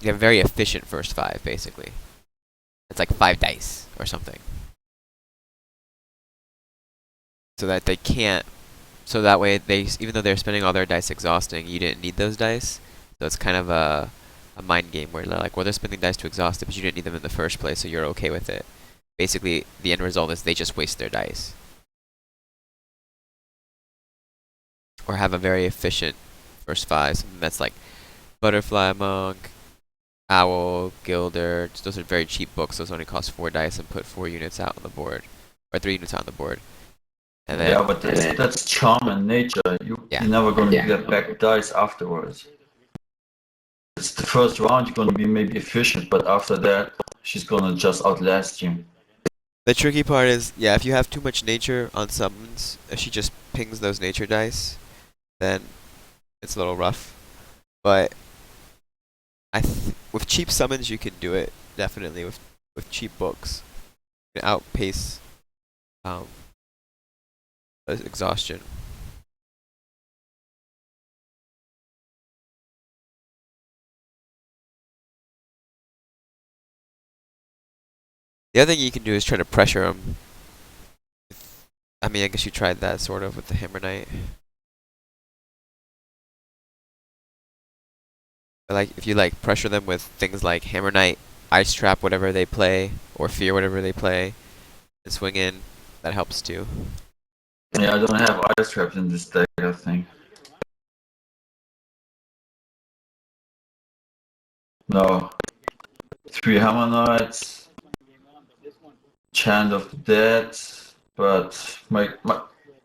You have a very efficient first 5, basically. It's like 5 dice, or something. So that they can't... So that way, even though they're spending all their dice exhausting, you didn't need those dice. So it's kind of a mind game where they're like, well, they're spending dice to exhaust it, but you didn't need them in the first place, so you're okay with it. Basically, the end result is they just waste their dice. Or have a very efficient first 5, something that's like Butterfly Monk, Owl, Gilder. Those are very cheap books. Those only cost 4 dice and put 4 units out on the board. Or 3 units out on the board. And then, Yeah, but that's charm and nature. You're never gonna get back dice afterwards. It's the first round you're gonna be maybe efficient, but after that, she's gonna just outlast you. the tricky part is, yeah, if you have too much nature on summons, if she just pings those nature dice, then it's a little rough. But with cheap summons you can do it, definitely, with cheap books. You can outpace exhaustion. The other thing you can do is try to pressure them. I mean, I guess you tried that sort of with the Hammer Knight. But like, if you like pressure them with things like Hammer Knight, Ice Trap, whatever they play, or Fear, whatever they play, and swing in, that helps too. Yeah, I don't have ice traps in this deck, I think. No. 3 Hammer Knights, Chant of the Dead, but my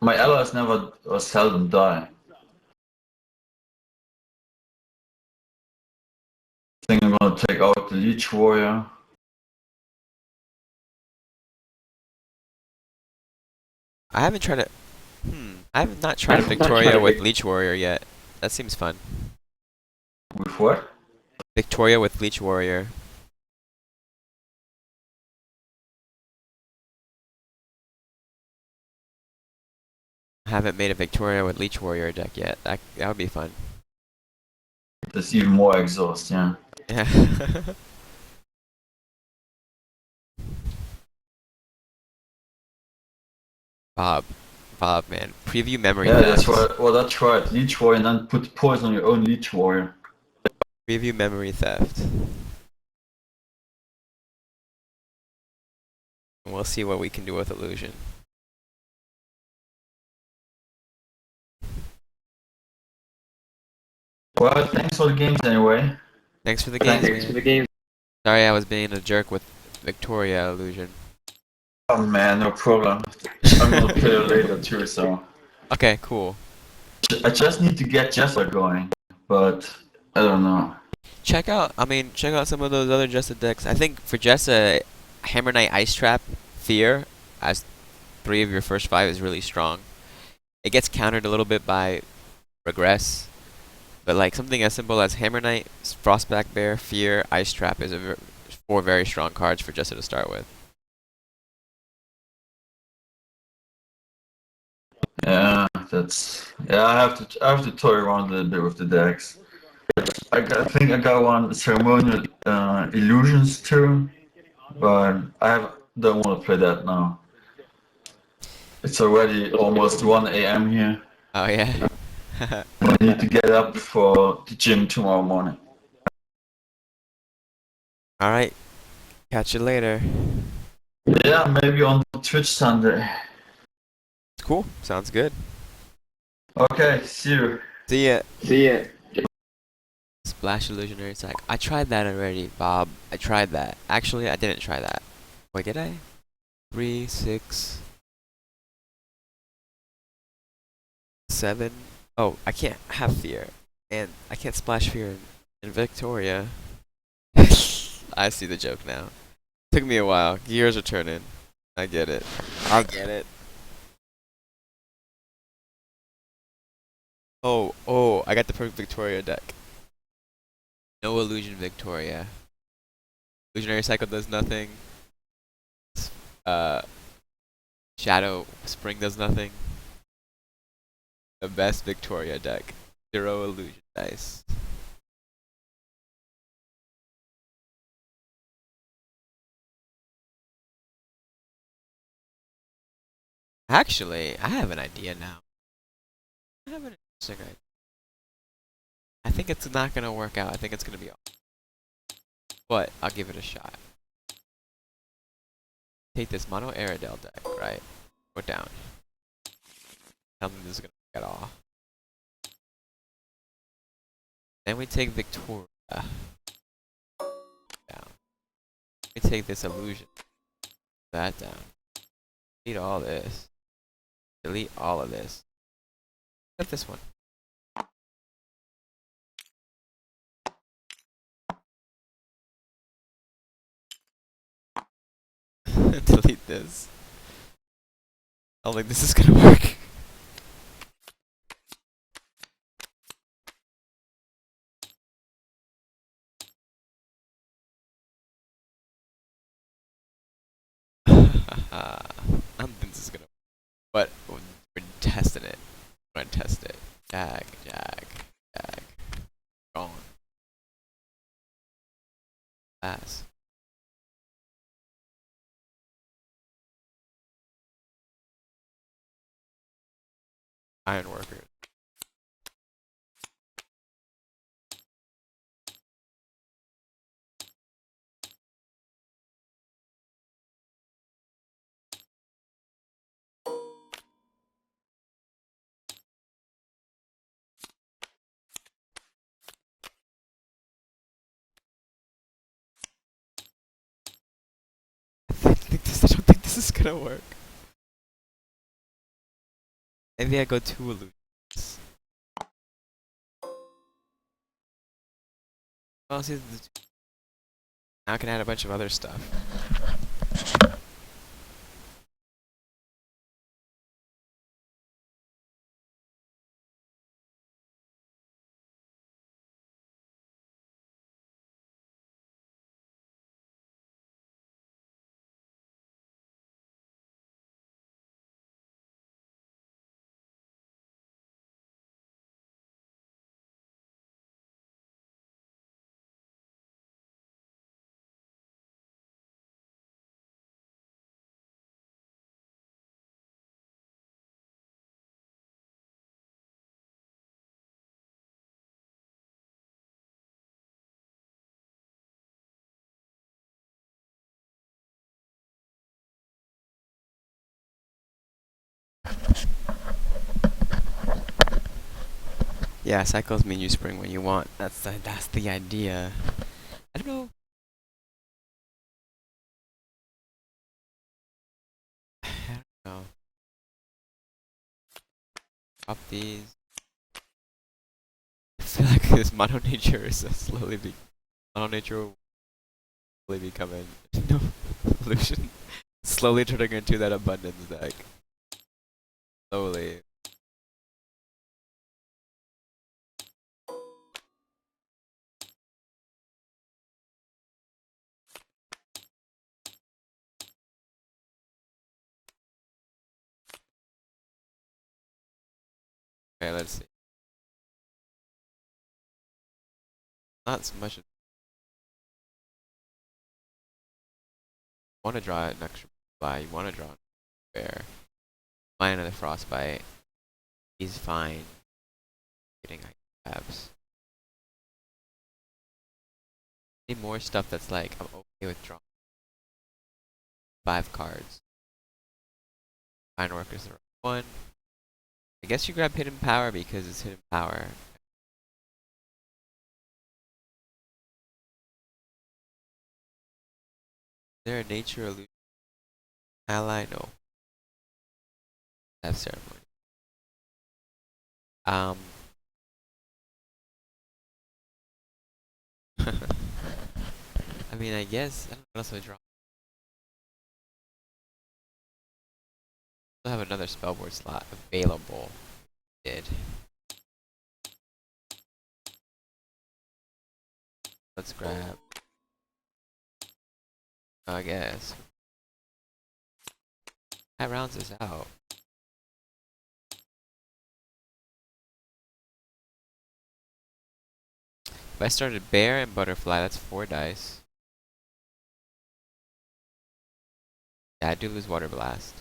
My allies never or seldom die. I think I'm gonna take out the Leech Warrior. I haven't tried it. I have not tried a Victoria with Leech Warrior yet. That seems fun. With what? Victoria with Leech Warrior. I haven't made a Victoria with Leech Warrior deck yet. That would be fun. That's even more exhaust, yeah. Yeah. Bob, man, preview memory Yeah, theft. that's what I tried. Leech Warrior and then put poison on your own Leech Warrior. Preview memory theft. And we'll see what we can do with illusion. Well, thanks for the games anyway. Thanks for the games, man. Sorry I was being a jerk with Victoria illusion. Oh man, no problem. I'm gonna play it later too, so. Okay, cool. I just need to get Jester going, but I don't know. Check out some of those other Jessa decks. I think for Jessa, Hammer Knight Ice Trap, Fear, as 3 of your first 5 is really strong. It gets countered a little bit by Regress, but like something as simple as Hammer Knight, Frostback Bear, Fear, Ice Trap is 4 very strong cards for Jessa to start with. Yeah, I have to toy around a little bit with the decks. I think I got one ceremonial illusions too, but don't want to play that now. It's already almost 1 a.m. here. Oh yeah. I need to get up for the gym tomorrow morning. All right. Catch you later. Yeah, maybe on Twitch Sunday. Cool. Sounds good. Okay, see you. See ya. See ya. Splash Illusionary Sack. I tried that already, Bob. I tried that. Actually, I didn't try that. Wait, did I? 3, 6, 7. Oh, I can't have Fear. And I can't splash Fear in Victoria. I see the joke now. Took me a while. Gears are turning. I get it. I get it. Oh, I got the perfect Victoria deck. No Illusion Victoria. Illusionary Cycle does nothing. Uh, Shadow Spring does nothing. The best Victoria deck. 0 Illusion dice. Actually, I have an idea now. I have an interesting idea. I think it's not gonna work out. I think it's gonna be awful. But I'll give it a shot. Take this Mono Aerodel deck, right? Go down. Tell me this is gonna work at all. Then we take Victoria. Down. We take this Illusion. That down. Delete all this. Delete all of this. Except this one. Delete this. I don't think this is gonna work. I don't think this is gonna work. But we're testing it. We're gonna test it. Jag. Gone. Pass. Ironworker. I don't think this is gonna work. Maybe I go 2 illusions. Well, see, now I can add a bunch of other stuff. Yeah, cycles mean you spring when you want. That's the idea. I don't know. I don't know. Drop these. I feel like this mono nature is mono nature will slowly becoming no illusion. Slowly turning into that abundance deck. Slowly. Okay, let's see. Not so much. Want to draw an extra fly. You want to draw a bear. Buy another frostbite. He's fine. Getting abs. Need more stuff that's like I'm okay with drawing 5 cards. Fine worker's the right one. I guess you grab hidden power because it's hidden power. Is there a nature illusion ally? No. Have ceremony. Um. I mean, I guess I don't know what else I draw. Still have another spellboard slot available. Did. Let's grab. I guess. That rounds us out. If I started bear and butterfly, that's 4 dice. Yeah, I do lose water blast.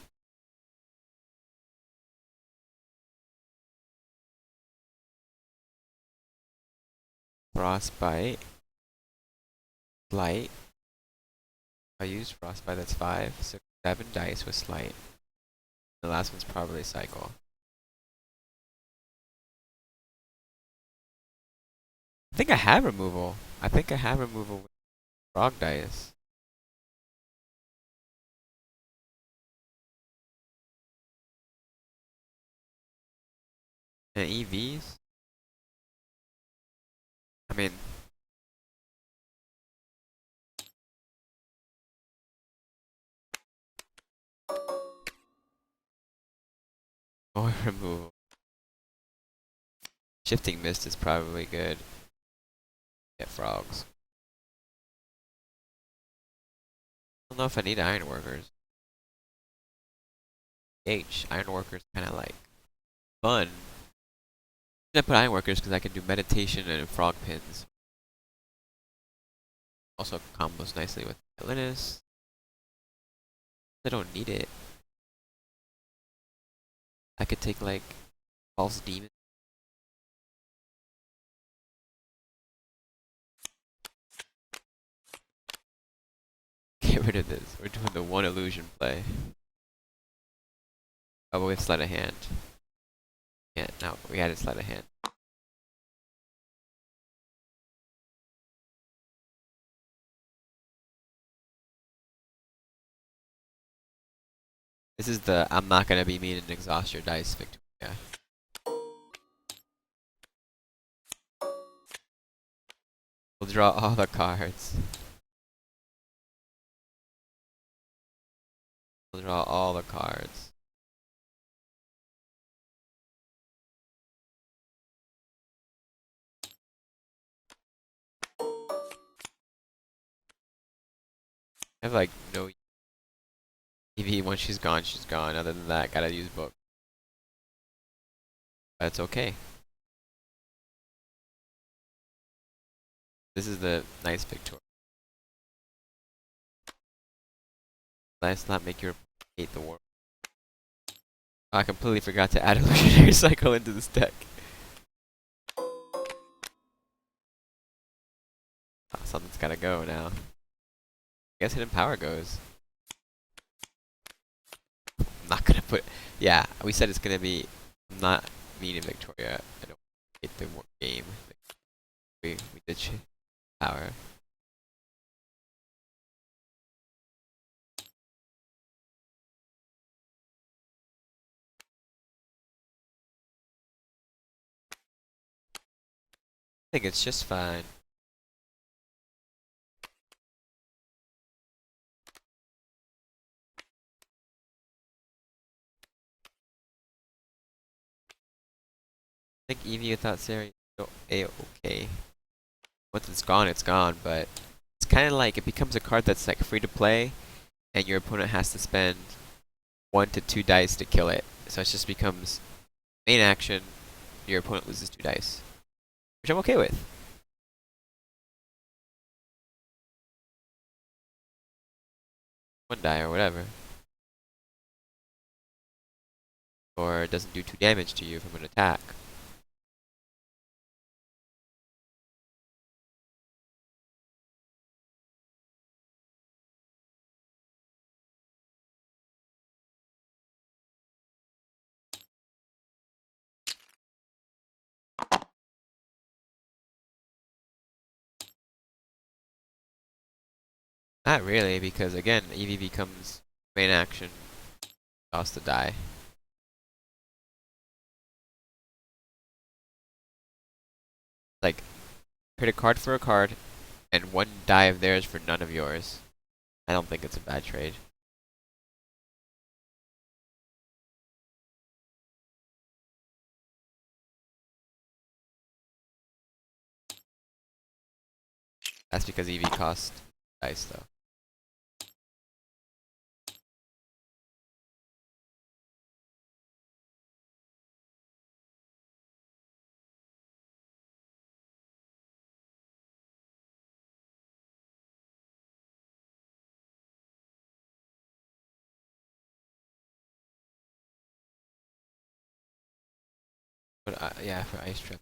Frostbite. Light. I use frostbite, that's 5. 6, 7 dice with slight. The last one's probably cycle. I think I have removal. I think I have removal with frog dice. And EVs? I mean, more removal. Shifting Mist is probably good. Get frogs. I don't know if I need Ironworkers. Ironworkers kinda like fun. I put Ironworkers because I can do meditation and frog pins. Also combos nicely with Linus. I don't need it. I could take like False Demon. Get rid of this. We're doing the 1 illusion play. Oh, but we have sleight of hand. Yeah, no, we added sleight of hand. This is the I'm not gonna be mean and exhaust your dice victory. Yeah. We'll draw all the cards. We'll draw all the cards. I have like no EV. Once she's gone, she's gone. Other than that, gotta use book. That's okay. This is the nice Victoria. Let's not make your hate the war. I completely forgot to add illusionary cycle into this deck. Oh, something's gotta go now. I guess hidden power goes. I'm not gonna put. Yeah, we said it's gonna be. I'm not meaning Victoria. I don't hate the game. We did power. I think it's just fine. I think Eevee without Sarah is a-okay. Once it's gone, but it's kind of like it becomes a card that's like free to play, and your opponent has to spend 1 to 2 dice to kill it. So it just becomes main action, your opponent loses 2 dice. Which I'm okay with. 1 die or whatever. Or it doesn't do 2 damage to you from an attack. Not really, because again, Eevee becomes main action, cost to die. Like, trade a card for a card, and 1 die of theirs for none of yours. I don't think it's a bad trade. That's because Eevee cost dice, though. But yeah, for Ice Trip.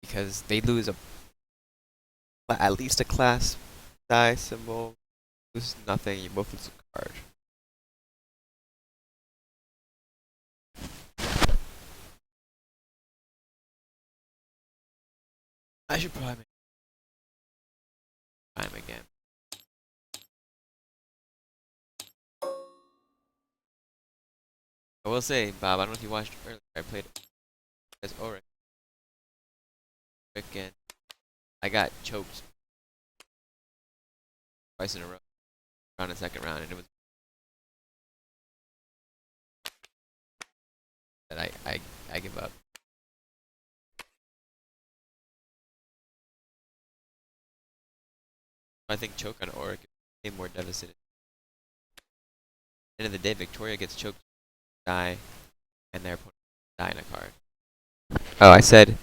Because they lose at least a class die symbol. Lose nothing, you both lose a card. I should probably make time again. I will say, Bob, I don't know if you watched earlier. I played as Oric. And I got choked twice in a row on the second round, and it was that I give up. I think choke on Oric is more devastating. End of the day, Victoria gets choked, die, and their opponent die in a card. Oh, I said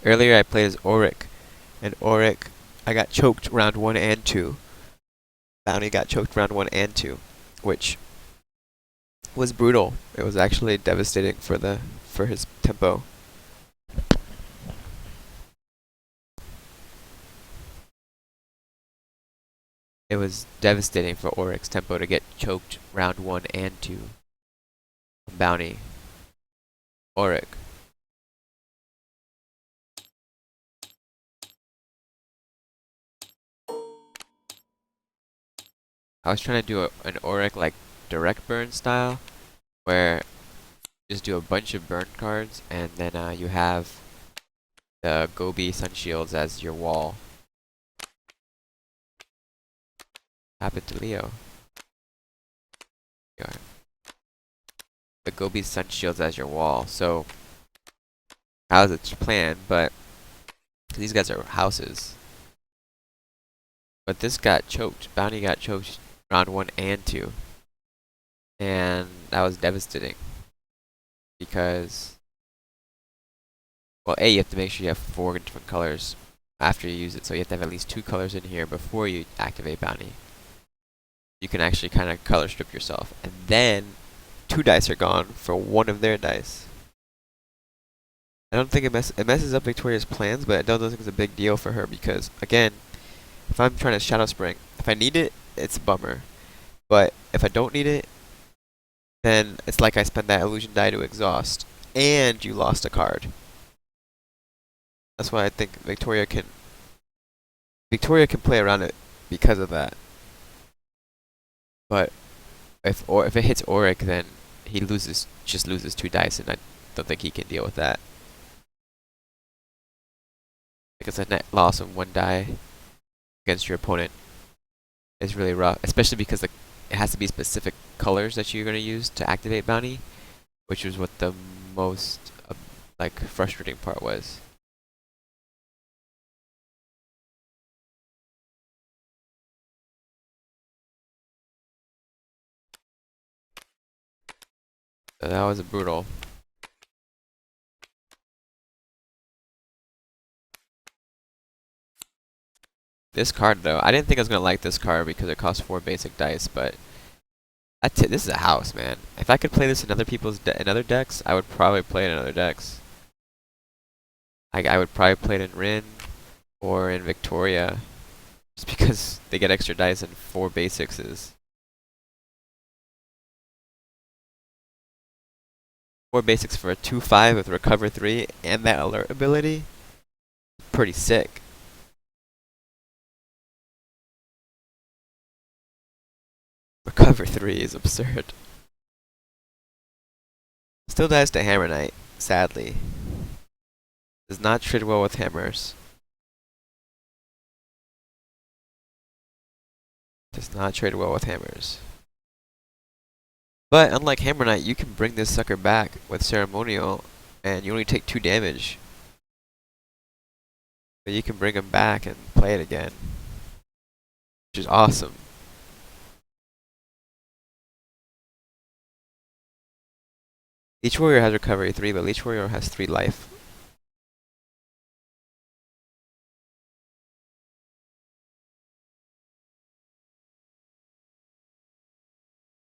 earlier I played as Oric, and Oric, I got choked round 1 and 2. Bounty got choked round 1 and 2, which was brutal. It was actually devastating for his tempo. It was devastating for Oric's tempo to get choked round 1 and 2. Bounty. Oric. I was trying to do an Oric like direct burn style, where just do a bunch of burn cards, and then you have the Gobi Sun Shields as your wall. Happened to Leo. Here you are. The Gobi Sun Shields as your wall. So, how's its plan? But these guys are houses. But this got choked. Bounty got choked round 1 and 2. And that was devastating. Because, well, A, you have to make sure you have 4 different colors after you use it. So you have to have at least 2 colors in here before you activate Bounty. You can actually kind of color strip yourself. And then 2 dice are gone for 1 of their dice. I don't think it messes up Victoria's plans, but I don't think it's a big deal for her because, again, if I'm trying to Shadow Spring, if I need it, it's a bummer. But if I don't need it, then it's like I spent that illusion die to exhaust, and you lost a card. That's why I think Victoria can play around it because of that. But if it hits Auric, then he just loses 2 dice, and I don't think he can deal with that. Because a net loss of 1 die against your opponent is really rough, especially because it has to be specific colors that you're going to use to activate Bounty, which was what the most frustrating part was. So that was brutal. This card though, I didn't think I was gonna like this card because it costs 4 basic dice, but this is a house, man. If I could play this in other people's in other decks, I would probably play it in other decks. I would probably play it in Rin or in Victoria, just because they get extra dice and 4 basics is 4 basics for a 2/5 with recover 3 and that alert ability. Pretty sick. Recover 3 is absurd. Still dies to Hammer Knight, sadly. Does not trade well with hammers. Does not trade well with hammers. But unlike Hammer Knight, you can bring this sucker back with Ceremonial, and you only take 2 damage. But you can bring him back and play it again, which is awesome. Each warrior has recovery 3, but each warrior has 3 life.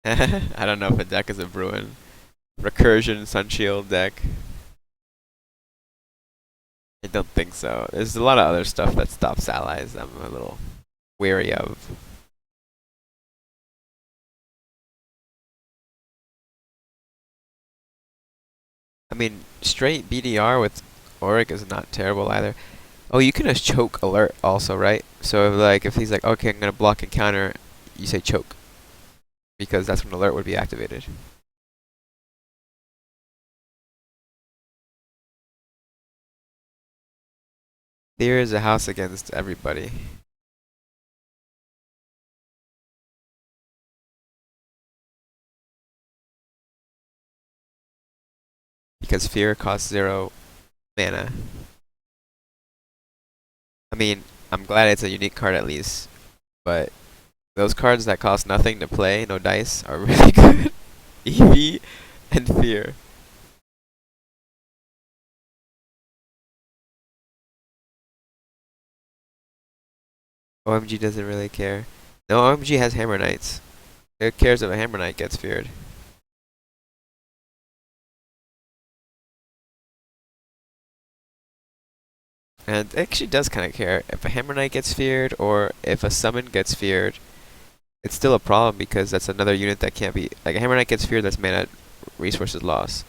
I don't know if a deck is a Bruin. Recursion Sunshield deck. I don't think so. There's a lot of other stuff that stops allies I'm a little wary of. I mean, straight BDR with Auric is not terrible either. Oh, you can just choke alert also, right? So if he's like, okay, I'm gonna block and counter, you say choke. Because that's when alert would be activated. Fear is a house against everybody. Because fear costs 0 mana. I mean, I'm glad it's a unique card at least, but those cards that cost nothing to play, no dice, are really good. EV and fear. OMG doesn't really care. No, OMG has Hammer Knights. It cares if a Hammer Knight gets feared. And it actually does kind of care if a Hammer Knight gets feared or if a summon gets feared. It's still a problem because that's another unit that can't be like a Hammer Knight gets feared. That's mana resources loss.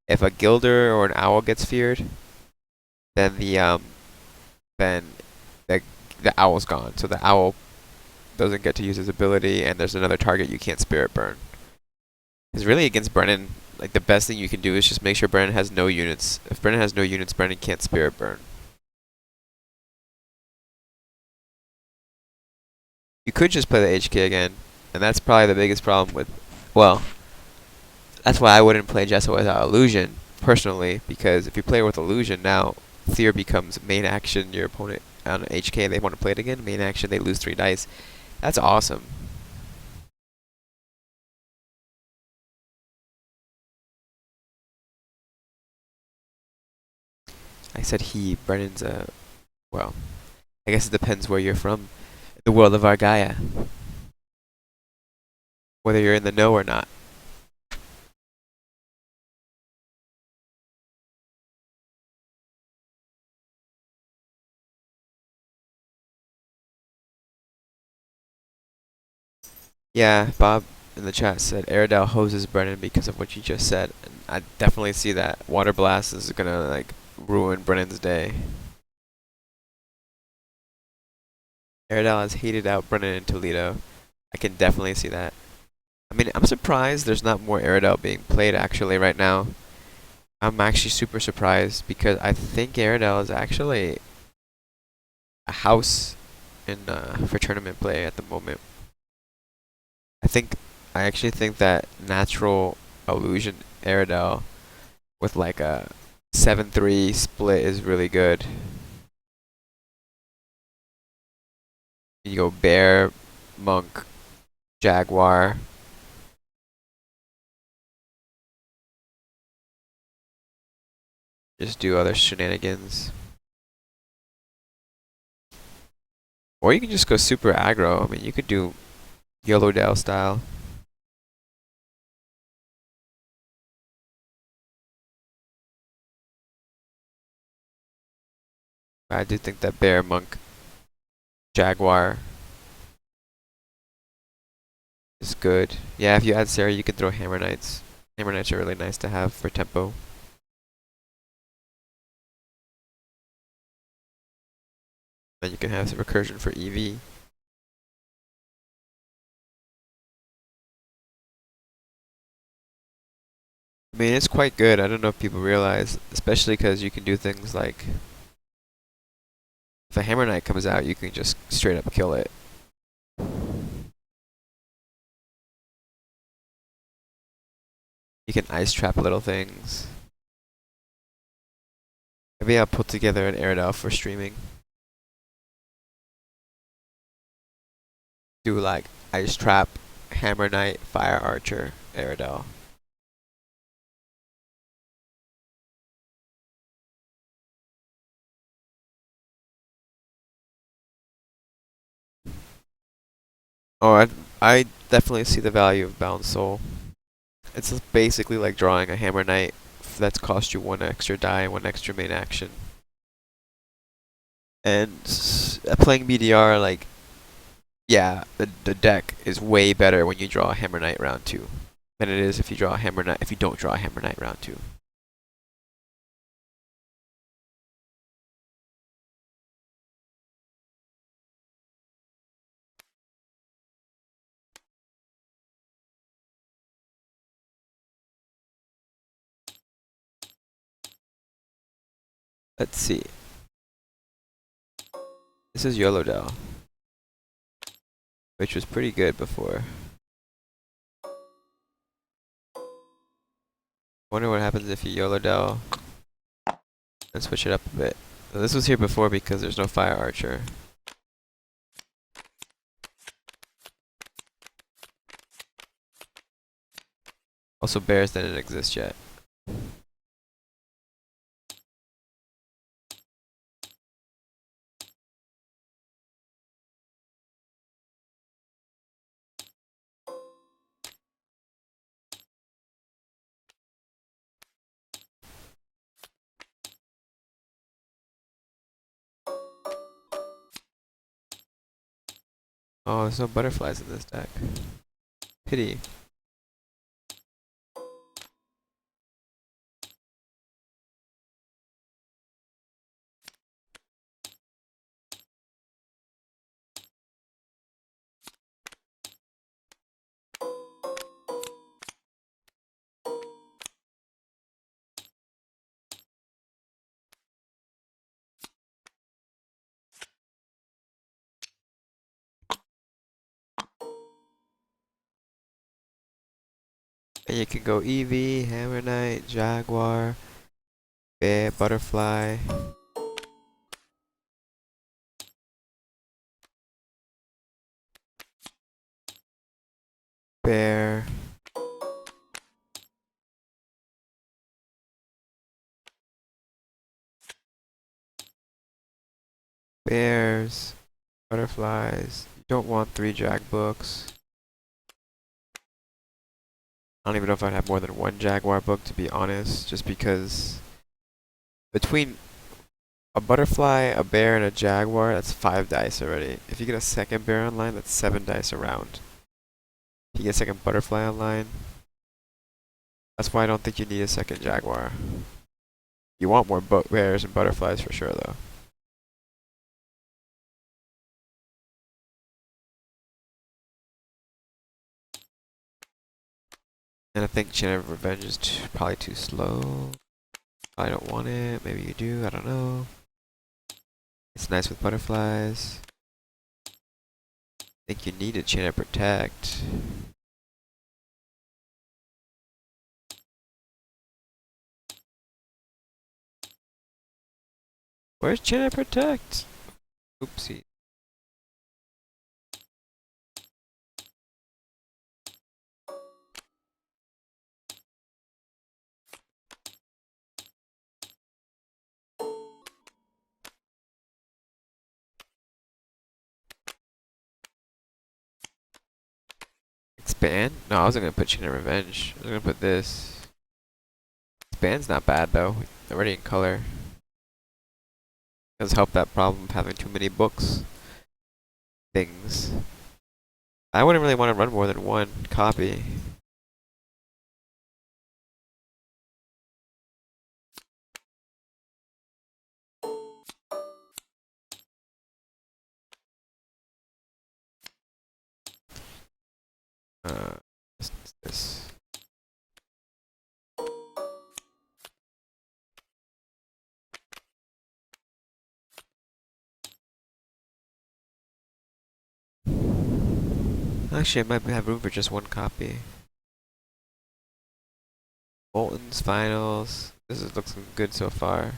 If a Gilder or an Owl gets feared, then the Owl's gone. So the Owl doesn't get to use his ability, and there's another target you can't Spirit Burn. Because really against Brennan, like the best thing you can do is just make sure Brennan has no units. If Brennan has no units, Brennan can't spirit burn. You could just play the HK again, and that's probably the biggest problem with, well, that's why I wouldn't play Jessa without Illusion, personally, because if you play with Illusion now, Fear becomes main action, your opponent on HK, they want to play it again, main action, they lose 3 dice. That's awesome. I said he, Brennan's well, I guess it depends where you're from. The world of Argaia. Whether you're in the know or not. Yeah, Bob in the chat said Aerodale hoses Brennan because of what you just said. And I definitely see that. Water Blast is gonna like ruin Brennan's day. Aerodale has hated out Brennan in Toledo. I can definitely see that. I mean, I'm surprised there's not more Aerodale being played actually right now. I'm actually super surprised because I think Aerodale is actually a house in for tournament play at the moment. I actually think that natural illusion Aerodale with like a 7-3 split is really good. You go bear, monk, jaguar. Just do other shenanigans. Or you can just go super aggro. I mean, you could do Yellowdale style. I do think that bear, monk, jaguar is good. Yeah, if you add Sarah, you can throw hammer knights. Hammer knights are really nice to have for tempo. Then you can have some recursion for EV. I mean, it's quite good. I don't know if people realize, especially because you can do things like if a hammer knight comes out, you can just straight up kill it. You can ice trap little things. Maybe I'll put together an Aerodale for streaming. Do like ice trap, hammer knight, fire archer, Aerodale. Oh, I definitely see the value of Bound Soul. It's basically like drawing a hammer knight that's cost you 1 extra die and 1 extra main action. And playing BDR, like, yeah, the deck is way better when you draw a hammer knight round 2 than it is if you draw a hammer knight if you don't draw a hammer knight round 2. Let's see. This is Yellowdale, which was pretty good before. Wonder what happens if you Yellowdale and switch it up a bit. So this was here before because there's no fire archer. Also, bears didn't exist yet. Oh, there's no butterflies in this deck. Pity. And you can go Eevee, Hammer Knight, Jaguar, Bear, Butterfly. Bear. Bears. Butterflies. You don't want 3 Jag books. I don't even know if I'd have more than 1 Jaguar book, to be honest, just because between a butterfly, a bear, and a jaguar, that's 5 dice already. If you get a second bear online, that's 7 dice a round. If you get a second butterfly online, that's why I don't think you need a second jaguar. You want more bears and butterflies for sure, though. And I think Chain of Revenge is probably too slow. I don't want it. Maybe you do. I don't know. It's nice with butterflies. I think you need a Chain of Protect. Where's Chain of Protect? Oopsie. Expand? No, I wasn't gonna put Chain of Revenge. I was gonna put this. Expand's not bad though. Already in color. Does help that problem of having too many books. Things. I wouldn't really want to run more than 1 copy. This. Actually, I might have room for just 1 copy. Bolton's Finals. This is looks good so far.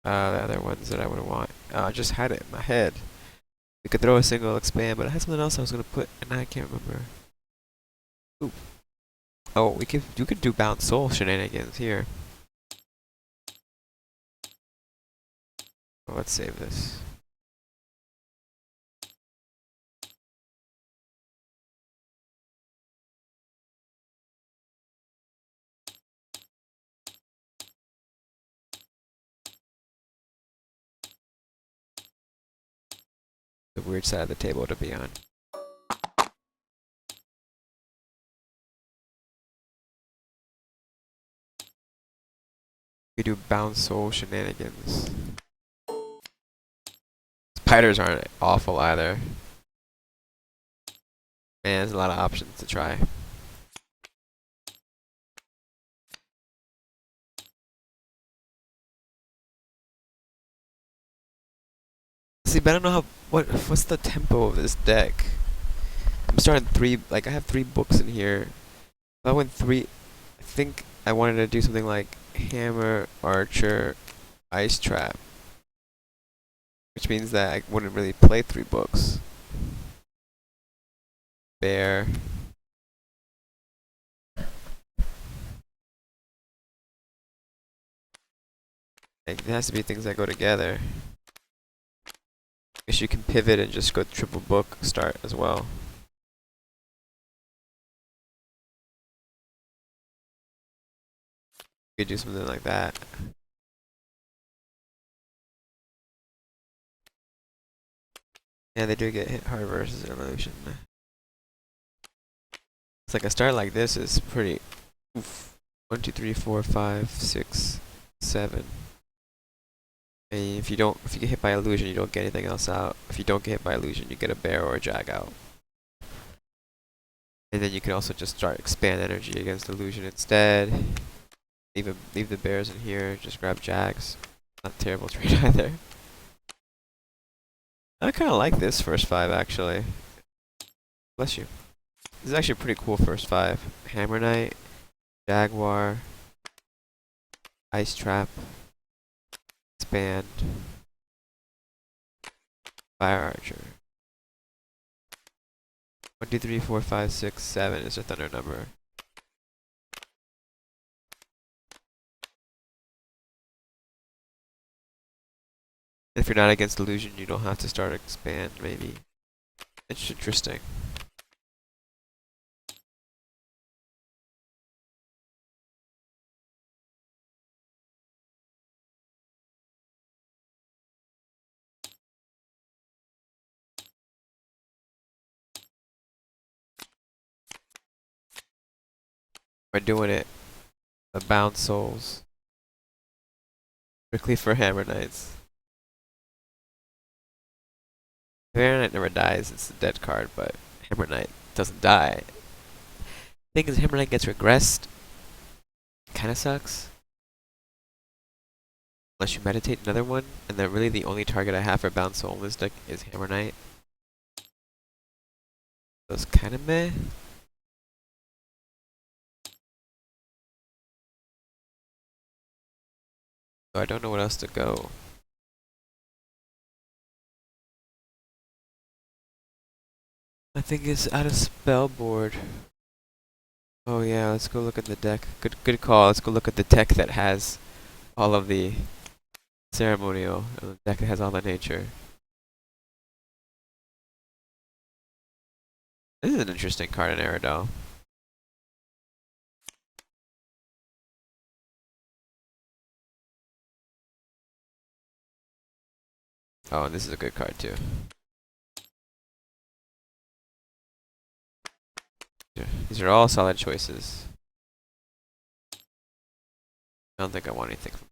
The other ones that I would want. I just had it in my head. We could throw a single expand, but I had something else I was gonna put, and I can't remember. Ooh. Oh, you could do Bound Soul Shenanigans here. Oh, let's save this. The weird side of the table to be on. We do Bound Soul Shenanigans. Spiders aren't awful either. Man, there's a lot of options to try. See, but I don't know what's the tempo of this deck. I'm starting 3, like I have 3 books in here. If I went 3, I think I wanted to do something like Hammer, Archer, Ice Trap. Which means that I wouldn't really play 3 books. Bear. Like, it has to be things that go together. Guess you can pivot and just go triple book start as well. You could do something like that. Yeah, they do get hit hard versus illusion. It's like a start like this is pretty. Oof. 1, 2, 3, 4, 5, 6, 7. And if you get hit by illusion, you don't get anything else out. If you don't get hit by illusion, you get a bear or a jag out. And then you can also just start expand energy against illusion instead. Leave the bears in here. Just grab jags. Not a terrible trade either. I kind of like this first 5 actually. Bless you. This is actually a pretty cool first 5. Hammer Knight, Jaguar, Ice Trap, Expand, Fire Archer. 1, 2, 3, 4, 5, 6, 7 is a thunder number. If you're not against illusion, you don't have to start expand, maybe. It's interesting. We're doing it. The Bound Souls. Strictly for Hammer Knights. Hammer Knight never dies, it's a dead card, but Hammer Knight doesn't die. Thing is, Hammer Knight gets regressed. Kinda sucks. Unless you meditate another one, and then really the only target I have for Bound Soul in this deck is Hammer Knight. So it's kinda meh. So I don't know what else to go. I think it's out of spell board. Oh yeah, let's go look at the deck. Good call. Let's go look at the deck that has all of the ceremonial, and the deck that has all the nature. This is an interesting card in Aerodel. Oh, and this is a good card too. These are all solid choices. I don't think I want anything from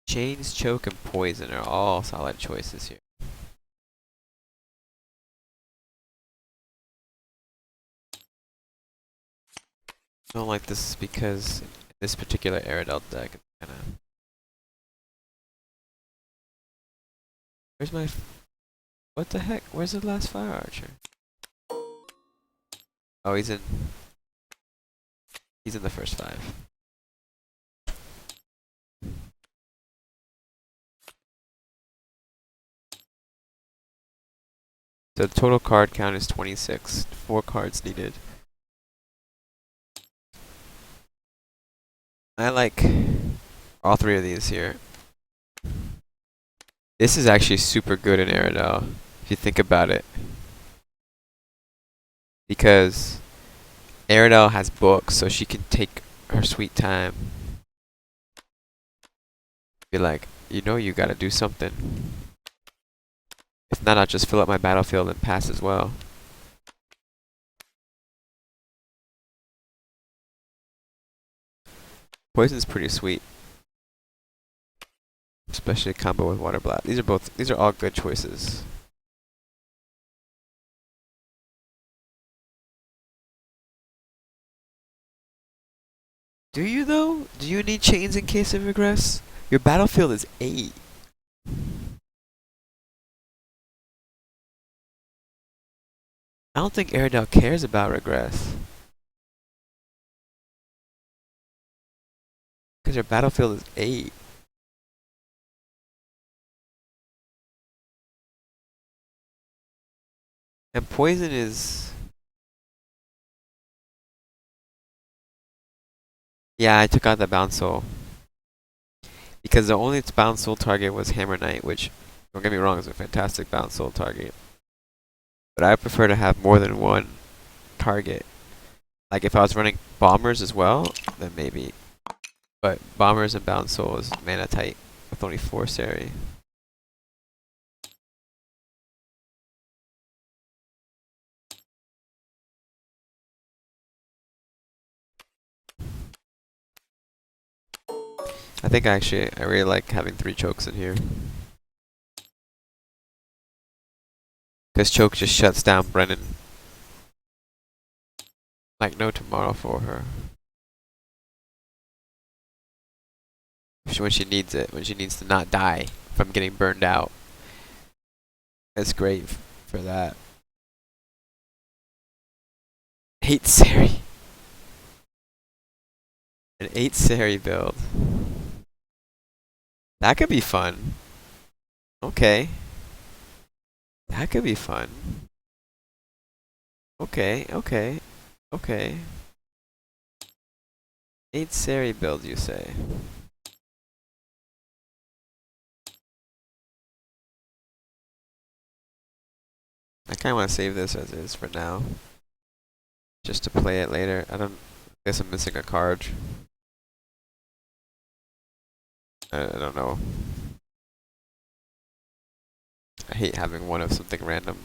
Chains, Choke, and Poison are all solid choices here. I don't like this because in this particular Aerodel deck, it's kinda... Where's my... What the heck? Where's the last Fire Archer? Oh, he's in the first 5. So the total card count is 26. 4 cards needed. I like all 3 of these here. This is actually super good in Aerodel, if you think about it. Because Aerodel has books, so she can take her sweet time. Be like, you know you gotta do something. If not, I'll just fill up my battlefield and pass as well. Poison's pretty sweet. Especially a combo with Water Blast. These are all good choices. Do you though? Do you need chains in case of regress? Your battlefield is 8. I don't think Aerodel cares about regress. Because your battlefield is 8. And poison is... Yeah, I took out the Bound Soul. Because the only Bound Soul target was Hammer Knight, which, don't get me wrong, is a fantastic Bound Soul target. But I prefer to have more than one target. Like if I was running Bombers as well, then maybe. But Bombers and Bound Soul is mana tight with only 4 Seri. I think I really like having 3 chokes in here. Because choke just shuts down Brennan. Like no tomorrow for her. When she needs it, when she needs to not die from getting burned out. It's great for that. Hate Sari. An 8 Sari build. That could be fun. Okay. That could be fun. Okay, okay, okay. 8 Sari build, you say? I kinda wanna save this as is for now. Just to play it later. I guess I'm missing a card. I don't know. I hate having one of something random.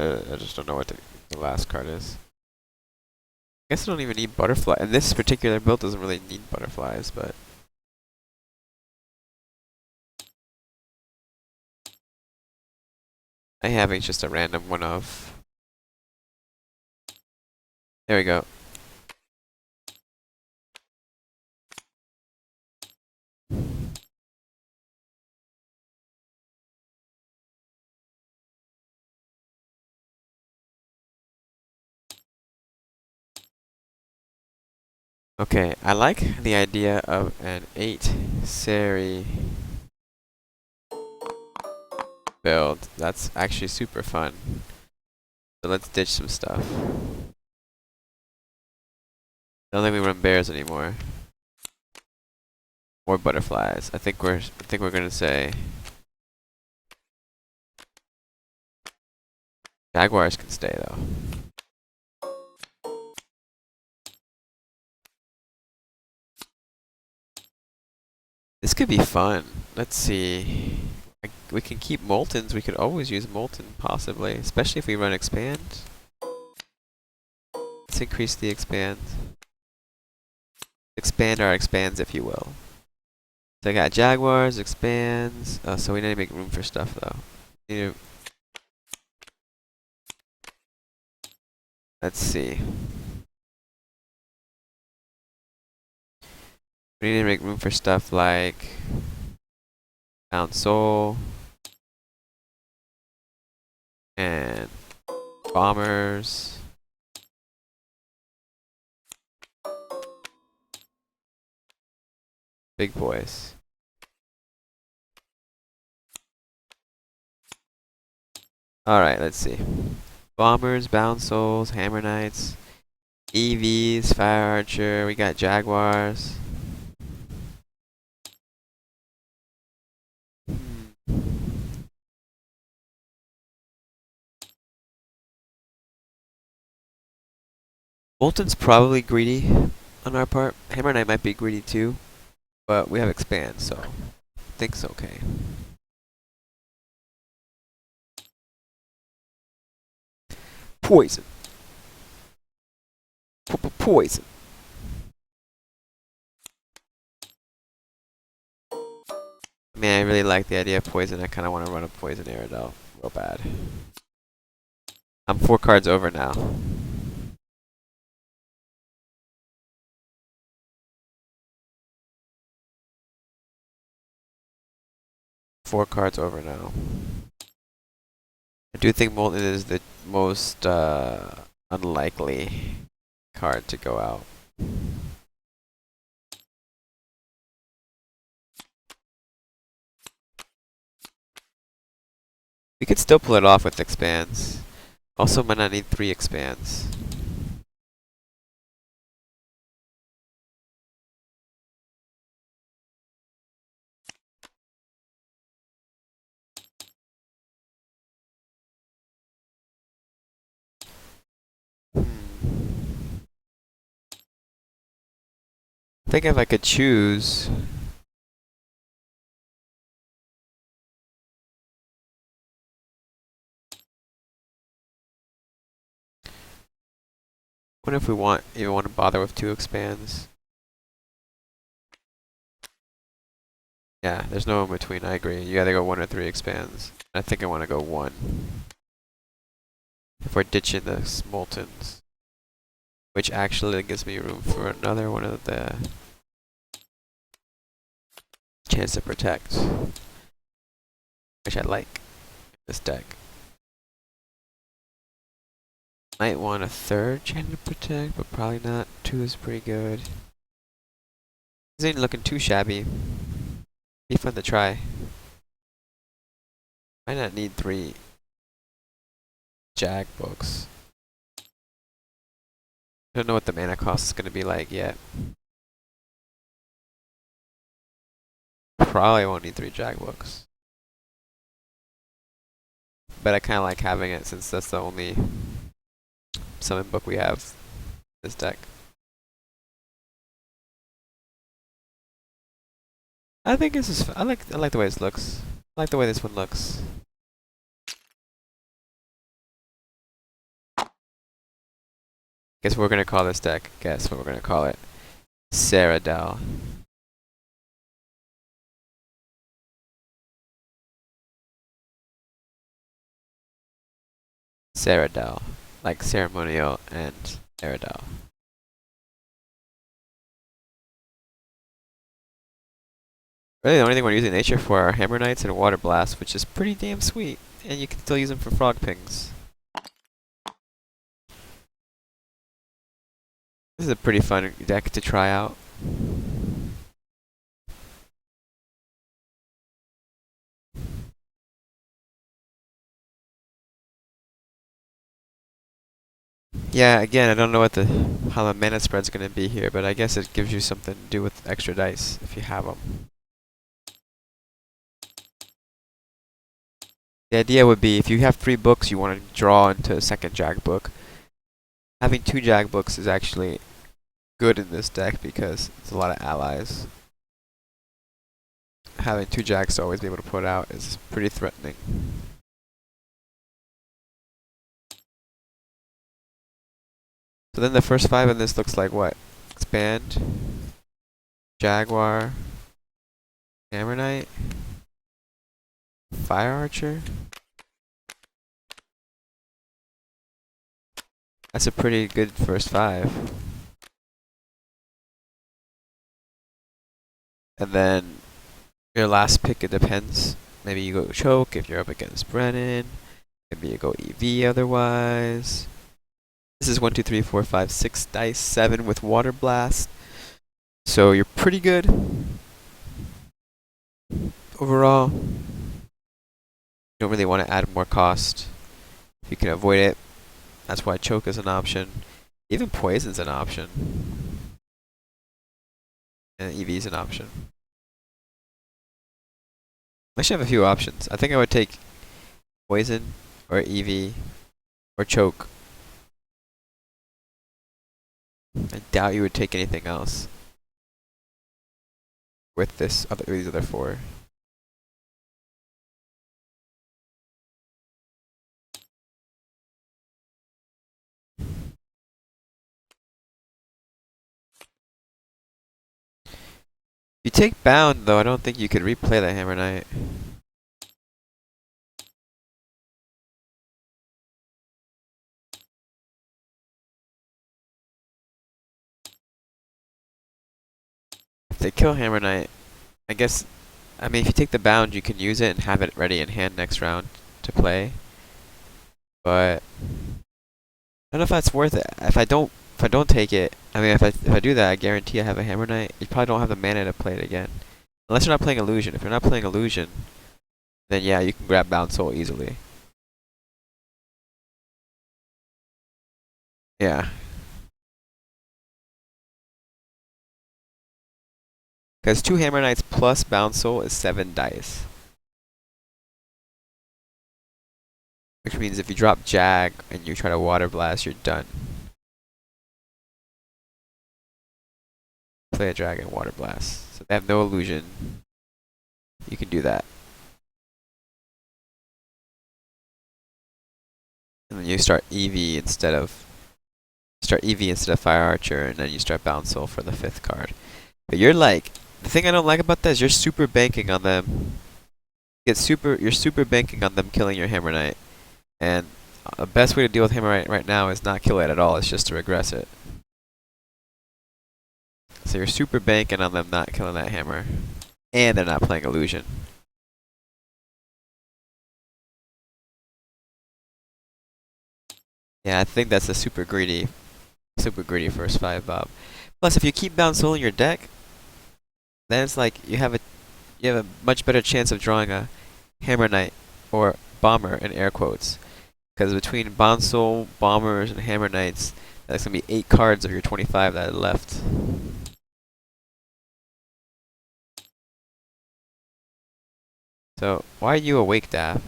I just don't know what the last card is. I guess I don't even need butterfly. And this particular build doesn't really need butterflies, but I having just a random one of. There we go. Okay, I like the idea of an 8 Sari build. That's actually super fun. So let's ditch some stuff. Don't think we run bears anymore. Or butterflies. I think we're gonna say jaguars can stay though. This could be fun. Let's see. We can keep Moltons. We could always use Molten, possibly. Especially if we run expand. Let's increase the expand. Expand our expands, if you will. So I got jaguars, expands. Oh, so we need to make room for stuff, though. Let's see. We need to make room for stuff like Bound Soul and bombers. Big boys. Alright, let's see. Bombers, Bound Souls, Hammer Knights, EVs, Fire Archer, we got Jaguars. Molten's probably greedy on our part. Hammer Knight might be greedy too, but we have expand, so I think it's okay. Poison. Poison. I mean, I really like the idea of poison. I kind of want to run a poison Aerodel real bad. I'm 4 cards over now. Four cards over now. I do think Molten is the most unlikely card to go out. We could still pull it off with expands. Also might not need 3 expands. I think if I could choose, what if we even want to bother with 2 expands? Yeah, there's no in between. I agree. You either go 1 or 3 expands. I think I want to go 1. If we're ditching the Smoltons. Which actually gives me room for another one of the chance to protect. Which I like this deck. Might want a 3rd chance to protect, but probably not. 2 is pretty good. This ain't looking too shabby. Be fun to try. Might not need 3 Jag books. I don't know what the mana cost is going to be like yet. Probably won't need 3 Jag books. But I kind of like having it since that's the only summon book we have in this deck. I think this is. I like the way this looks. I like the way this one looks. Guess what we're gonna call this deck. Guess what we're gonna call it. Cyrodiil. Cyrodiil, like ceremonial and Cyrodiil. Really, the only thing we're using nature for are Hammer Knights and Water Blast, which is pretty damn sweet, and you can still use them for Frog Pings. This is a pretty fun deck to try out. Yeah, again, I don't know how the mana spread's gonna be here, but I guess it gives you something to do with extra dice if you have them. The idea would be if you have 3 books you want to draw into a 2nd Jag book. Having 2 Jag books is actually good in this deck because it's a lot of allies. Having 2 Jags to always be able to put out is pretty threatening. So then the first 5 in this looks like what? Expand, Jaguar, Hammer Knight, Fire Archer. That's a pretty good first 5. And then your last pick, it depends. Maybe you go Choke if you're up against Brennan. Maybe you go EV otherwise. This is 1, 2, 3, 4, 5, 6 dice, 7 with Water Blast. So you're pretty good overall. You don't really want to add more cost. If you can avoid it, that's why Choke is an option. Even Poison's an option. And EV's an option. I should have a few options. I think I would take Poison or EV or Choke. I doubt you would take anything else with these other 4. If you take Bound, though, I don't think you could replay the Hammer Knight. If they kill Hammer Knight, I guess, I mean, if you take the Bound, you can use it and have it ready in hand next round to play. But I don't know if that's worth it. If I don't take it, I mean, if I do that, I guarantee I have a Hammer Knight. You probably don't have the mana to play it again, unless you're not playing Illusion. If you're not playing Illusion, then yeah, you can grab Bound Soul easily. Yeah. Because 2 Hammer Knights plus Bound Soul is 7 dice. Which means if you drop Jag and you try to Water Blast, you're done. Play a Dragon, Water Blast. So they have no illusion. You can do that. And then you start EV instead of Fire Archer, and then you start Bound Soul for the 5th card. But you're like The thing I don't like about that is you're super banking on them. You're super banking on them killing your Hammer Knight. And the best way to deal with Hammer Knight right now is not kill it at all, it's just to regress it. So you're super banking on them not killing that hammer. And they're not playing Illusion. Yeah, I think that's a super greedy first 5 Bob. Plus, if you keep bound soul your deck, then it's like you have a much better chance of drawing a Hammer Knight or Bomber in air quotes. Because between Bound Soul, Bombers, and Hammer Knights, that's gonna be 8 cards of your 25 that are left. So, why are you awake, Daff?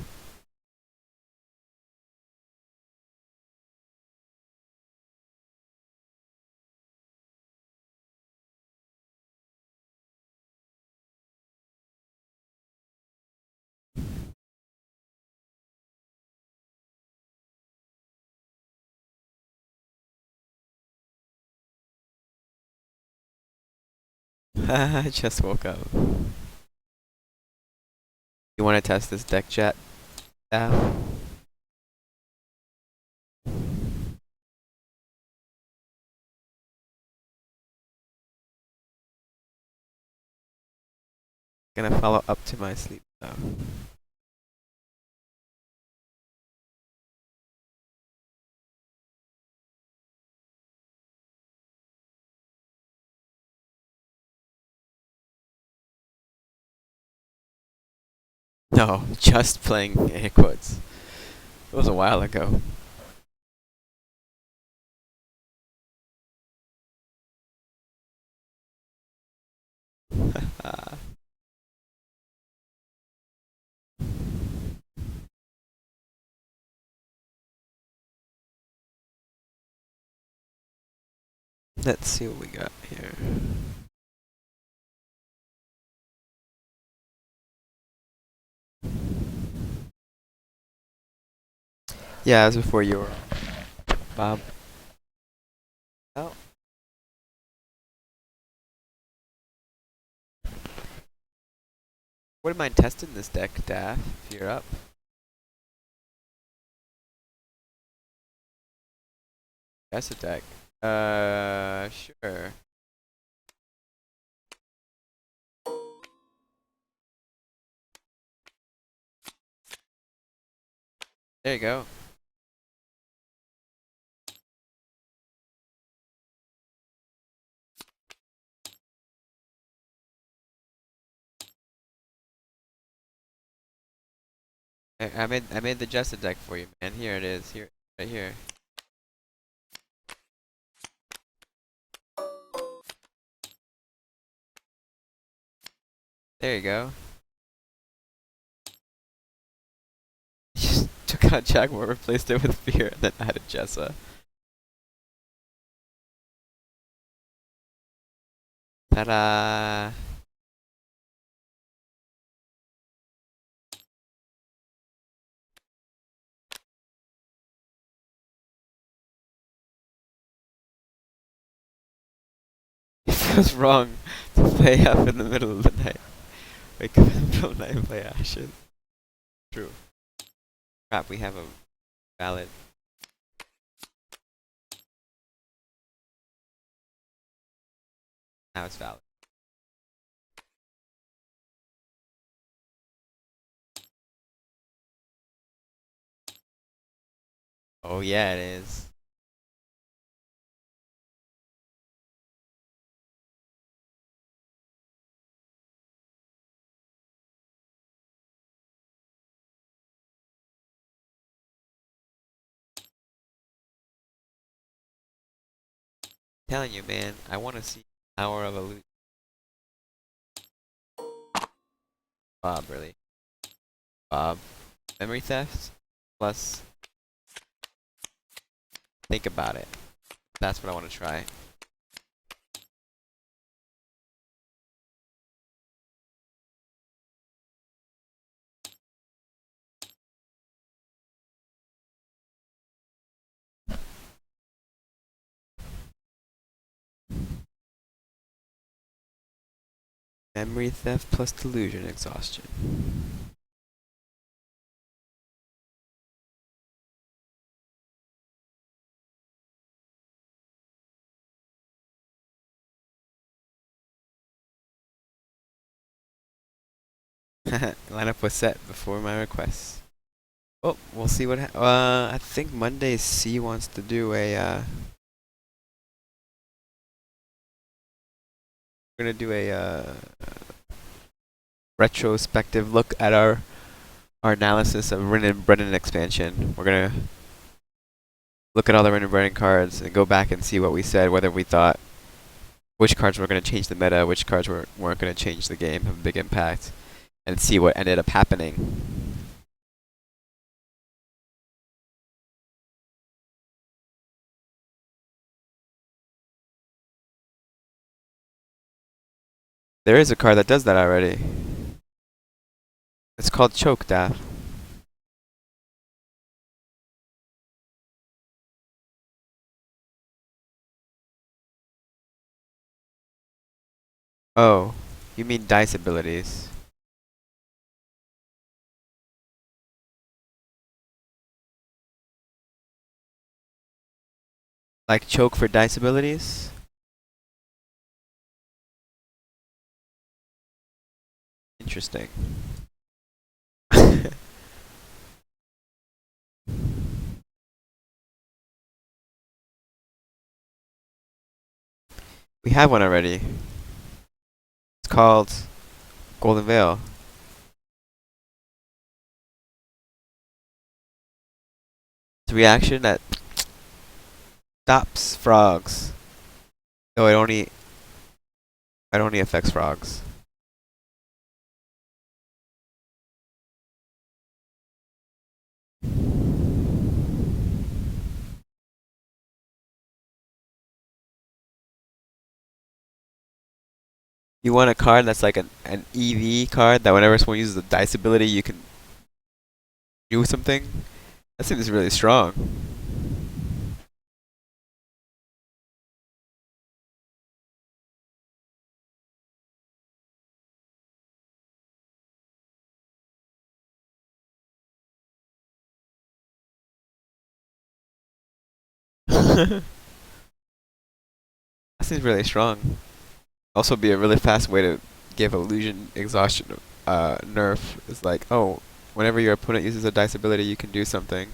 I just woke up. You want to test this deck, chat, Daff? Gonna follow up to my sleep though. No, just playing air quotes. It was a while ago. Let's see what we got here. Yeah, that was before you were on, Bob. Oh. Wouldn't mind testing this deck, Daff, if you're up. That's a deck. Sure. There you go. I made the Jessa deck for you, man. Here it is. Here, right here. There you go. Just took out Jaguar, replaced it with Fear, and then added Jessa. Ta-da! It feels wrong to play up in the middle of the night. Wake up in the middle of the night and play Ashes. True. Crap, we have a valid. Now it's valid. Oh yeah, it is. Telling you, man, I want to see Hour of Illusion. Bob, really. Bob. Memory theft? Plus, think about it. That's what I want to try. Memory theft plus delusion exhaustion. Lineup was set before my request. Oh, we'll see what. I think Monday C wants to do a. We're gonna do a retrospective look at our analysis of Rin and Brennan expansion. We're gonna look at all the Rin and Brennan cards and go back and see what we said, whether we thought which cards were gonna change the meta, which cards weren't gonna change the game, have a big impact, and see what ended up happening. There is a card that does that already. It's called Choke Daff. Oh, you mean dice abilities. Like choke for dice abilities? Interesting. We have one already. It's called Golden Veil. It's a reaction that stops frogs. No, it only affects frogs. You want a card that's like an EV card that whenever someone uses the dice ability, you can do something? That seems really strong. That seems really strong. Also be a really fast way to give illusion exhaustion nerf. It's like, oh, whenever your opponent uses a dice ability, you can do something.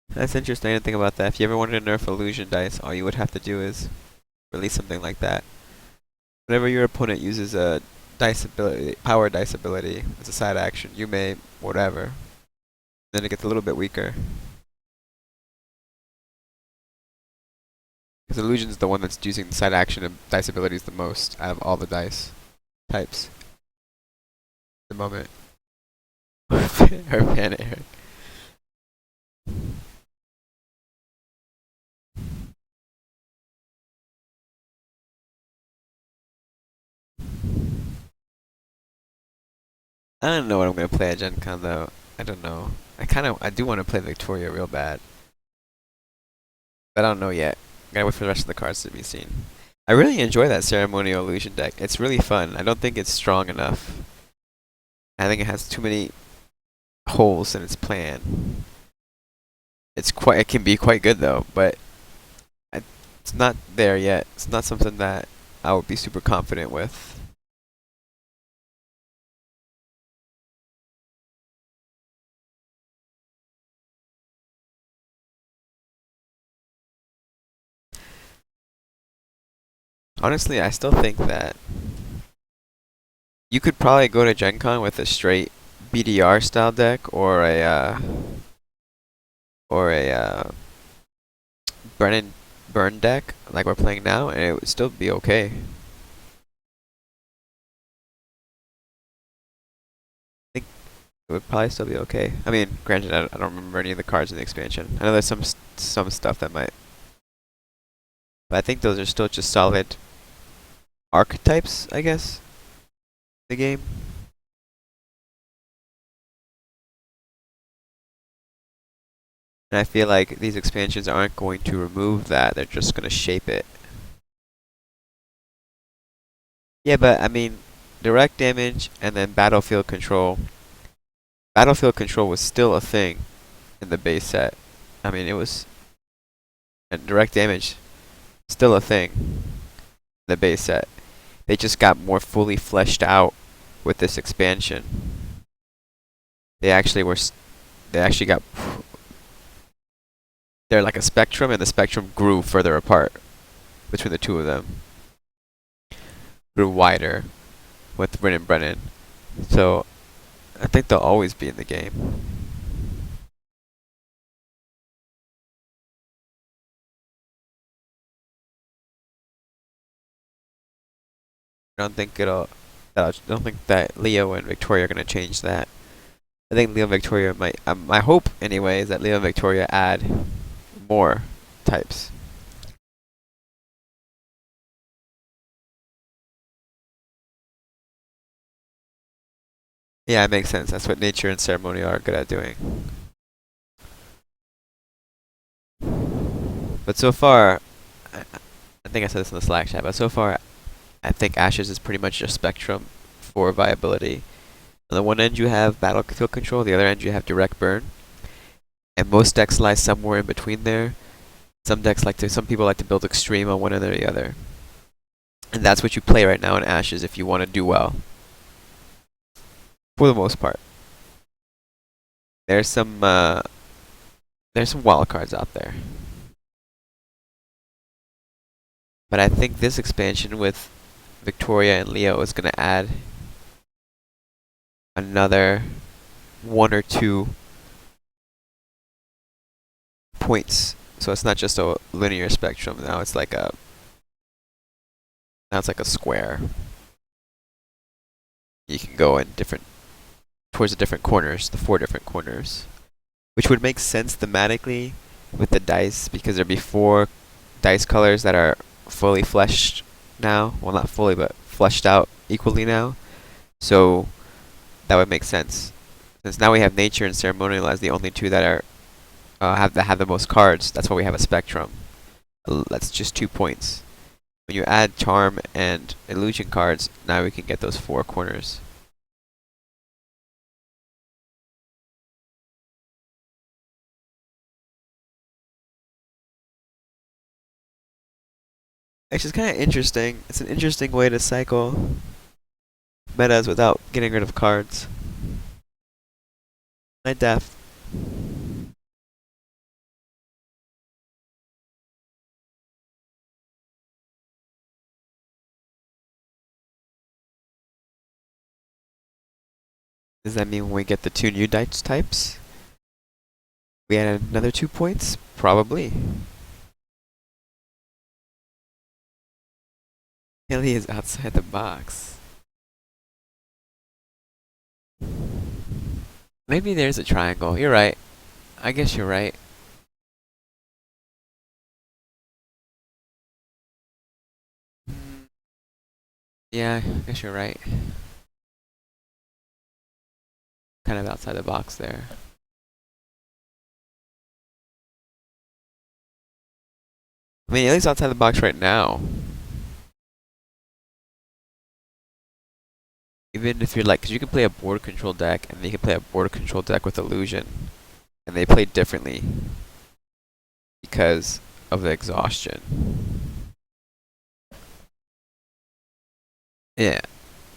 That's interesting. I didn't think about that. If you ever wanted to nerf illusion dice, all you would have to do is release something like that. Whenever your opponent uses a dice ability, power dice ability as a side action, you may whatever. Then it gets a little bit weaker. Because illusion's the one that's using the side action of dice abilities the most out of all the dice types. At the moment. Or panic. I don't know what I'm gonna play at Gen Con though. I don't know. I do want to play Victoria real bad. But I don't know yet. Gotta wait for the rest of the cards to be seen. I really enjoy that ceremonial illusion deck. It's really fun. I don't think it's strong enough. I think it has too many holes in its plan. It can be quite good though, but it's not there yet. It's not something that I would be super confident with. Honestly, I still think that you could probably go to Gen Con with a straight BDR style deck or a Brennan burn deck like we're playing now, and it would still be okay. I think it would probably still be okay. I mean, granted, I don't remember any of the cards in the expansion. I know there's some stuff that might, but I think those are still just solid archetypes, I guess, the game. And I feel like these expansions aren't going to remove that, they're just going to shape it. Yeah, but I mean, direct damage and then battlefield control. Battlefield control was still a thing in the base set. I mean, it was, and direct damage, still a thing in the base set. They just got more fully fleshed out with this expansion. They actually were, they actually got, they're like a spectrum, and the spectrum grew further apart between the two of them. Grew wider with Rin and Brennan. So I think they'll always be in the game. I don't think I don't think that Leo and Victoria are gonna change that. I think Leo and Victoria might. My hope anyway is that Leo and Victoria add more types. Yeah, it makes sense. That's what nature and ceremony are good at doing. But so far, I think I said this in the Slack chat, but so far, I think Ashes is pretty much a spectrum for viability. On the one end you have battlefield control, the other end you have direct burn. And most decks lie somewhere in between there. Some people like to build extreme on one end or the other. And that's what you play right now in Ashes if you want to do well. For the most part. There's some wild cards out there. But I think this expansion with Victoria and Leo is going to add another 1 or 2 points. So it's not just a linear spectrum. Now it's like a square. You can go in towards the different corners, the 4 different corners, which would make sense thematically with the dice because there'd be 4 dice colors that are fully fleshed now. Well, not fully, but fleshed out equally now. So that would make sense. Since now we have nature and ceremonial as the only 2 that are have the most cards. That's why we have a spectrum. That's just 2 points. When you add charm and illusion cards, now we can get those 4 corners. It's just kind of interesting. It's an interesting way to cycle metas without getting rid of cards. Night Death. Does that mean when we get the 2 new dice types, we add another 2 points? Probably. Haley is outside the box. Maybe there's a triangle. You're right. I guess you're right. Yeah, I guess you're right. Kind of outside the box there. I mean, at least outside the box right now. Even if you're like, because you can play a board control deck, and then you can play a board control deck with illusion, and they play differently because of the exhaustion. Yeah,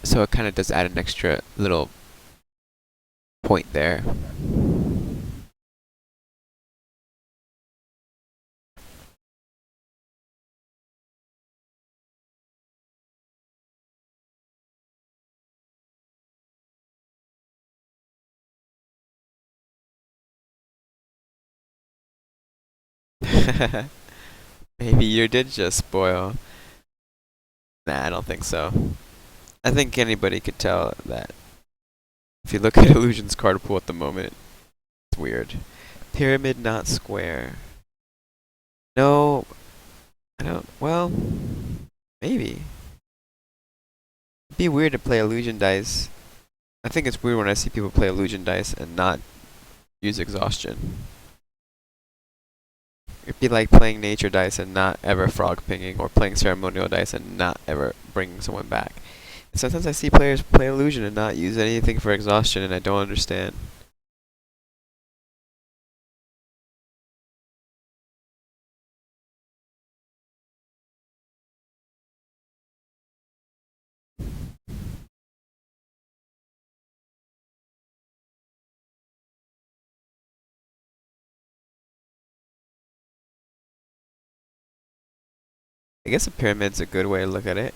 so it kind of does add an extra little point there. Maybe you did just spoil. Nah, I don't think so. I think anybody could tell that. If you look at Illusion's card pool at the moment, it's weird. Pyramid, not square. No, I don't. Well, maybe. It'd be weird to play illusion dice. I think it's weird when I see people play illusion dice and not use exhaustion. It'd be like playing nature dice and not ever frog pinging, or playing ceremonial dice and not ever bringing someone back. And sometimes I see players play illusion and not use anything for exhaustion, and I don't understand. I guess a pyramid's a good way to look at it.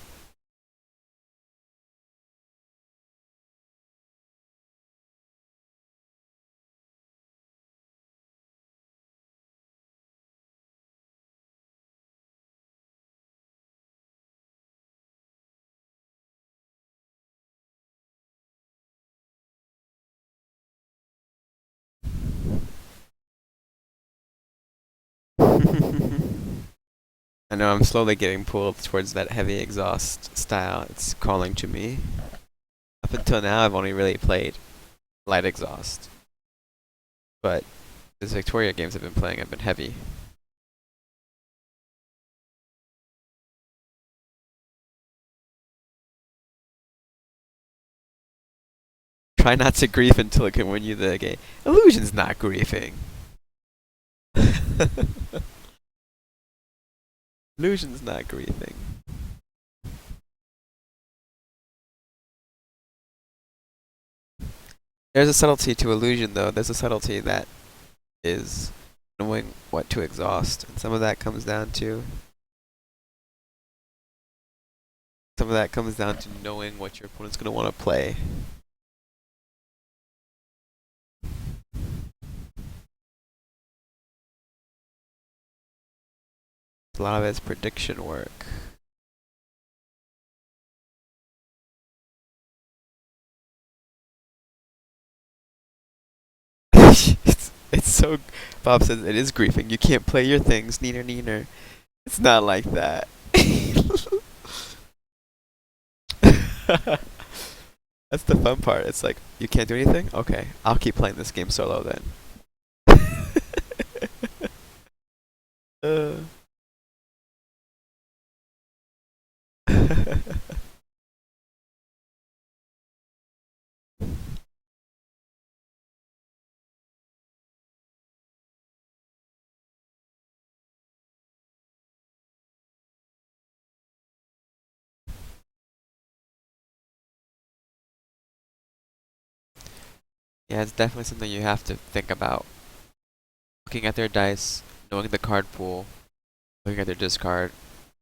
I know I'm slowly getting pulled towards that heavy exhaust style. It's calling to me. Up until now, I've only really played light exhaust. But these Victoria games I've been playing have been heavy. Try not to grief until it can win you the game. Illusion's not griefing. Illusion's not griefing. There's a subtlety to illusion, though. There's a subtlety that is knowing what to exhaust, and some of that comes down to knowing what your opponent's going to want to play. A lot of it's prediction work. it's so. Bob says it is griefing. You can't play your things, neener neener. It's not like that. That's the fun part. It's like, you can't do anything? Okay, I'll keep playing this game solo then. uh. Yeah, it's definitely something you have to think about. Looking at their dice, knowing the card pool, looking at their discard,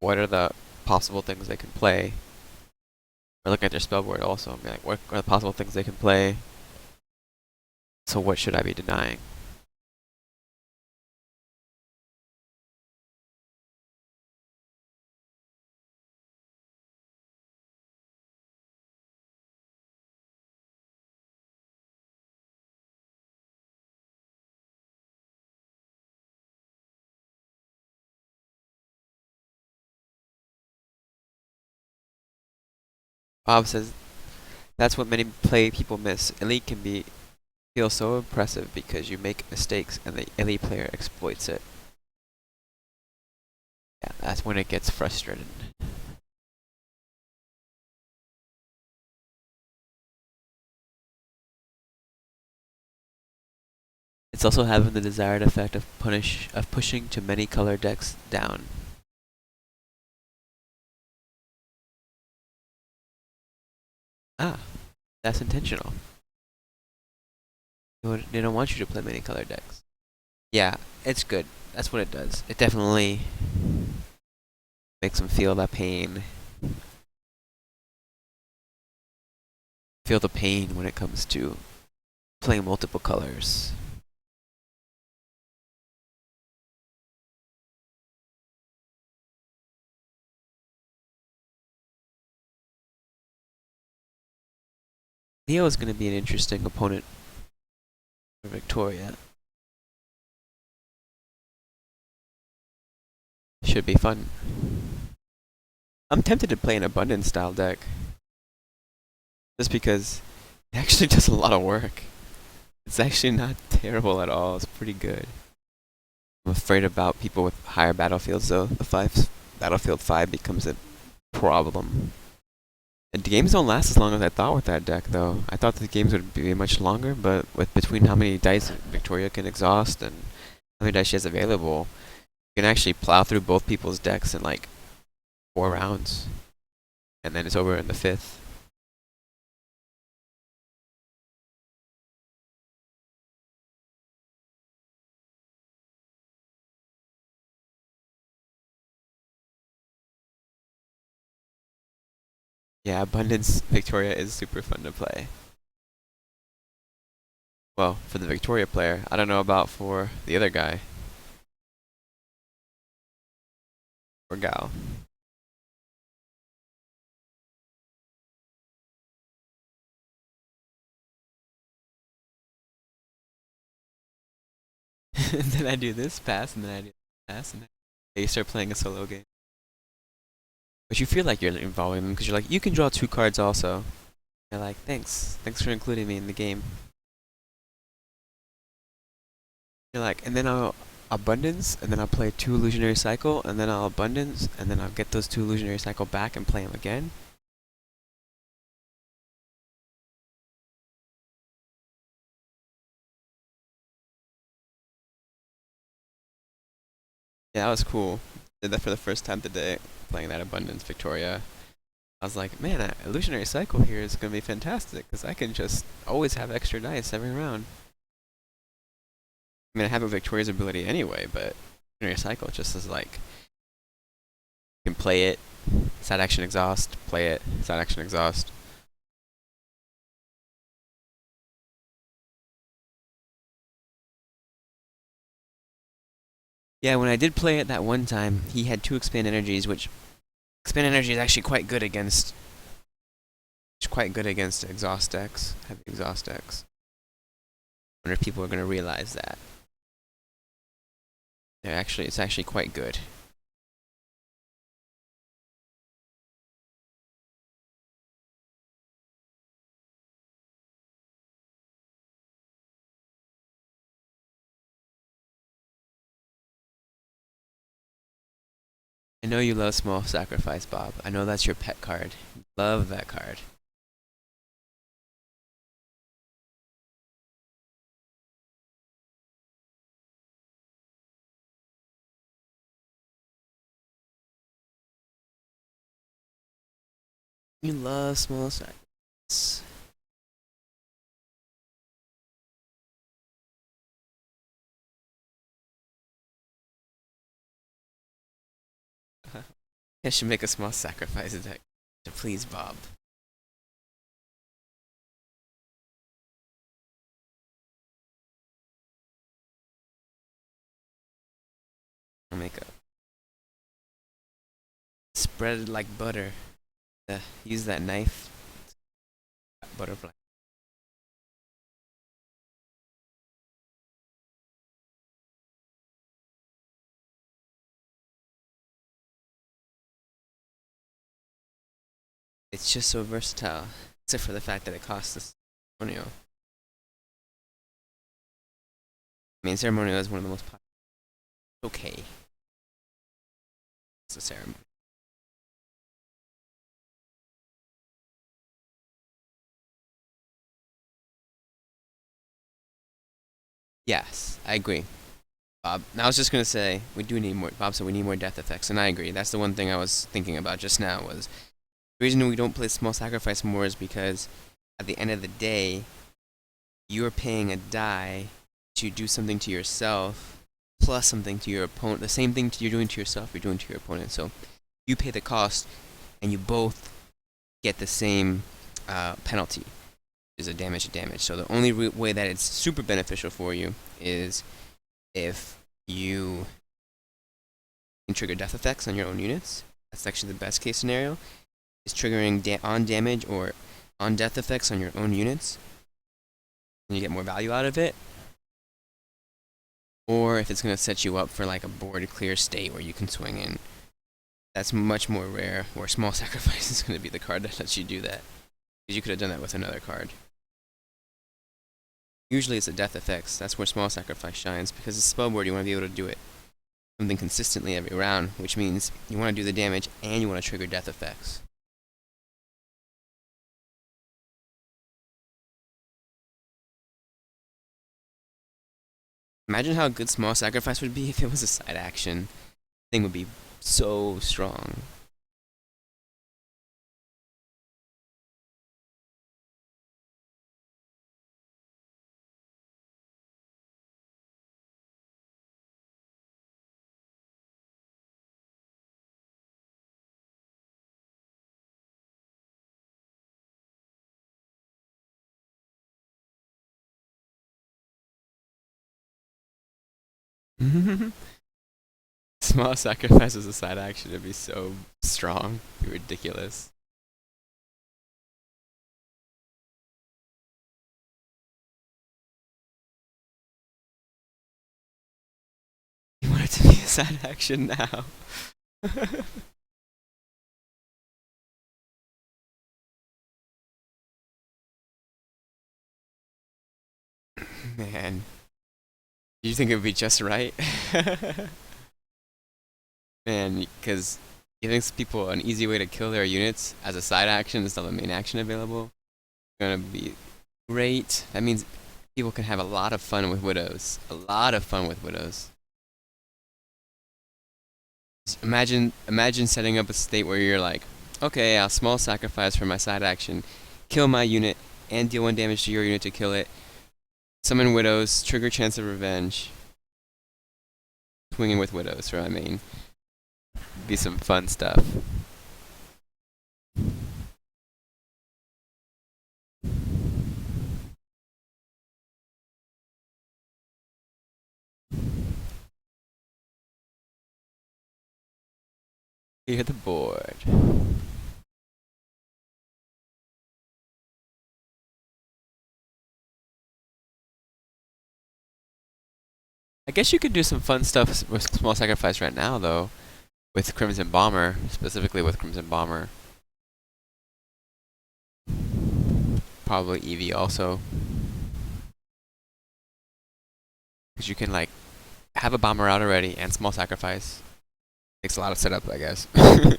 what are the possible things they can play? Or looking at their spell board also, and be like, what are the possible things they can play? So what should I be denying? Bob says that's what many people miss. Elite can feel so impressive because you make mistakes and the elite player exploits it. Yeah, that's when it gets frustrating. It's also having the desired effect of pushing too many color decks down. Ah, that's intentional. They don't want you to play many color decks. Yeah, it's good. That's what it does. It definitely makes them feel that pain. Feel the pain when it comes to playing multiple colors. Leo is going to be an interesting opponent for Victoria. Should be fun. I'm tempted to play an abundance style deck. just because it actually does a lot of work. It's actually not terrible at all. It's pretty good. I'm afraid about people with higher battlefields though. Battlefield 5 becomes a problem. And the games don't last as long as I thought with that deck though. I thought the games would be much longer, but with between how many dice Victoria can exhaust and how many dice she has available, you can actually plow through both people's decks in like 4 rounds. And then it's over in the 5th. Yeah, Abundance Victoria is super fun to play. Well, for the Victoria player. I don't know about for the other guy. Or gal. And then I do this pass, and then I do this pass, and then you start playing a solo game. But you feel like you're involving them, because you're like, you can draw 2 cards also. They're like, thanks. Thanks for including me in the game. You're like, and then I'll Abundance, and then I'll play 2 Illusionary Cycle, and then I'll Abundance, and then I'll get those 2 Illusionary Cycle back and play them again. Yeah, that was cool. Did that for the first time today, playing that Abundance Victoria. I was like, man, that Illusionary Cycle here is going to be fantastic, because I can just always have extra dice every round. I mean, I have a Victoria's ability anyway, but Illusionary Cycle just is like, you can play it, side action exhaust, play it, side action exhaust. Yeah, when I did play it that one time, he had 2 Expand Energies, which Expand Energy is actually quite good against exhaust decks, heavy exhaust decks. I wonder if people are going to realize that. It's actually quite good. I know you love Small Sacrifice, Bob. I know that's your pet card. Love that card. You love Small Sacrifice. I should make a Small Sacrifice deck to please Bob. I'll make a spread it like butter. Use that knife. Butterfly. It's just so versatile, except for the fact that it costs us ceremonial. I mean, ceremonial is one of the most popular. Okay. It's a ceremony. Yes, I agree. Bob, I was just gonna say we do need more. Bob said we need more death effects, and I agree. That's the one thing I was thinking about just now. Was the reason we don't play Small Sacrifice more is because at the end of the day, you're paying a die to do something to yourself, plus something to your opponent. The same thing you're doing to yourself, you're doing to your opponent. So you pay the cost, and you both get the same penalty. Is a damage to damage. So the only way that it's super beneficial for you is if you can trigger death effects on your own units. That's actually the best case scenario. Is triggering on damage or on death effects on your own units, and you get more value out of it. Or if it's going to set you up for like a board clear state where you can swing in. That's much more rare, where Small Sacrifice is going to be the card that lets you do that. Because you could have done that with another card. Usually it's the death effects. That's where small sacrifice shines. Because it's spell board, you want to be able to do it something consistently every round, which means you want to do the damage and you want to trigger death effects. Imagine how good small sacrifice would be if it was a side action. Thing would be so strong. Small sacrifice as a side action would be so strong. It'd be ridiculous. You want it to be a side action now. Man. Do you think it would be just right? Man, because giving people an easy way to kill their units as a side action instead of a main action available is gonna be great. That means people can have a lot of fun with widows. A lot of fun with widows. Just imagine setting up a state where you're like, okay, I'll small sacrifice for my side action, kill my unit, and deal 1 damage to your unit to kill it. Summon widows, trigger chance of revenge. Swinging with widows for my main. Be some fun stuff. Clear the board. I guess you could do some fun stuff with small sacrifice right now, though, with Crimson Bomber, specifically with Crimson Bomber. Probably Eevee also. Because you can, like, have a bomber out already and small sacrifice. Takes a lot of setup, I guess. And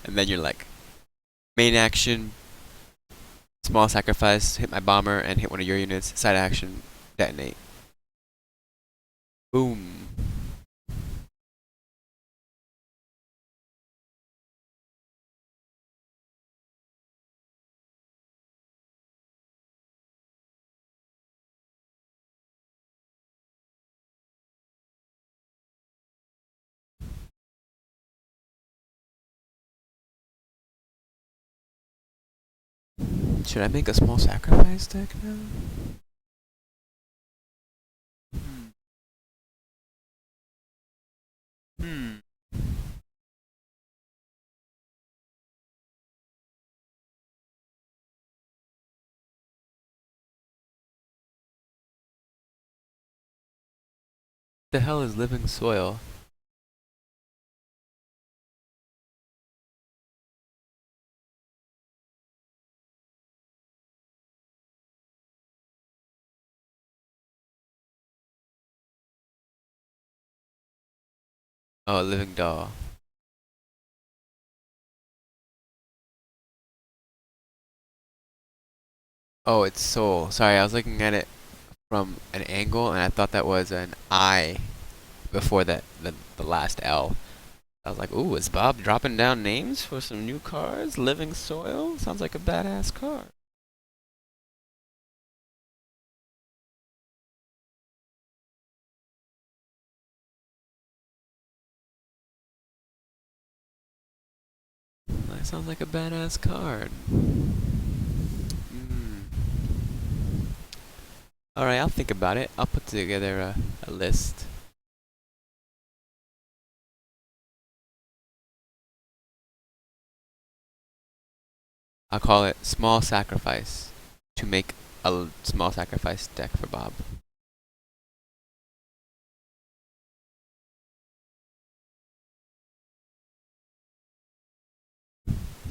then you're like, main action, small sacrifice, hit my bomber and hit one of your units, side action, detonate. Boom. Should I make a small sacrifice deck now? Hmm. The hell is living soil? Oh, living doll. Oh, it's soul. Sorry, I was looking at it from an angle and I thought that was an I before the last L. I was like, ooh, is Bob dropping down names for some new cards? Living soil? Sounds like a badass card. That sounds like a badass card. Alright, I'll think about it. I'll put together a list. I'll call it Small Sacrifice to make a small sacrifice deck for Bob.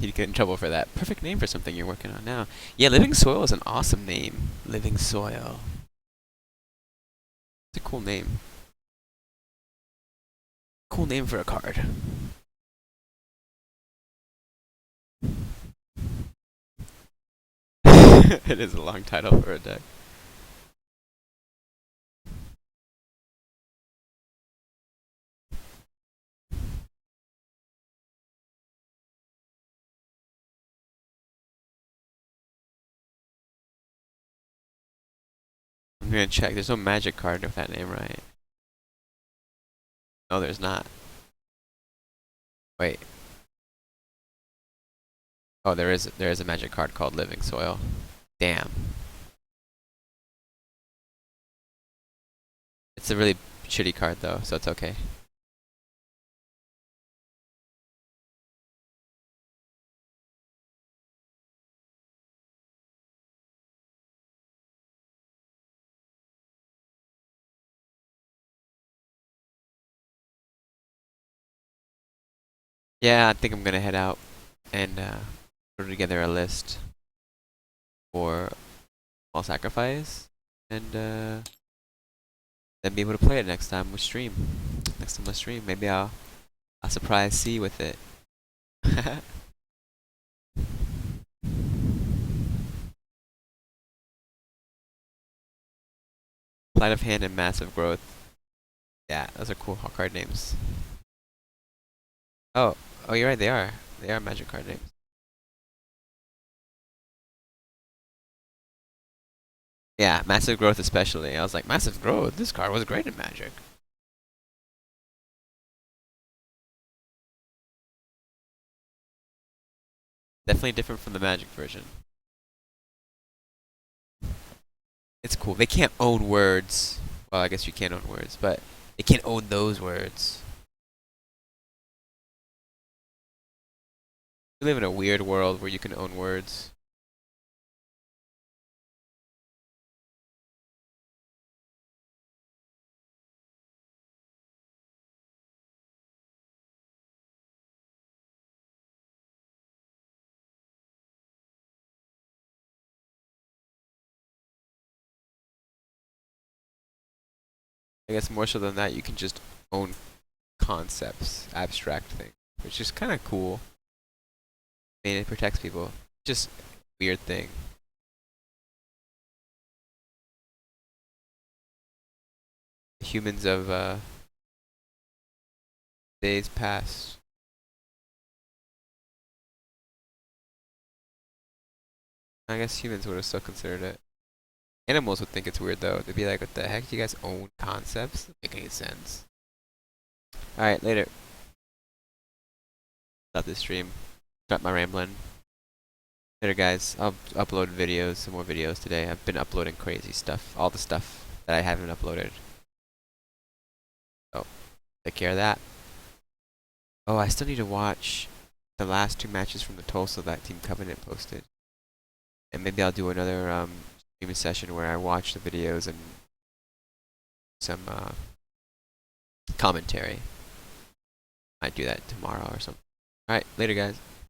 He'd get in trouble for that. Perfect name for something you're working on now. Yeah, Living Soil is an awesome name. Living Soil. It's a cool name. Cool name for a card. It is a long title for a deck. I'm gonna check. There's no magic card with that name, right? No, there's not. Wait. Oh, there is a magic card called Living Soil. Damn. It's a really shitty card though, so it's okay. Yeah, I think I'm gonna head out and put together a list for small sacrifice and then be able to play it next time we stream. Next time we stream, maybe I'll surprise C with it. Sleight of Hand and Massive Growth. Yeah, those are cool card names. Oh, you're right. They are. They are magic card names. Yeah, Massive Growth especially. I was like, Massive Growth. This card was great in Magic. Definitely different from the Magic version. It's cool. They can't own words. Well, I guess you can't own words, but they can't own those words. We live in a weird world where you can own words. I guess more so than that, you can just own concepts, abstract things, which is kind of cool. I mean, it protects people. Just weird thing. Humans of days past. I guess humans would have still considered it. Animals would think it's weird though. They'd be like, "What the heck? Do you guys own concepts? Doesn't make any sense." All right, later. Stop this stream. Stop my rambling. Later, guys. I'll upload videos, some more videos today. I've been uploading crazy stuff, all the stuff that I haven't uploaded. So, take care of that. Oh, I still need to watch the last 2 matches from the Tulsa that Team Covenant posted. And maybe I'll do another streaming session where I watch the videos and some commentary. Might do that tomorrow or something. Alright, later guys.